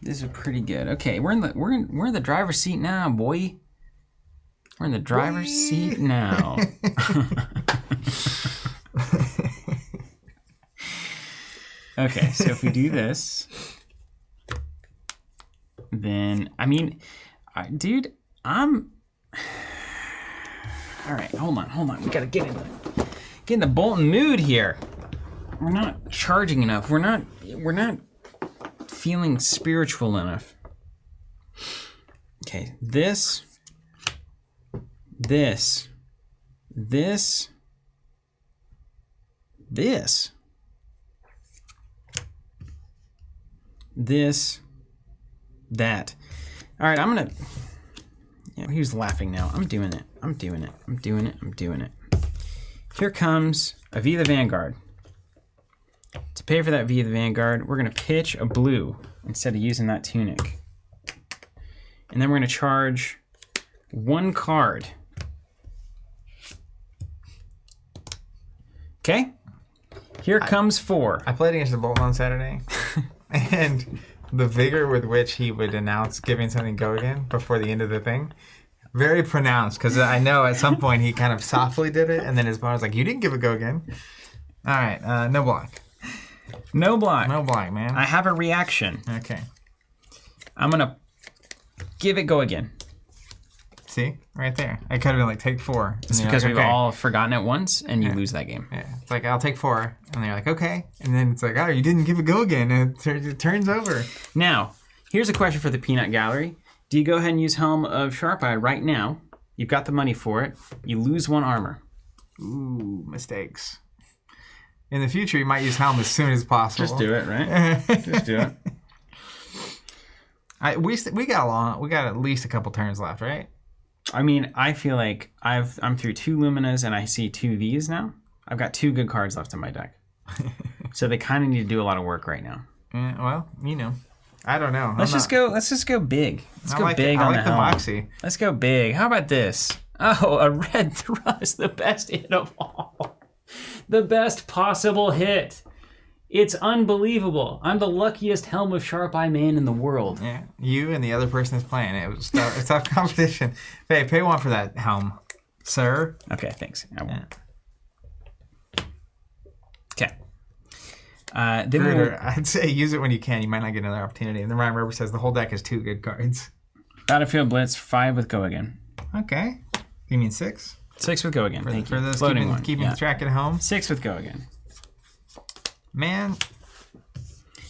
This is pretty good. Okay, we're in the driver's seat now, boy. We're in the driver's seat now. Okay, so if we do this, then I mean, dude, I'm. All right, hold on. We gotta get in the Bolton mood here. We're not charging enough. We're not feeling spiritual enough. Okay, this. That. All right, I'm gonna. Yeah, he laughing now. I'm doing it. Here comes a V the Vanguard. To pay for that V the Vanguard, we're gonna pitch a blue instead of using that tunic. And then we're gonna charge 1 card. Okay? Here comes 4. I played against the Bolton on Saturday, and the vigor with which he would announce giving something go again before the end of the thing, very pronounced, because I know at some point he kind of softly did it, and then his opponent was like, you didn't give a go again. All right, no block. No block. No block, man. I have a reaction. Okay. I'm going to give it go again. See? Right there. I could have been like, take 4. It's because we've all forgotten it once, and you lose that game. Yeah. It's like, I'll take 4. And they're like, okay. And then it's like, oh, you didn't give a go again. And it turns over. Now, here's a question for the Peanut Gallery. Do you go ahead and use Helm of Sharp Eye right now? You've got the money for it. You lose 1 armor. Ooh, mistakes. In the future, you might use Helm as soon as possible. Just do it, right? Just do it. We got at least a couple turns left, right? I mean, I feel like I'm through 2 Luminas and I see 2 Vs now. I've got 2 good cards left in my deck. So they kind of need to do a lot of work right now. Yeah, well, you know. I don't know. Let's just go big. Let's go big on the Helm. Moxie. Let's go big. How about this? Oh, a red thrust, the best hit of all. The best possible hit. It's unbelievable. I'm the luckiest Helm of Sharp Eye man in the world. Yeah, you and the other person is playing. It's tough competition. Hey, pay 1 for that Helm, sir. Okay, thanks. I won't. Okay. I'd say use it when you can. You might not get another opportunity. And the Rhyme River says the whole deck has 2 good cards. Battlefield Blitz, 5 with Go Again. Okay. You mean 6? 6 with Go Again. Thank you. For those Floating keeping track at home. 6 with Go Again. Man.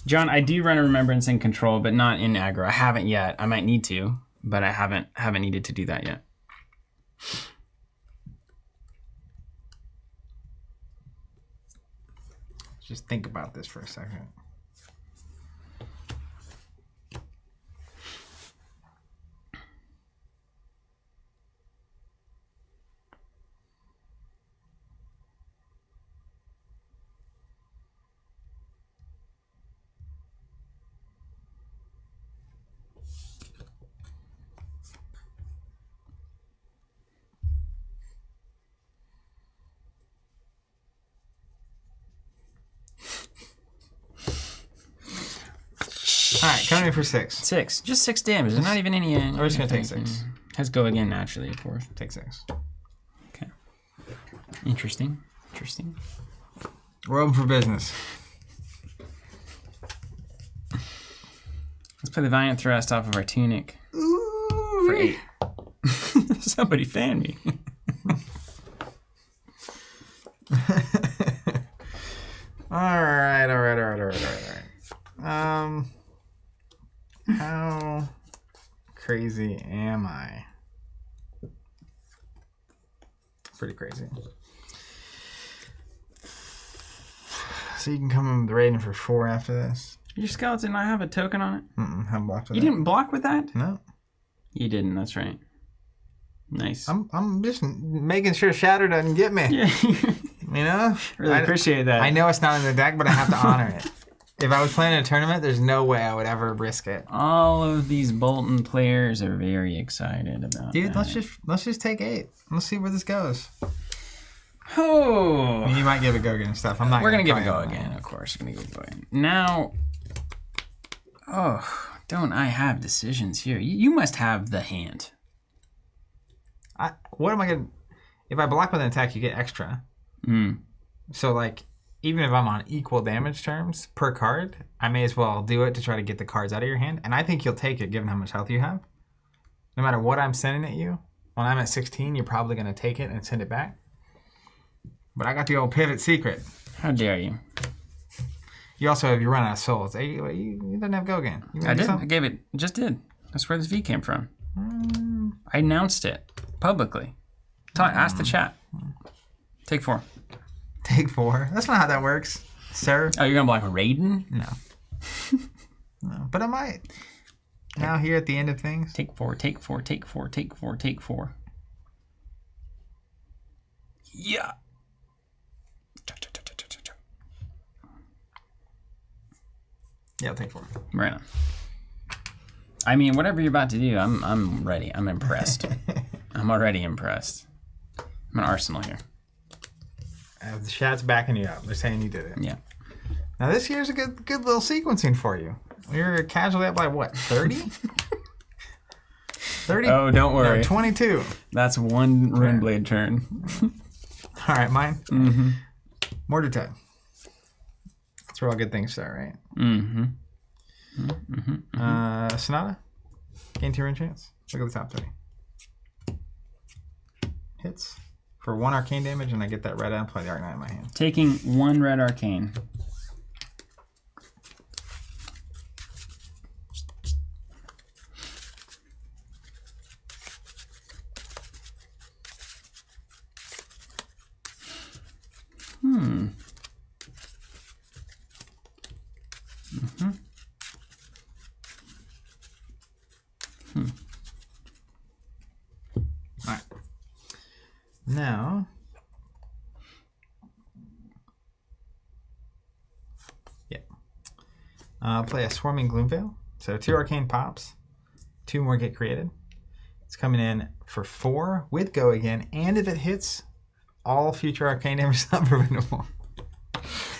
John, I do run a Remembrance in Control, but not in aggro. I haven't yet. I might need to, but I haven't needed to do that yet. Just think about this for a second. All right, coming in for 6. 6. Just 6 damage. There's not even any... We're just going to take 6. Has Go Again naturally, of course. Take 6. Okay. Interesting. We're open for business. Let's play the Valiant Thrust off of our Tunic. Ooh. For 8. Somebody fan me. All right. How crazy am I? Pretty crazy. So you can come in with Raiden for 4 after this. Your skeleton, I have a token on it. I'm blocked with You didn't block with that? No. You didn't, that's right. Nice. I'm just making sure Shatter doesn't get me. Yeah. You know? Really appreciate that. I know it's not in the deck, but I have to honor it. If I was playing in a tournament, there's no way I would ever risk it. All of these Bolton players are very excited about Dude, that. let's just take 8. Let's see where this goes. Oh. You might give a go again stuff. We're gonna give a go again, of course. We're gonna give a go again. Now, don't I have decisions here? You must have the hand. What am I gonna? If I block with an attack, you get extra. So like, even if I'm on equal damage terms per card, I may as well do it to try to get the cards out of your hand. And I think you'll take it given how much health you have. No matter what I'm sending at you, when I'm at 16, you're probably gonna take it and send it back. But I got the old pivot secret. How dare you? You also have, you run out of souls. You didn't have go again. I did. I gave it. Just did. That's where this V came from. I announced it publicly. Ask the chat. Take 4. Take 4. That's not how that works, sir. Oh, you're gonna block Raiden? No. No, but I might. Now here at the end of things. Take 4. Take 4. Take 4. Take 4. Take 4. Yeah. Yeah, I'll take 4. Right on. I mean, whatever you're about to do, I'm ready. I'm impressed. I'm already impressed. I'm an Arsenal here. The chat's backing you up. They're saying you did it. Yeah. Now this here's a good little sequencing for you. You're casually up by what? 30? 30? Oh, don't worry. No, 22. That's one Runeblade turn. All right, mine. Mm-hmm. Mortar Tide. That's where all good things start, right? Mm-hmm. Sonata. Gain 2 rune chance. Look at the top 30. hits for 1 arcane damage, and I get that red and play the Arcanine in my hand. Taking 1 red arcane. All right. Now, play a Swarming Gloomveil. So 2 arcane pops, 2 more get created. It's coming in for 4 with go again, and if it hits, all future arcane damage is unpreventable.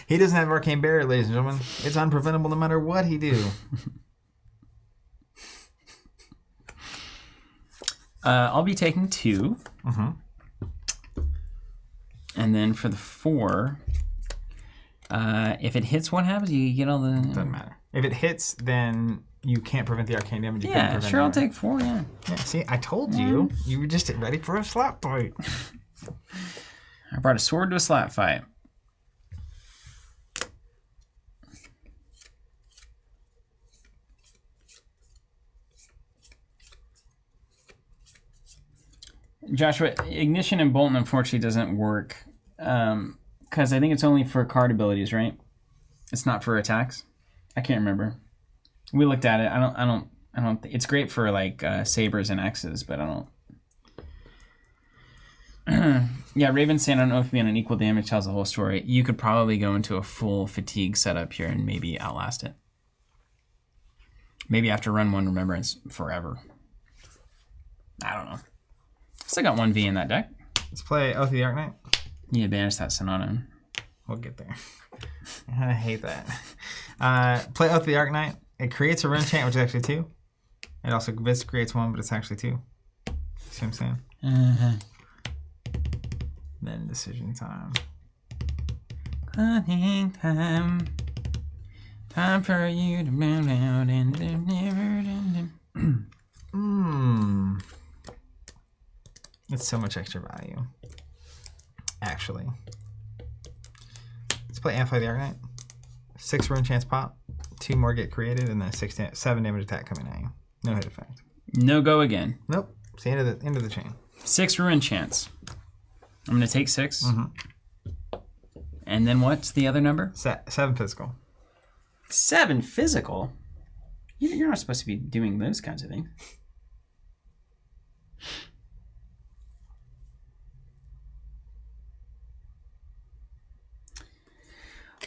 He doesn't have arcane barrier, ladies and gentlemen. It's unpreventable no matter what he do. I'll be taking 2. And then for the 4, if it hits, what happens? You get all the... Doesn't matter. If it hits, then you can't prevent the arcane damage. You Yeah, sure, I'll take 4, yeah. Yeah, see, I told you. You were just ready for a slap fight. I brought a sword to a slap fight. Joshua, Ignition and Bolton unfortunately doesn't work because I think it's only for card abilities, right? It's not for attacks. I can't remember. We looked at it. I don't. It's great for like sabers and X's, but I don't. Yeah, Raven's saying I don't know if being an equal damage tells the whole story. You could probably go into a full fatigue setup here and maybe outlast it. Maybe after run 1 Remembrance forever. I don't know. Still got 1V in that deck. Let's play Oath of the Arcanine. Yeah, banish that Sonata. We'll get there. I hate that. Play Oath of the Arcanine. It creates a rune chant, which is actually 2. It also creates 1, but it's actually 2. See what I'm saying? Then decision time. Cunning time. Time for you to move out and never end. It's so much extra value. Actually. Let's play Amplify the Arcanine. 6 rune chance pop. 2 more get created, and then 7 damage attack coming at you. No hit effect. No go again. Nope. It's the end of the chain. 6 ruin chance. I'm going to take 6. And then what's the other number? 7 physical. 7 physical? You're not supposed to be doing those kinds of things.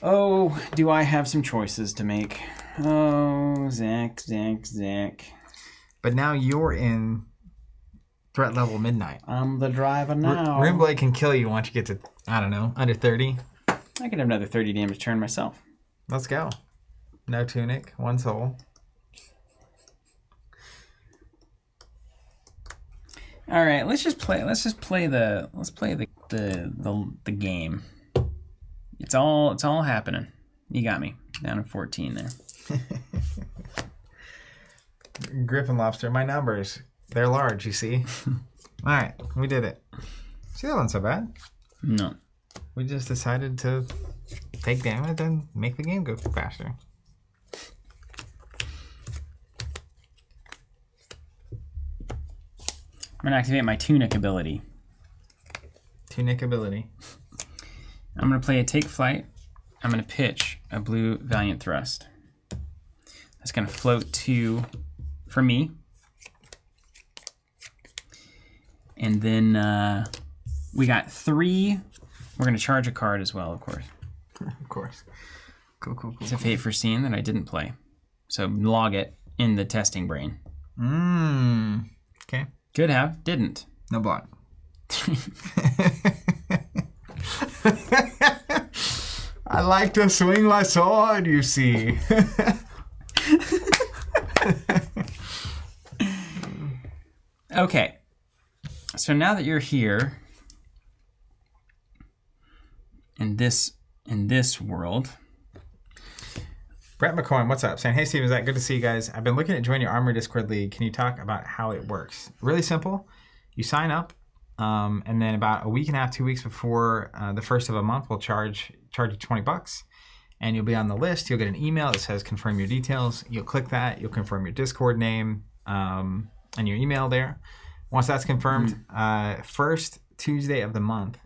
Oh, do I have some choices to make? Oh, Zach. But now you're in threat level midnight. I'm the driver now. Runeblade can kill you once you get to, I don't know, under 30. I could have another 30 damage turn myself. Let's go. No tunic, 1 soul. All right, let's play the game. It's all happening. You got me down to 14 there. Griffin Lobster, my numbers, they're large, you see. All right, we did it. See, that wasn't so bad. No. We just decided to take damage and make the game go faster. I'm gonna activate my Tunic ability. Tunic ability. I'm gonna play a Take Flight. I'm gonna pitch a blue Valiant Thrust. That's gonna float 2 for me. And then we got 3. We're gonna charge a card as well, of course. Of course. Cool. It's a Fate Foreseen that I didn't play. So log it in the testing brain. Okay. Could have, didn't. No block. I like to swing my sword, you see. Okay. So now that you're here in this world. Brett McCoy, what's up? Saying, hey, Steven, Zach, good to see you guys. I've been looking at joining your Armory Discord League. Can you talk about how it works? Really simple. You sign up. And then about a week and a half, 2 weeks before the first of a month, we'll charge you $20. And you'll be on the list. You'll get an email that says confirm your details. You'll click that. You'll confirm your Discord name and your email there. Once that's confirmed, first Tuesday of the month,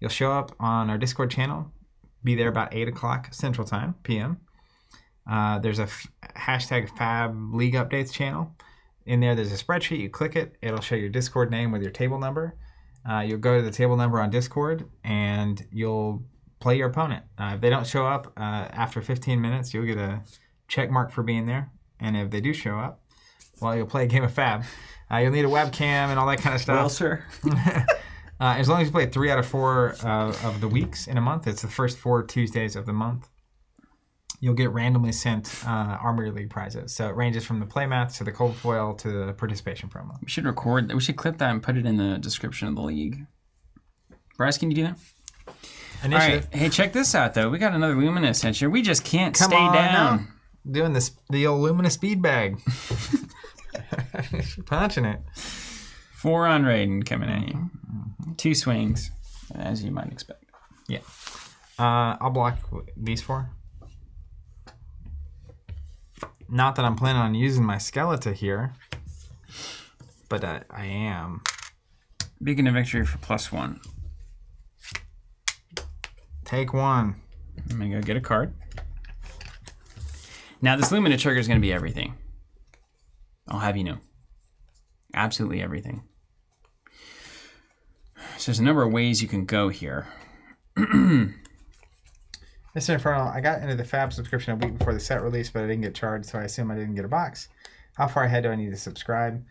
you'll show up on our Discord channel. Be there about 8 o'clock Central Time, PM. There's a hashtag Fab League Updates channel. In there's a spreadsheet. You click it. It'll show your Discord name with your table number. You'll go to the table number on Discord, and you'll play your opponent. If they don't show up after 15 minutes, you'll get a check mark for being there. And if they do show up, well, you'll play a game of Fab. You'll need a webcam and all that kind of stuff. Well, sir. As long as you play 3 out of 4 of the weeks in a month, it's the first 4 Tuesdays of the month, you'll get randomly sent Armory League prizes. So it ranges from the playmats to the cold foil to the participation promo. We should record. We should clip that and put it in the description of the league. Bryce, can you do that? Initiative. All right. Hey, check this out, though. We got another Luminous here. We just can't Come stay on down. now. Doing the old Luminous speed bag. Punching it. 4 on Raiden coming at you. 2 swings, as you might expect. Yeah. I'll block these 4. Not that I'm planning on using my Skeleton here, but I am. Beacon of Victory for +1. Take 1. I'm going to go get a card. Now, this Lumina trigger is going to be everything. I'll have you know. Absolutely everything. So there's a number of ways you can go here. Mr. Infernal, I got into the Fab subscription a week before the set release, but I didn't get charged, so I assume I didn't get a box. How far ahead do I need to subscribe?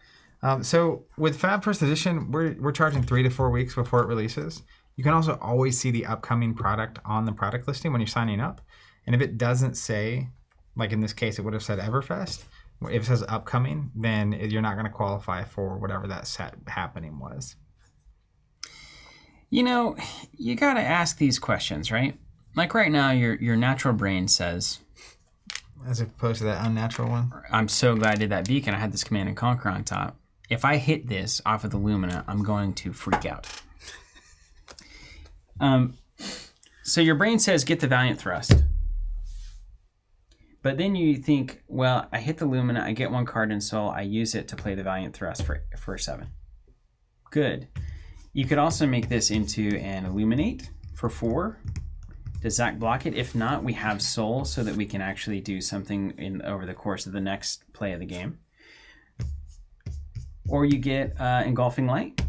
So with Fab First Edition, we're charging 3 to 4 weeks before it releases. You can also always see the upcoming product on the product listing when you're signing up. And if it doesn't say, like in this case, it would have said Everfest. If it says upcoming, then you're not going to qualify for whatever that set happening was. You know, you got to ask these questions, right? Like right now, your natural brain says, as opposed to that unnatural one. I'm so glad I did that beacon. I had this Command and Conquer on top. If I hit this off of the Lumina, I'm going to freak out. So your brain says, get the Valiant Thrust. But then you think, well, I hit the Lumina, I get 1 card in Soul, I use it to play the Valiant Thrust for 7. Good. You could also make this into an Illuminate for 4. Does Zach block it? If not, we have Soul so that we can actually do something over the course of the next play of the game. Or you get Engulfing Light.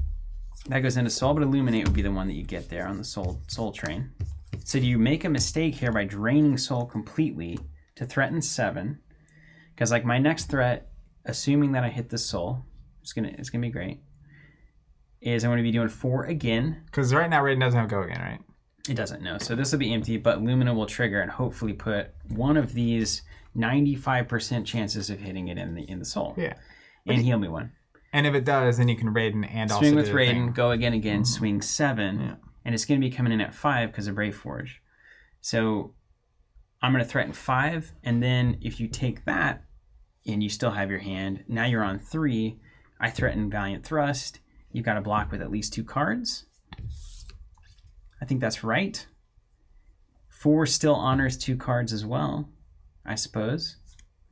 That goes into Soul, but Illuminate would be the one that you get there on the Soul train. So do you make a mistake here by draining Soul completely to threaten 7? Because like my next threat, assuming that I hit the Soul, it's gonna be great, is I'm going to be doing 4 again. Because right now Raiden doesn't have go again, right? It doesn't, no. So this will be empty, but Lumina will trigger and hopefully put one of these 95% chances of hitting it in the Soul. Yeah. And heal me 1. And if it does, then you can Raiden and also swing with do the Raiden, thing. go again, swing 7, Yeah. and it's going to be coming in at 5 because of Brave Forge. So I'm going to threaten 5, and then if you take that and you still have your hand, now you're on 3. I threaten Valiant Thrust. You've got to block with at least 2 cards. I think that's right. 4 still honors 2 cards as well, I suppose.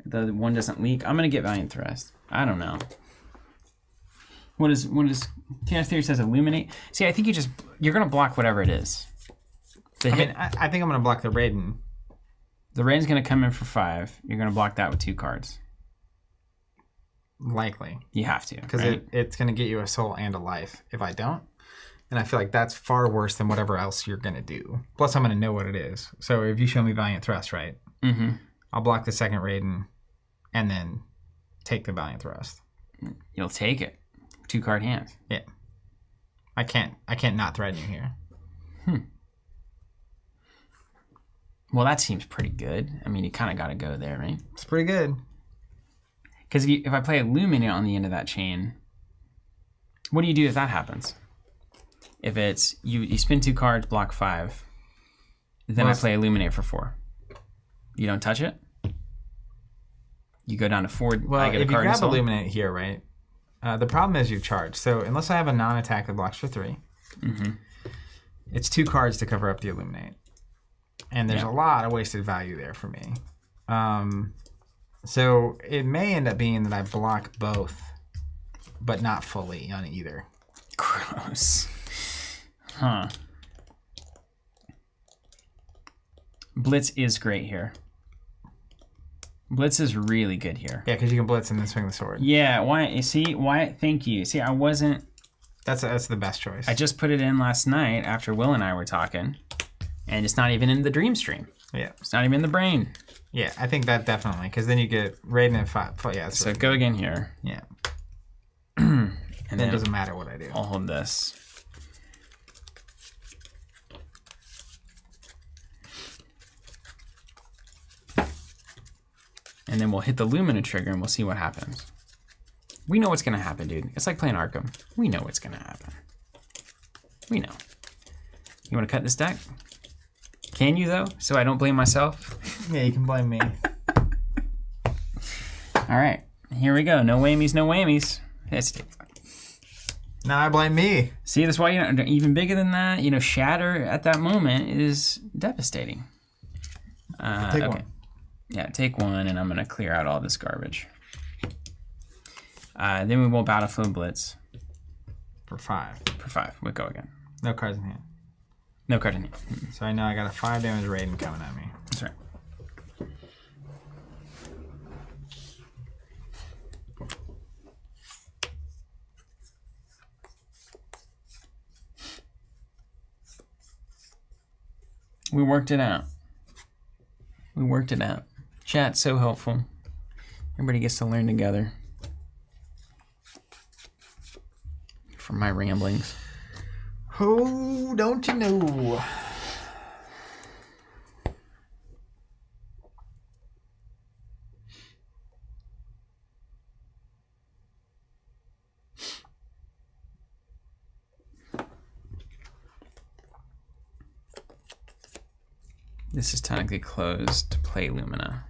The 1 doesn't leak. I'm going to get Valiant Thrust. I don't know. What is Chaos Theory says Illuminate? See, I think you're going to block whatever it is. I think I'm going to block the Raiden. The Raiden's going to come in for 5. You're going to block that with 2 cards. Likely. You have to. Because right? it's going to get you a soul and a life. If I don't, then I feel like that's far worse than whatever else you're going to do. Plus, I'm going to know what it is. So if you show me Valiant Thrust, right? Mm-hmm. I'll block the second Raiden and then take the Valiant Thrust. You'll take it. 2 card hand. Yeah. I can't not threaten you here. Well, that seems pretty good. I mean, you kind of got to go there, right? It's pretty good. Because if I play Illuminate on the end of that chain, what do you do if that happens? If it's you spin 2 cards, block 5, then I play Illuminate for 4. You don't touch it. You go down to 4. Well, I get if a you card grab in Soul. Illuminate here, right, The problem is you charge. So unless I have a non-attack that blocks for 3, it's 2 cards to cover up the Illuminate. And there's a lot of wasted value there for me. So it may end up being that I block both, but not fully on either. Gross. Huh. Blitz is great here. Blitz is really good here. Yeah, because you can blitz and then swing the sword. Yeah, why? You see, why? Thank you. See, I wasn't. That's the best choice. I just put it in last night after Will and I were talking, and it's not even in the dream stream. Yeah, it's not even in the brain. Yeah, I think that definitely, because then you get Raiden and 5. Yeah, so really go again here. Yeah. And then it doesn't matter what I do. I'll hold this. And then we'll hit the Lumina trigger and we'll see what happens. We know what's going to happen, dude. It's like playing Arkham. We know what's going to happen. We know. You want to cut this deck? Can you, though? So I don't blame myself? Yeah, you can blame me. All right. Here we go. No whammies, no whammies. Now I blame me. See, that's why, even bigger than that, Shatter at that moment is devastating. Take one. Yeah, take one, and I'm going to clear out all this garbage. Then we will Battlefield Blitz. For 5. For 5. We'll go again. No cards in hand. No card in hand. So I know I got a 5 damage Raiden coming at me. That's right. We worked it out. We worked it out. Chat's so helpful. Everybody gets to learn together. From my ramblings. Oh, don't you know? This is technically closed to play Lumina.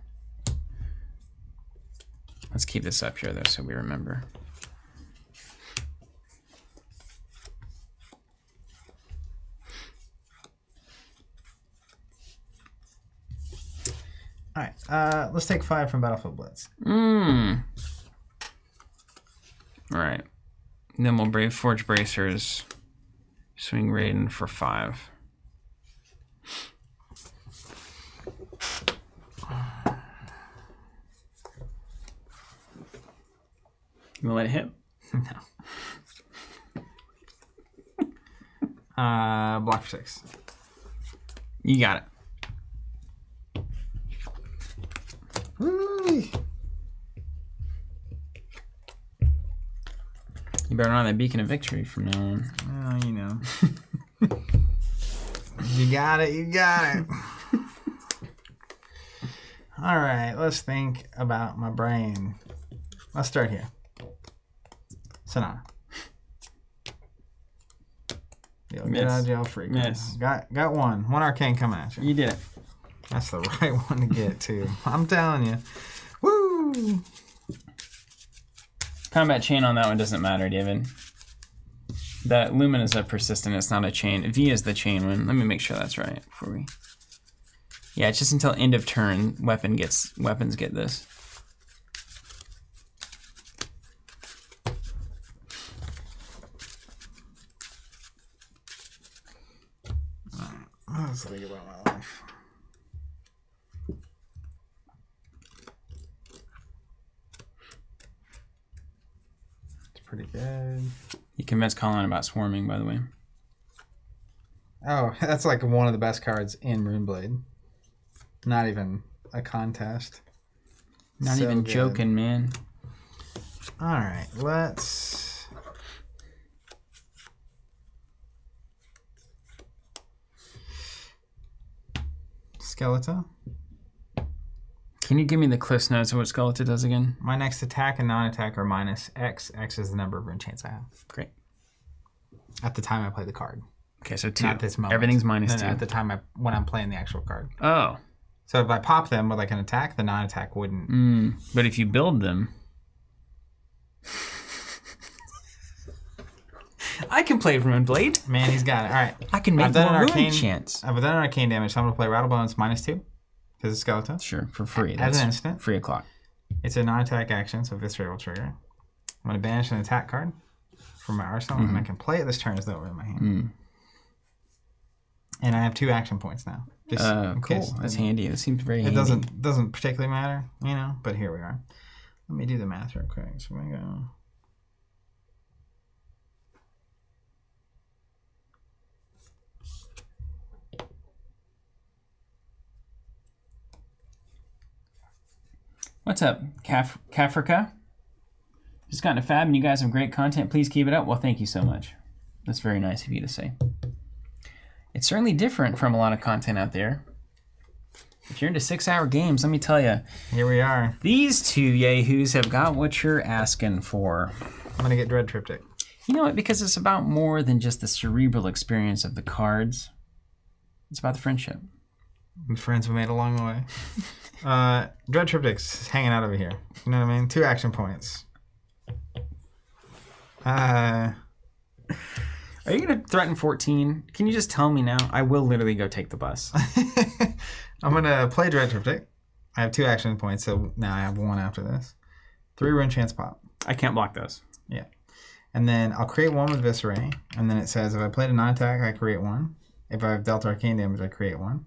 Let's keep this up here, though, so we remember. All right, let's take 5 from Battlefield Blitz. All right. Then we'll Brave Forge Bracers, swing Raiden for 5. You gonna let it hit? No. Block for 6. You got it. Woo! You better not have that beacon of victory from now on. Oh, you know. You got it. You got it. All right, let's think about my brain. Let's start here. Sonata. You'll get out of jail free. Miss. Got one. One arcane coming at you. You did it. That's the right one to get, too. I'm telling you. Woo! Combat chain on that one doesn't matter, David. That Lumen is a persistent, it's not a chain. V is the chain one. Let me make sure that's right before we... Yeah, it's just until end of turn, weapons get this. Let's think about my life. It's pretty good. You convinced Colin about swarming, by the way. Oh, that's like one of the best cards in Runeblade. Not even a contest. Not so even good. Joking, man. All right, let's... Skeleton. Can you give me the Cliff's Notes of what Skeleton does again? My next attack and non-attack are minus X. X is the number of rune chance I have. Great. At the time I play the card. Okay, so 2. Not this moment. Everything's minus 2. At the time when I'm playing the actual card. Oh. So if I pop them with like an attack, the non-attack wouldn't. But if you build them... I can play Runeblade. Man, he's got it. All right. I can make more rune chants. I've done an arcane damage, so I'm going to play Rattle Bones -2 because it's skeleton. Sure, for free. As an instant. Free o'clock. It's a non-attack action, so Viscerate will trigger. I'm going to banish an attack card from my arsenal, and I can play it this turn as though it were in my hand. And I have 2 action points now. Cool. That's handy. It seems very handy. It doesn't particularly matter, you know, but here we are. Let me do the math real quick. So I'm going to go... What's up, Kafrika? Just gotten a fab and you guys have great content. Please keep it up. Well, thank you so much. That's very nice of you to say. It's certainly different from a lot of content out there. If you're into 6-hour games, let me tell you. Here we are. These 2 yahoos have got what you're asking for. I'm going to get Dread Triptych. You know what? Because it's about more than just the cerebral experience of the cards. It's about the friendship. And friends we made along the way. Dread Triptych's hanging out over here. You know what I mean? 2 action points. Are you going to threaten 14? Can you just tell me now? I will literally go take the bus. I'm going to play Dread Triptych. I have 2 action points, so now I have 1 after this. 3 rune chance pop. I can't block those. Yeah. And then I'll create 1 with Viscerate. And then it says if I played a non-attack, I create 1. If I've dealt arcane damage, I create 1.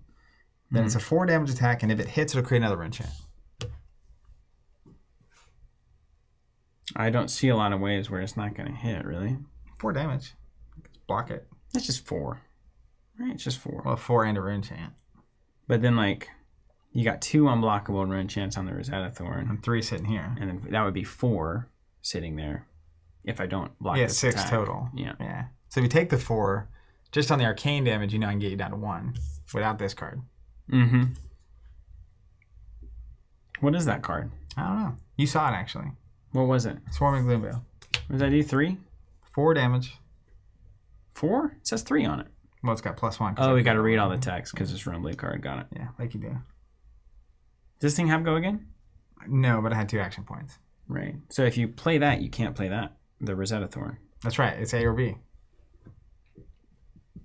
Then it's a 4 damage attack, and if it hits, it'll create another rune chant. I don't see a lot of ways where it's not going to hit, really. 4 damage. Block it. It's just 4. Right? It's just 4. Well, 4 and a rune chant. But then, like, you got 2 unblockable rune chants on the Rosetta Thorn. And 3 sitting here. And then that would be 4 sitting there if I don't block Yeah, this 6 attack. total. Yeah. So if you take the 4, just on the arcane damage, you know I can get you down to 1 without this card. Mm-hmm. What is that card? I don't know. You saw it, actually. What was it? Swarming Gloomveil. What did I do? 3? 4 damage. 4? It says 3 on it. Well, it's got +1. Oh, we got to read all the text because it's Runeblade card. Got it. Yeah, like you do. Does this thing have go again? No, but I had 2 action points. Right. So if you play that, you can't play that. The Rosetta Thorn. That's right. It's A or B.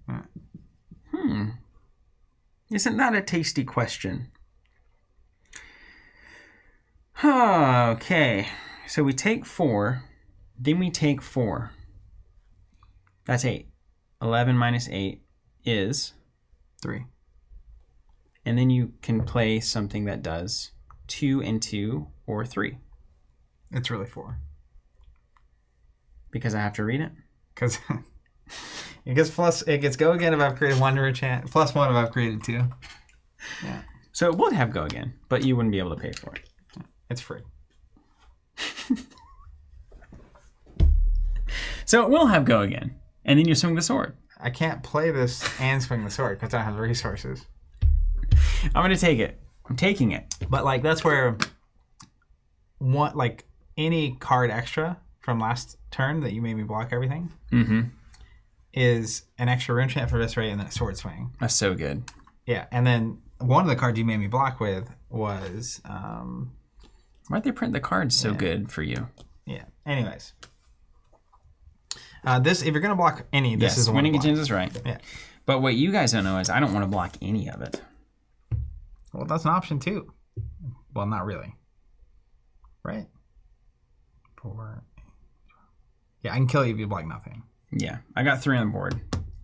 Yeah. Isn't that a tasty question? Okay. So we take 4. Then we take 4. That's 8. 11 minus 8 is 3. And then you can play something that does 2 and 2 or 3. It's really 4. Because I have to read it? Because it gets go again if I've created 1 rune chant, +1 if I've created 2. Yeah. So it would have go again, but you wouldn't be able to pay for it. It's free. So it will have go again. And then you swing the sword. I can't play this and swing the sword because I don't have the resources. I'm going to take it. I'm taking it. But like that's where any card extra from last turn that you made me block everything is an extra rune chant for Viscerate and then a sword swing. That's so good. Yeah, and then one of the cards you made me block with was why'd they print the cards so good for you? Yeah. Anyways. This, if you're gonna block any, this is the one. Winning Agenda is right. Yeah. But what you guys don't know is I don't want to block any of it. Well, that's an option too. Well, not really. Right? 4. Yeah, I can kill you if you block nothing. Yeah, I got 3 on the board.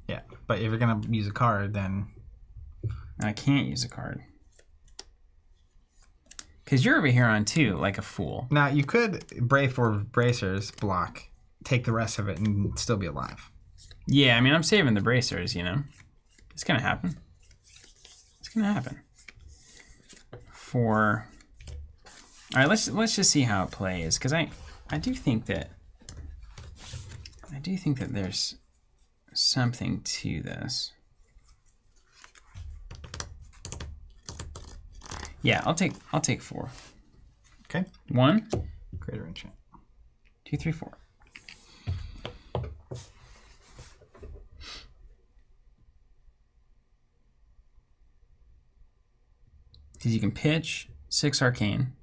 Yeah, but if you're gonna use a card, then I can't use a card. Because you're over here on 2, like a fool. Now, you could Brave for Bracers block, take the rest of it, and still be alive. Yeah, I mean, I'm saving the bracers, you know. It's going to happen. It's going to happen. All right, let's just see how it plays. Because I do think that there's something to this. Yeah, I'll take 4. Okay. 1. Greater enchant. 2, 3, 4. Because you can pitch 6 arcane,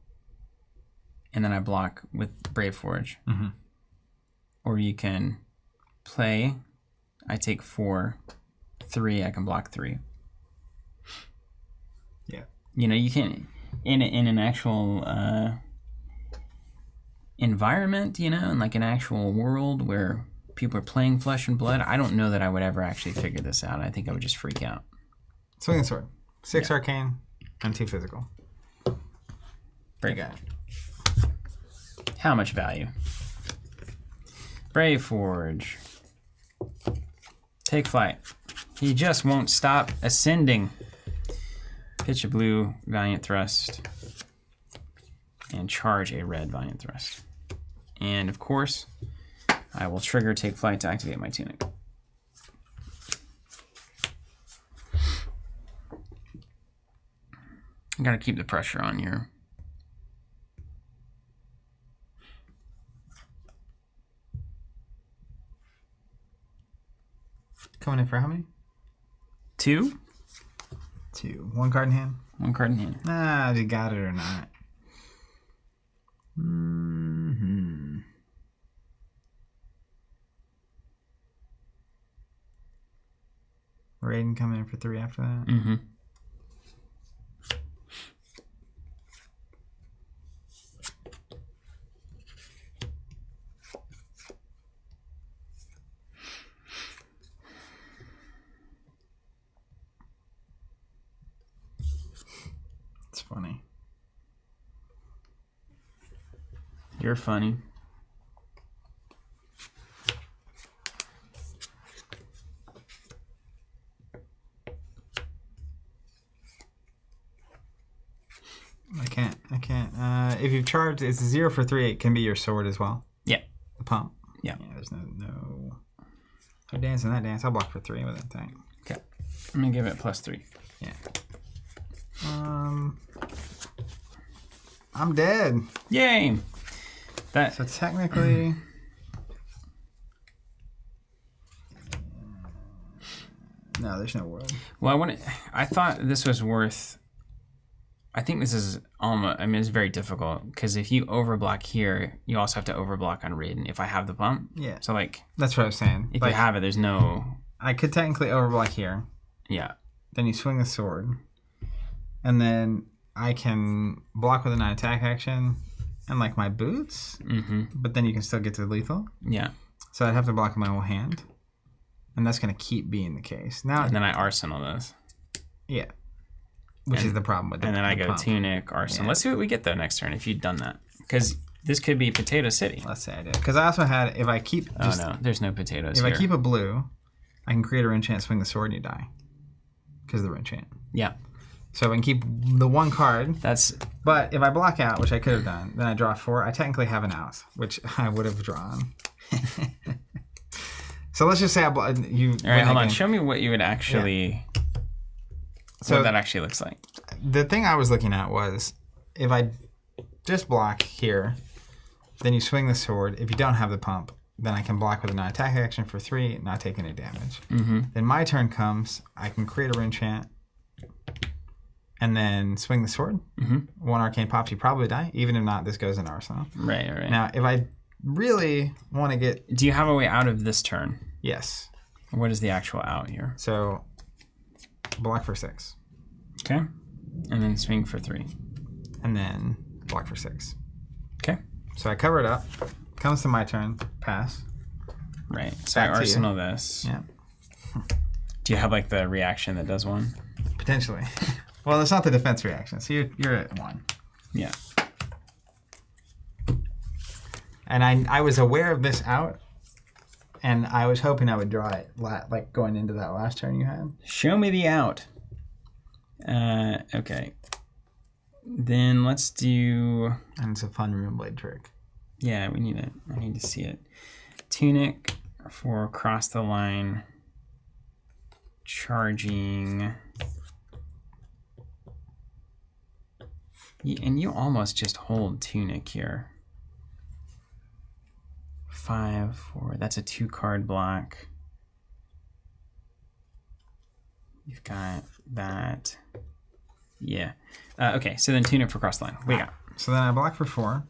and then I block with Brave Forge. Mm-hmm. Or you can play, I take 4, 3. I can block 3. Yeah. You know, you can't in an actual environment, you know, in like an actual world where people are playing Flesh and Blood. I don't know that I would ever actually figure this out. I think I would just freak out. Swinging sword. 6 arcane and 2 physical. Very good. How much value? Brave Forge. Take flight. He just won't stop ascending. Pitch a blue Valiant Thrust. And charge a red Valiant Thrust. And of course, I will trigger Take Flight to activate my Tunic. I gotta keep the pressure on here. Coming in for how many? 2. 2. 1 card in hand? 1 card in hand. Ah, you got it or not. Raiden coming in for 3 after that? Mm-hmm. It's funny. You're funny. I can't. If you've charged, it's 0 for 3. It can be your sword as well. Yeah. The pump. Yeah. There's no dance in that dance. I'll block for 3 with that thing. Okay. I'm gonna give it +3. Yeah. I'm dead. Yay! That. So technically, no, there's no world. Well, I thought this was worth. I think this is almost. I mean, it's very difficult because if you overblock here, you also have to overblock on Raiden. If I have the pump. Yeah. So like. That's what I was saying. If like, you have it, there's no. I could technically overblock here. Yeah. Then you swing the sword, and then I can block with a 9 attack action, and like my boots. Mm-hmm. But then you can still get to the lethal. Yeah. So I'd have to block with my whole hand, and that's going to keep being the case. Now. And then I arsenal those. Yeah. Which is the problem with it. And then I go pump. Tunic, Arsenal. Yeah. Let's see what we get though next turn if you'd done that. Because this could be Potato City. Let's say I did. Because I also had, if I keep... Oh no, there's no potatoes If here. I keep a blue, I can create a enchant, swing the sword, and you die. Because of the enchant. Yeah. So if I can keep the 1 card... That's... But if I block out, which I could have done, then I draw 4, I technically have an out, which I would have drawn. So let's just say you... All right, hold on. Show me what you would actually... Yeah. So what that actually looks like. The thing I was looking at was, if I just block here, then you swing the sword. If you don't have the pump, then I can block with a 9 attack action for 3, not take any damage. Mm-hmm. Then my turn comes, I can create a enchant, and then swing the sword. Mm-hmm. 1 arcane pops, you probably die. Even if not, this goes in arsenal. Right. Now, if I really want to get... Do you have a way out of this turn? Yes. What is the actual out here? So, block for 6. Okay. And then swing for 3. And then block for 6. Okay. So I cover it up. Comes to my turn. Pass. Right. So Back I to arsenal this. Yeah. Do you have like the reaction that does 1? Potentially. Well, it's not the defense reaction. So you're at 1. Yeah. And I was aware of this out. And I was hoping I would draw it like going into that last turn you had. Show me the out. Okay. Then let's do... And it's a fun Runeblade trick. Yeah, we need it. I need to see it. Tunic for cross the line. Charging. And you almost just hold Tunic here. 5, 4. That's a 2-card block. You've got that. Yeah. Okay, so then Tunic for cross the line. What do you got? So then I block for 4.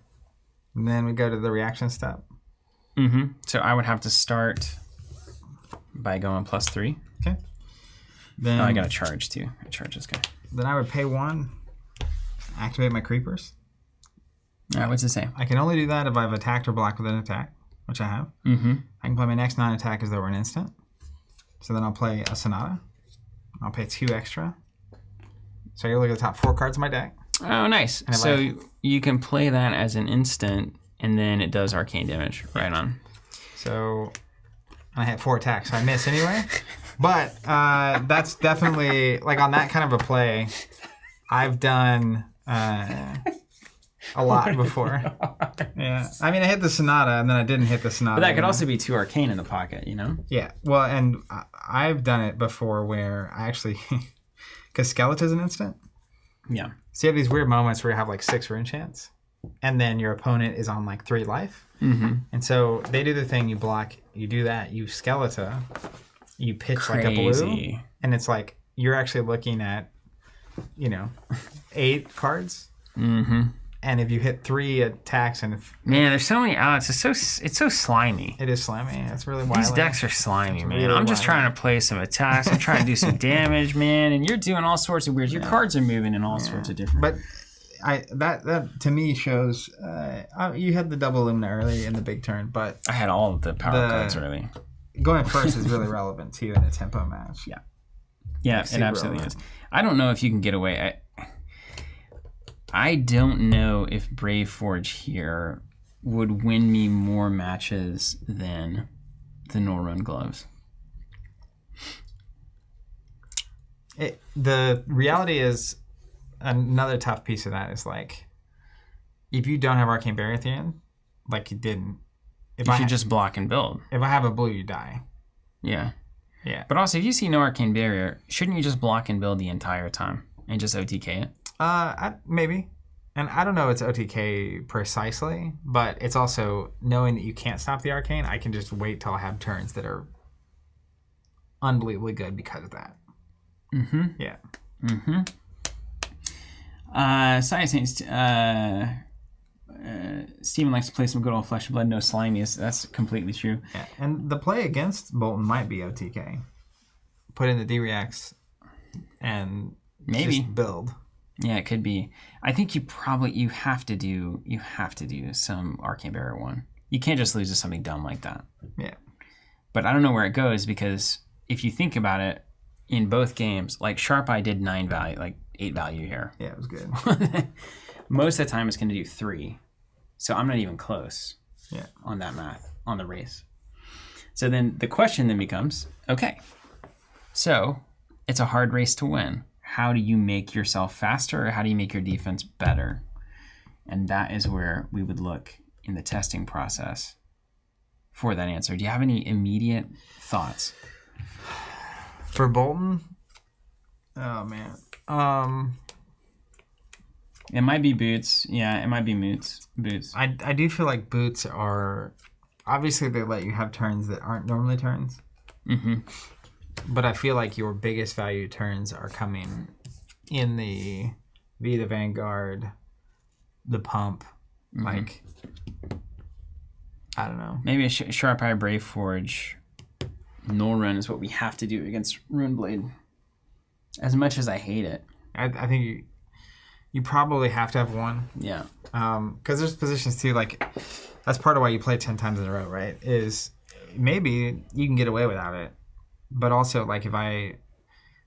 And then we go to the reaction step. Mm-hmm. So I would have to start by going +3. Okay. Then I got to charge too. I charge this guy. Then I would pay 1, activate my creepers. All right, what's it say? I can only do that if I've attacked or blocked with an attack, which I have. Mm-hmm. I can play my next non-attack as though we're an instant. So then I'll play a Sonata. I'll pay 2 extra. So you look at the top 4 cards of my deck. Oh, nice. So you can play that as an instant, and then it does arcane damage. Right on. So I had 4 attacks, so I miss anyway. But that's definitely, like, on that kind of a play, I've done a lot before. Yeah. I mean, I hit the Sonata, and then I didn't hit the Sonata. But that could also be 2 arcane in the pocket, you know? Yeah. Well, and I've done it before where I actually... Because Skeleton's an instant. Yeah. So you have these weird moments where you have like 6 rune chance, and then your opponent is on like 3 life. Mm-hmm. And so they do the thing, you block, you do that, you Skeleton, you pitch Crazy. like a blue, and it's like you're actually looking at, 8 cards. Mm-hmm. And if you hit 3 attacks, and man, there's so many outs. It's so slimy. it is slimy. It's really wild. These decks are slimy, man. really I'm just wily. trying to play some attacks. I'm trying to do some damage, man. And you're doing all sorts of weird. Your cards are moving in all sorts of different. But that to me shows you had the double Lumina early in the big turn, but I had all of the power cards early. going first is really relevant too in a tempo match. Yeah. Yeah, it super absolutely relevant. is. I don't know if you can get away. I don't know if Brave Forge here would win me more matches than the Norrön gloves. The reality is, another tough piece of that is like, if you don't have Arcane Barrier at the end, like you didn't, You should just block and build. if I have a blue, you die. Yeah. Yeah. But also, if you see no Arcane Barrier, shouldn't you just block and build the entire time and just OTK it? Maybe. And I don't know if it's OTK precisely, but it's also knowing that you can't stop the Arcane, I can just wait till I have turns that are unbelievably good because of that. Mm-hmm. Yeah. Mm-hmm. Science Saints, Steven likes to play some good old Flesh and Blood, no slimiest. That's completely true. Yeah. And the play against Bolton might be OTK. Put in the D-Reacts and Maybe. just build. Yeah, it could be. I think you have to do some Arcane Barrier 1. You can't just lose to something dumb like that. Yeah. But I don't know where it goes, because if you think about it, in both games, like Sharp Eye did 9 value, like 8 value here. Yeah, it was good. Most of the time it's going to do 3. So I'm not even close on that math, on the race. So then the question then becomes, okay, so it's a hard race to win. How do you make yourself faster, or how do you make your defense better? And that is where we would look in the testing process for that answer. Do you have any immediate thoughts? For Bolton? Oh, man. It might be boots. Yeah, it might be boots. I do feel like boots are... Obviously, they let you have turns that aren't normally turns. Mm-hmm. But I feel like your biggest value turns are coming in the Vita Vanguard, the pump, like, I don't know. Maybe a Sharp Eye Brave Forge Norrön is what we have to do against Runeblade. As much as I hate it. I think you probably have to have one. Yeah. Because there's positions too, like, that's part of why you play 10 times in a row, right? Is maybe you can get away without it. But also, like,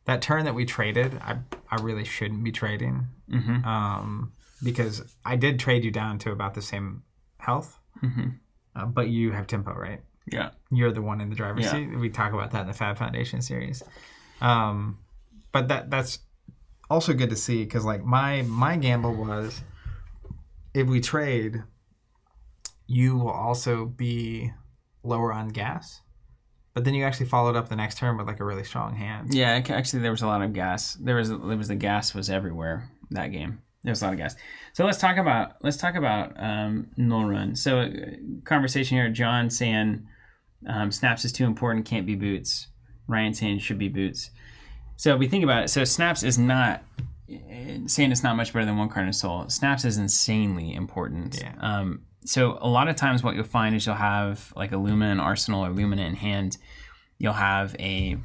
that turn that we traded, I really shouldn't be trading. Mm-hmm. Because I did trade you down to about the same health. Mm-hmm. But you have tempo, right? Yeah. You're the one in the driver's seat. We talk about that in the Fab Foundation series. But that's also good to see, because, like, my gamble was, if we trade, you will also be lower on gas. But then you actually followed up the next turn with, like, a really strong hand. Yeah, actually there was a lot of gas. There was the gas was everywhere that game. There was a lot of gas. So let's talk about Norrön. So conversation here, John saying Snaps is too important, can't be boots. Ryan saying should be boots. So if we think about it, so Snaps is not saying it's not much better than One Card in Soul. Snaps is insanely important. Yeah. So a lot of times what you'll find is you'll have like a Lumina in Arsenal or Lumina in hand, you'll have any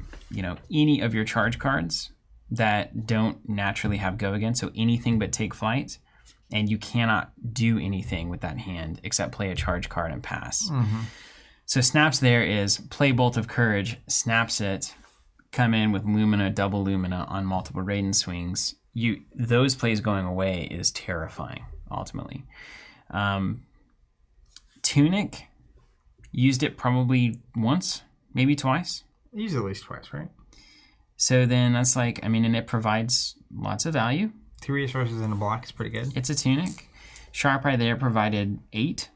of your charge cards that don't naturally have go again, so anything but take flight, and you cannot do anything with that hand except play a charge card and pass. So snaps there is play Bolt of Courage, snaps it, come in with Lumina, double Lumina on multiple Raiden swings. Those plays going away is terrifying, ultimately. Tunic, used it probably once, maybe twice. Used at least twice, right? So then that's and it provides lots of value. 2 resources in a block is pretty good. It's a Tunic. Sharp Eye there provided 8,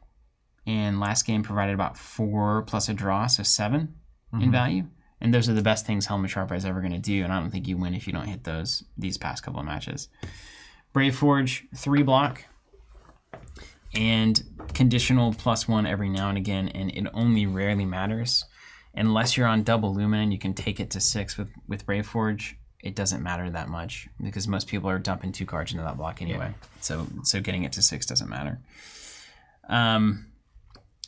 and last game provided about 4 plus a draw, so 7 in value. And those are the best things Helm of Sharp Eye is ever going to do, and I don't think you win if you don't hit these past couple of matches. Brave Forge, 3 block, and conditional +1 every now and again, and it only rarely matters. Unless you're on double Lumina and you can take it to 6 with Brave Forge, it doesn't matter that much because most people are dumping 2 cards into that block anyway. Yeah. So getting it to 6 doesn't matter.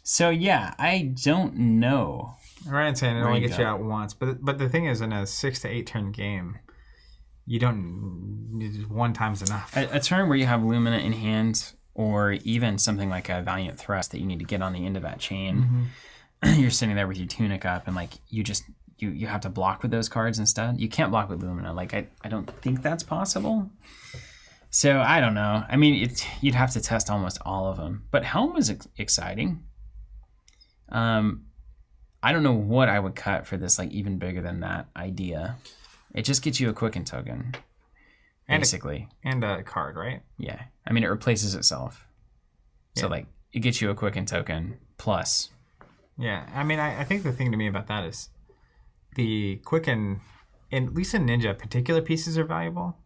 So yeah, I don't know. Ryan's saying it only gets you out once, but the thing is, in a 6 to 8 turn game, you don't need 1 time's enough. A turn where you have Lumina in hand, or even something like a Valiant Thrust that you need to get on the end of that chain. You're sitting there with your Tunic up, and you have to block with those cards instead. You can't block with Lumina. I don't think that's possible. So I don't know. I mean, you'd have to test almost all of them. But Helm is exciting. I don't know what I would cut for this, even bigger than that idea. It just gets you a Quicken token, basically. And a card, right? Yeah. I mean, it replaces itself. So, it gets you a Quicken token plus. Yeah. I mean, I think the thing to me about that is the Quicken, at least in Ninja, particular pieces are valuable.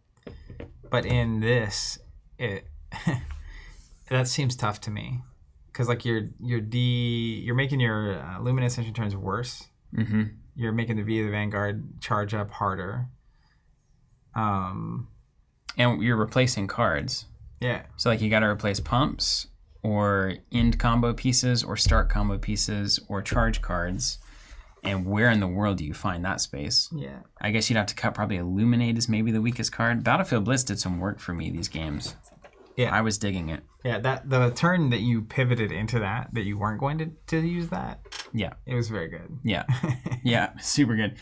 But in this, that seems tough to me. Because you're making your Lumina Ascension turns worse. You're making the V of the Vanguard charge up harder. And you're replacing cards. Yeah. So you got to replace pumps or end combo pieces or start combo pieces or charge cards. And where in the world do you find that space? Yeah. I guess you'd have to cut probably Illuminate is maybe the weakest card. Battlefield Blitz did some work for me these games. Yeah. I was digging it. Yeah, the turn that you pivoted into that you weren't going to use that. Yeah. It was very good. Yeah. Yeah, super good.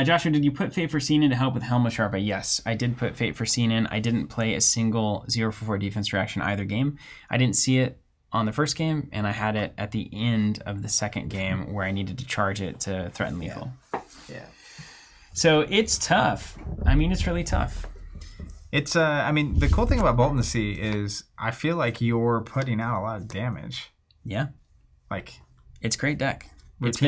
Joshua, did you put Fate Foreseen in to help with Helm of Sharp Eye? Yes, I did put Fate Foreseen in. I didn't play a single 0-for-4 defense reaction either game. I didn't see it on the first game, and I had it at the end of the second game where I needed to charge it to threaten lethal. Yeah. So it's tough. I mean, it's really tough. It's the cool thing about Bolton to see is I feel like you're putting out a lot of damage. Yeah. It's a great deck. It's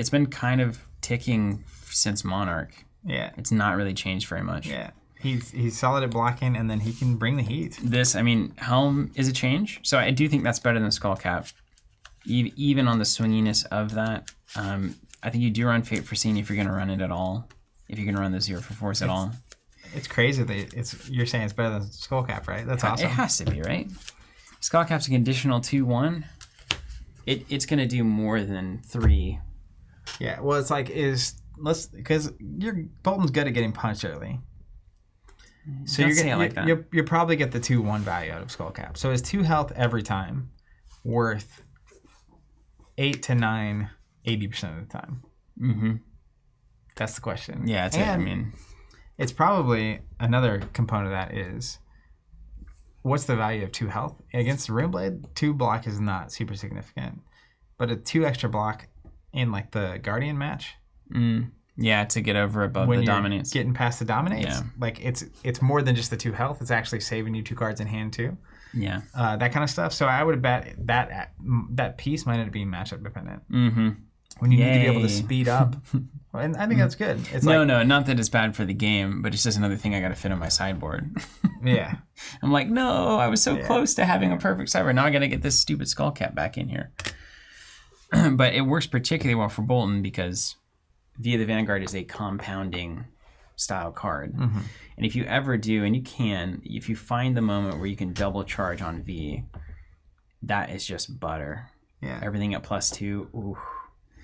been kind of ticking since Monarch. Yeah. It's not really changed very much. Yeah. He's solid at blocking, and then he can bring the heat. Helm is a change. So I do think that's better than Skullcap. Even on the swinginess of that. I think you do run Fate Foreseen if you're going to run it at all. If you're going to run the 0-for-4s at all. It's crazy that you're saying it's better than Skullcap, right? That's awesome. It has to be, right? Skullcap's a conditional 2-1. It's going to do more than 3. Yeah, well, it's because Bolton's good at getting punched early. So you'll probably get the 2-1 value out of Skullcap. So is 2 health every time worth 8 to 9 80% of the time? Mm-hmm. That's the question. Yeah, it's it's probably another component of that is what's the value of 2 health? Against the Runeblade, 2 block is not super significant. But a 2 extra block in the Guardian match. Yeah, to get over above the dominates. Getting past the dominates. Yeah. It's more than just the 2 health. It's actually saving you 2 cards in hand too. Yeah. That kind of stuff. So I would bet that piece might end up being matchup dependent. Mm-hmm. When you need to be able to speed up. And I think that's good. It's no, not that it's bad for the game, but it's just another thing I got to fit on my sideboard. Yeah. I'm like, no, I was so close to having a perfect sideboard. Now I got to get this stupid Skullcap back in here. But it works particularly well for Bolton because Via the Vanguard is a compounding style card. Mm-hmm. And if you ever do, and you can, if you find the moment where you can double charge on V, that is just butter. Yeah. Everything at +2, ooh.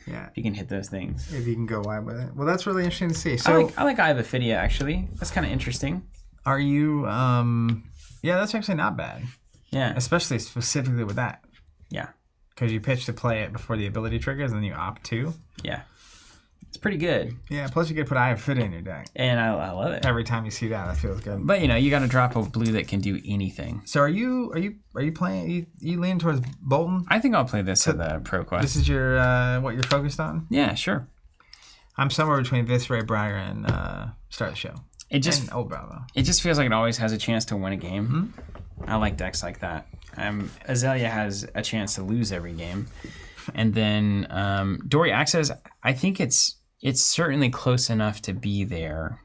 Yeah. If you can hit those things. If you can go wide with it. Well, that's really interesting to see. So I like Eye of Ophidia, actually. That's kind of interesting. are you... yeah, that's actually not bad. Yeah. Especially specifically with that. Yeah. Because you pitch to play it before the ability triggers, and then you opt to. Yeah. It's pretty good. Yeah, plus you get to put Eye of Ophidia in your deck. And I love it. Every time you see that, that feels good. But, you got to drop a blue that can do anything. So are you playing... You lean towards Bolton? I think I'll play this at the Pro Quest. This is your what you're focused on? Yeah, sure. I'm somewhere between Viscera, Briar, and Start the Show. And Old Bravo. It just feels like it always has a chance to win a game. I like decks like that. Azalea has a chance to lose every game. And then Dory Access, I think it's certainly close enough to be there.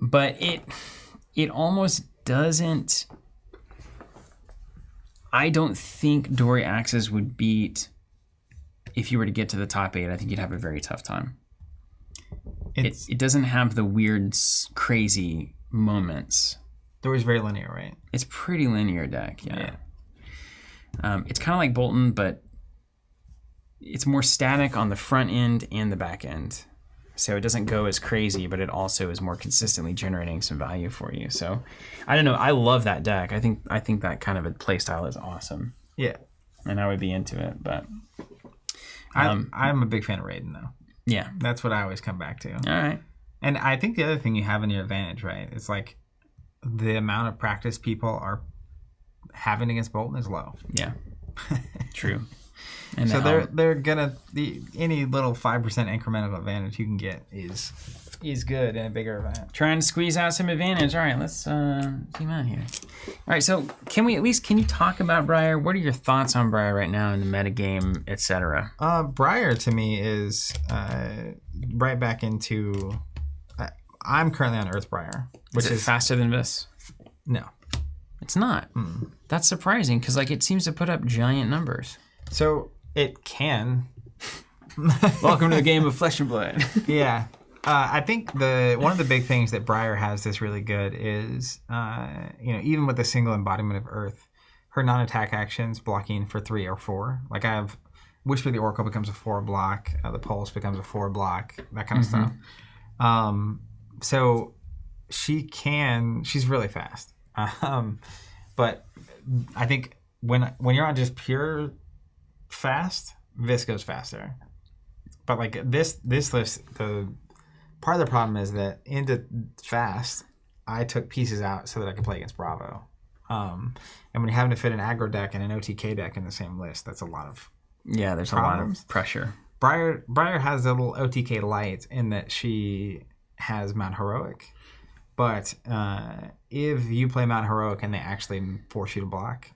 But it almost doesn't... I don't think Dory Access would beat... If you were to get to the top 8, I think you'd have a very tough time. It doesn't have the weird, crazy moments. Dory's very linear, right? It's pretty linear deck, yeah. It's kind of like Bolton, but it's more static on the front end and the back end. So it doesn't go as crazy, but it also is more consistently generating some value for you. So I don't know. I love that deck. I think that kind of a play style is awesome. Yeah. And I would be into it, but... I'm a big fan of Raiden, though. Yeah. That's what I always come back to. All right. And I think the other thing you have in your advantage, right, is like the amount of practice people are having against Bolton is low. Yeah. True. And so they're gonna any little 5% increment of advantage you can get is good in a bigger event. Trying to squeeze out some advantage. All right, let's zoom out here. All right, so can you talk about Briar? What are your thoughts on Briar right now in the metagame, etc.? Briar to me is right back into. I'm currently on Earth Briar, which is faster than this. No, it's not. That's surprising because it seems to put up giant numbers. So it can. Welcome to the game of Flesh and Blood. Yeah. I think one of the big things that Briar has that's really good is, even with a single embodiment of Earth, her non-attack actions blocking for 3 or 4. Like I have Whisper the Oracle becomes a 4 block, the Pulse becomes a 4 block, that kind of stuff. So she's really fast. But I think when you're on just pure fast, Vis goes faster. But like this list, part of the problem is that into fast, I took pieces out so that I could play against Bravo. And when you're having to fit an aggro deck and an OTK deck in the same list, that's a lot of there's problems. A lot of pressure. Briar has a little OTK light in that she has Mount Heroic. But if you play Mount Heroic and they actually force you to block,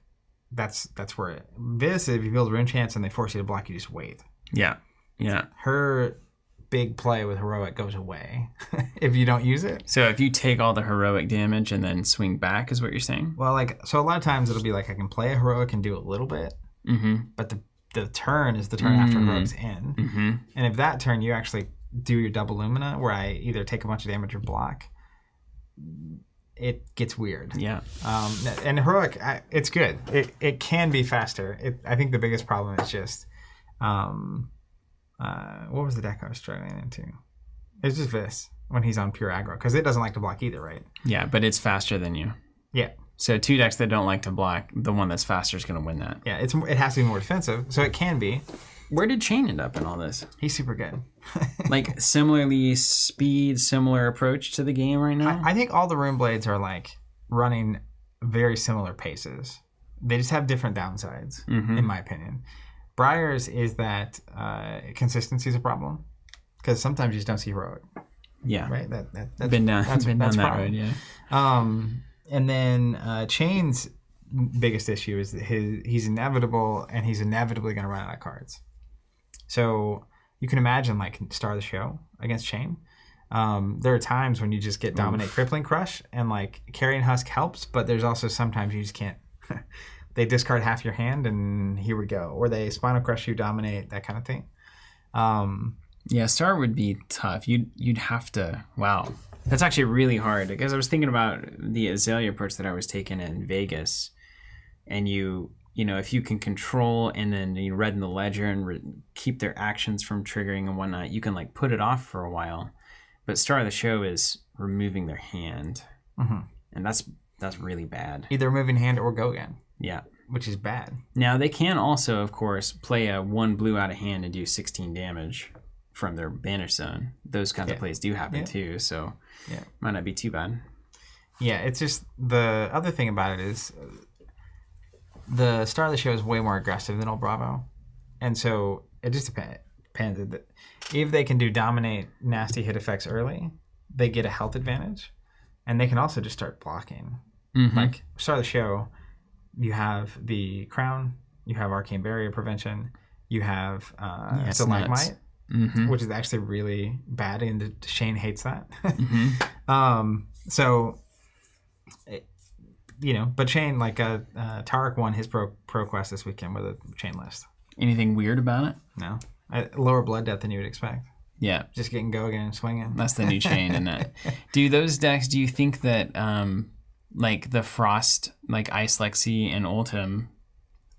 that's where if you build Rune Chance and they force you to block, you just wait. Yeah. Yeah. Her big play with Heroic goes away if you don't use it. So if you take all the Heroic damage and then swing back is what you're saying? Well, so a lot of times it'll be like I can play a Heroic and do a little bit, but the turn is the turn after Heroic's in. And if that turn you actually do your double Lumina where I either take a bunch of damage or block, it gets weird. Yeah. And Heroic, it's good. It can be faster. I think the biggest problem is just... what was the deck I was struggling into? It's just Vis when he's on pure aggro because it doesn't like to block either, right? Yeah, but it's faster than you. Yeah. So 2 decks that don't like to block, the one that's faster is going to win that. Yeah, it has to be more defensive, so it can be. Where did Chain end up in all this? He's super good. Like similarly speed, similar approach to the game right now? I think all the Runeblades are like running very similar paces. They just have different downsides, in my opinion. Briar's is that consistency is a problem because sometimes you just don't see Heroic. Yeah, right. That's been down that's that road. Yeah. And then Chain's biggest issue is that he's inevitable and he's inevitably going to run out of cards. So you can imagine like Star of the Show against Chain. There are times when you just get Dominate Crippling Crush and like Carrion Husk helps, but there's also sometimes you just can't. They discard half your hand and here we go. Or they Spinal Crush you, Dominate, that kind of thing. Yeah, Star would be tough. You'd have to... Wow. That's actually really hard because I was thinking about the Azalea approach that I was taking in Vegas, and you if you can control and then you read in the ledger and keep their actions from triggering and whatnot, you can like put it off for a while. But start of the show is removing their hand, and that's really bad. Either removing hand or go again. Yeah, which is bad. Now they can also, of course, play a 1 blue out of hand and do 16 damage from their banish zone. Those kinds of plays do happen too, so might not be too bad. Yeah, it's just the other thing about it is the start of the show is way more aggressive than Old Bravo, and so it just depends. If they can do dominate nasty hit effects early, they get a health advantage, and they can also just start blocking. Like start of the show, you have the crown, you have arcane barrier prevention, you have stalagmite, which is actually really bad, and Shane hates that. So. But Shane, like Tarek won his pro quest this weekend with a chain list. Anything weird about it? No. Lower blood depth than you would expect. Yeah. Just getting go again and swinging. That's the new chain, isn't it? Do you think that like the Frost, like Ice Lexi and Ultim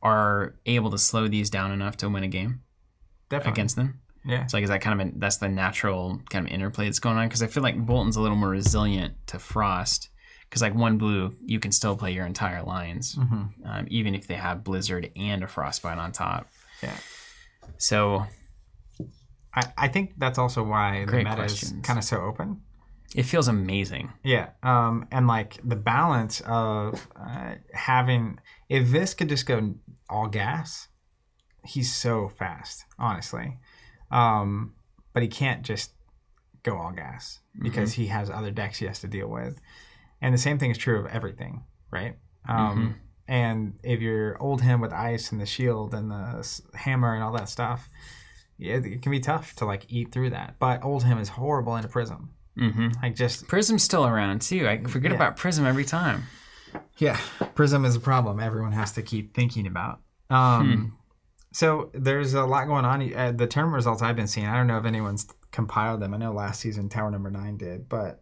are able to slow these down enough to win a game? Definitely. Against them? Yeah. It's like, is that that's the natural kind of interplay that's going on? Because I feel like Bolton's a little more resilient to Frost. Because like 1 blue, you can still play your entire lines, even if they have Blizzard and a Frostbite on top. Yeah. So, I think that's also why the meta is kind of so open. It feels amazing. Yeah. And like the balance of having, if Vis could just go all gas, he's so fast, honestly. But he can't just go all gas because he has other decks he has to deal with. And the same thing is true of everything, right? And if you're old him with ice and the shield and the hammer and all that stuff, it can be tough to like eat through that. But old him is horrible into Prism. Like just Prism's still around too. I forget about Prism every time. Yeah, Prism is a problem everyone has to keep thinking about. So there's a lot going on. The tournament results I've been seeing, I don't know if anyone's compiled them. I know last season Tower Number 9 did, but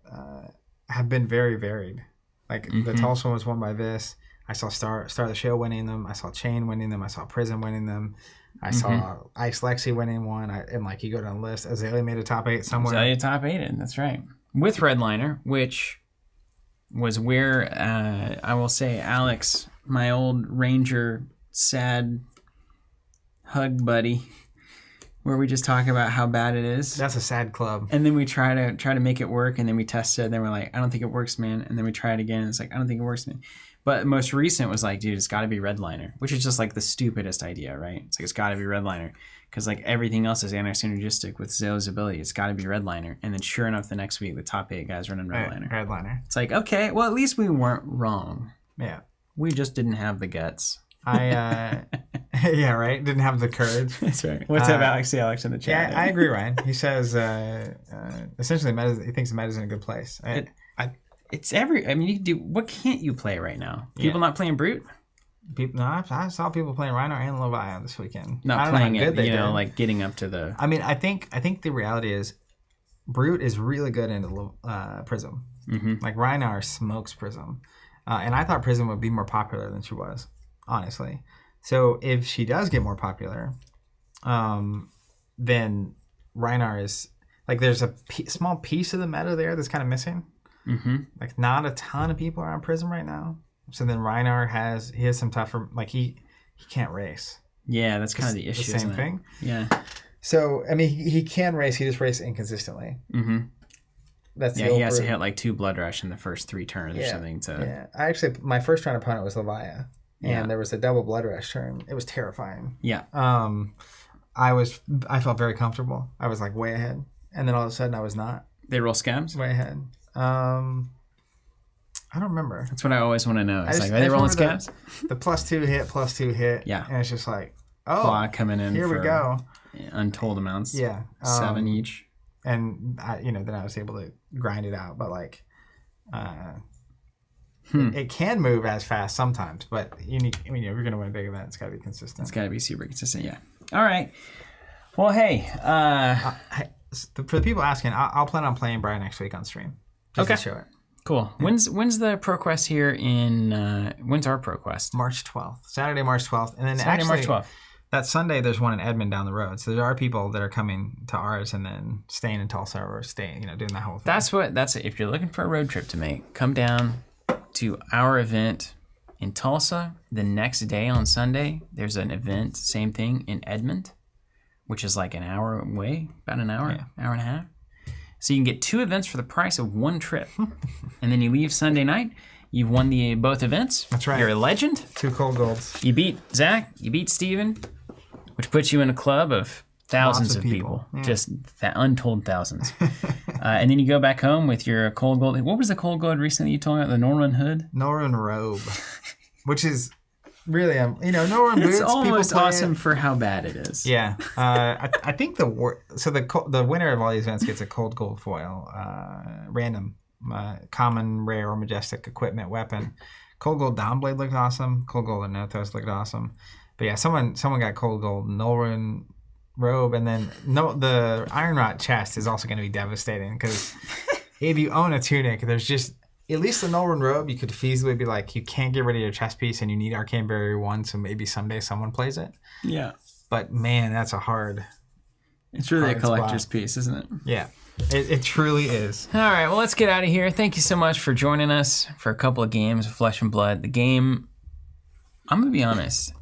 have been very varied. Like the Tulsa one was won by Vis. I saw Star of the Show winning them. I saw Chain winning them. I saw Prism winning them. I saw Ice Lexi winning one. And like you go down the list, Azalea made a top 8 somewhere. Azalea top 8, that's right. With Redliner, which was where I will say Alex, my old Ranger sad hug buddy, where we just talk about how bad it is. That's a sad club. And then we try to make it work, and then we test it, and then we're like, I don't think it works, man. And then we try it again, and it's like, I don't think it works, man. But most recent was like, dude, it's got to be Redliner, which is just like the stupidest idea, right? It's like, it's got to be Redliner. Because like everything else is anti-synergistic with Zillow's ability. It's got to be Redliner. And then sure enough, the next week, the top 8 guys running Redliner. Redliner. It's like, okay, well, at least we weren't wrong. Yeah. We just didn't have the guts. Yeah, right? Didn't have the courage. That's right. What's up, Alex? See Alex in the chat. Yeah, I agree, Ryan. He says, essentially, he thinks the meta's in a good place. It's I mean, you can do, what can't you play right now? People not playing Brute? I saw people playing Rhino and Leviathan this weekend. Not playing it, like getting up to the... I mean, I think the reality is Brute is really good into Prism. Like Rhino smokes Prism. And I thought Prism would be more popular than she was, honestly. So if she does get more popular, then Rhinar is... Like there's a small piece of the meta there that's kind of missing. Like not a ton of people are on Prism right now. So then Rhinar has some tougher, like he can't race. Yeah, that's kind of the issue. The same thing. Yeah. So I mean, he can race. He just races inconsistently. That's he has to hit like 2 Blood Rush in the first 3 turns or something. My first round opponent was Leviathan, and there was a double Blood Rush turn. It was terrifying. Yeah. I felt very comfortable. I was like way ahead, and then all of a sudden I was not. They roll scabs? Way ahead. I don't remember. That's what I always want to know. It's like, are they rolling scabs? The +2 hit. Yeah. And it's just like, Claw coming in. Here we go. Untold amounts. Yeah. 7 each. And then I was able to grind it out. But like, it can move as fast sometimes. But if you're going to win a big event, it's got to be consistent. It's got to be super consistent. Yeah. All right. Well, hey. For the people asking, I'll plan on playing Brian next week on stream. Just to show it. Cool. When's the ProQuest here in? When's our ProQuest? March 12th, Saturday, March 12th, and then Saturday, actually March 12th. that Sunday there's one in Edmond down the road. So there are people that are coming to ours and then staying in Tulsa or staying, doing that whole thing. That's it. If you're looking for a road trip to make, come down to our event in Tulsa. The next day on Sunday, there's an event, same thing in Edmond, which is like an hour away, about an hour, hour and a half. So you can get 2 events for the price of 1 trip. And then you leave Sunday night, you've won both events. That's right. You're a legend. 2 cold golds. You beat Zach, you beat Steven, which puts you in a club of thousands of people. Yeah. Just untold thousands. And then you go back home with your cold gold. What was the cold gold recently you told me about? The Norman Hood? Norman Robe, which is really, Norman boots. It's almost people play awesome it. for how bad it is. Yeah. I think the winner of all these events gets a cold gold foil, random, common, rare, or majestic equipment weapon. Cold gold downblade looked awesome. Cold gold Anothos looked awesome. But yeah, someone got cold gold Norman Robe, and then the Iron Rot chest is also going to be devastating because if you own a tunic, there's just at least the Norman Robe, you could feasibly be like, you can't get rid of your chest piece and you need Arcane Barrier 1, so maybe someday someone plays it. Yeah. But man, that's a hard. It's really a hard collector's spot. piece, isn't it? Yeah, it truly is. All right, well, let's get out of here. Thank you so much for joining us for a couple of games of Flesh and Blood. The game, I'm going to be honest.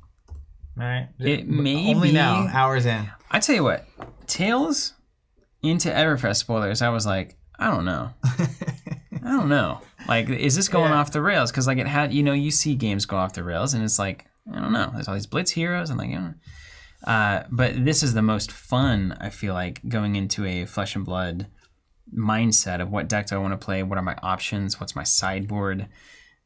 All right. It may Only be now, hours in. I tell you what, Tales into Everfest spoilers, I was like, I don't know. I don't know. Like, is this going off the rails? Because, like, it had, you see games go off the rails, and it's like, I don't know. There's all these Blitz heroes, and but this is the most fun, I feel like, going into a Flesh and Blood mindset of what deck do I want to play? What are my options? What's my sideboard?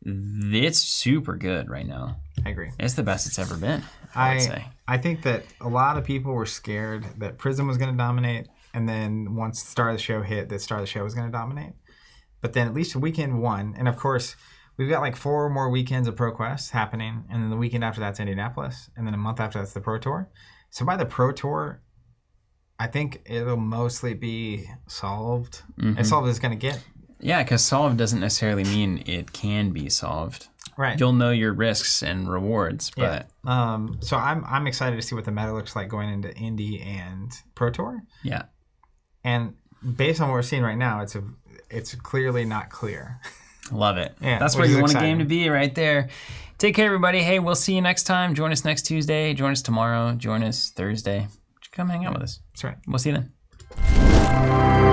It's super good right now. I agree. It's the best it's ever been, I would say. I think that a lot of people were scared that Prism was going to dominate, and then once the start of the show hit, that start of the show was going to dominate. But then at least weekend 1, and of course, we've got like 4 more weekends of ProQuest happening, and then the weekend after that's Indianapolis, and then a month after that's the Pro Tour. So by the Pro Tour, I think it'll mostly be solved. As solved as it's going to get. Yeah, because solved doesn't necessarily mean it can be solved. Right. You'll know your risks and rewards, but so I'm excited to see what the meta looks like going into Indy and Pro Tour. yeah. And based on what we're seeing right now, it's clearly not clear. Love it. Yeah, That's which where you is want a exciting. game to be, right there. Take care, everybody. Hey, we'll see you next time. Join us next Tuesday. Join us tomorrow. Join us Thursday. Come hang out with us. That's right. We'll see you then.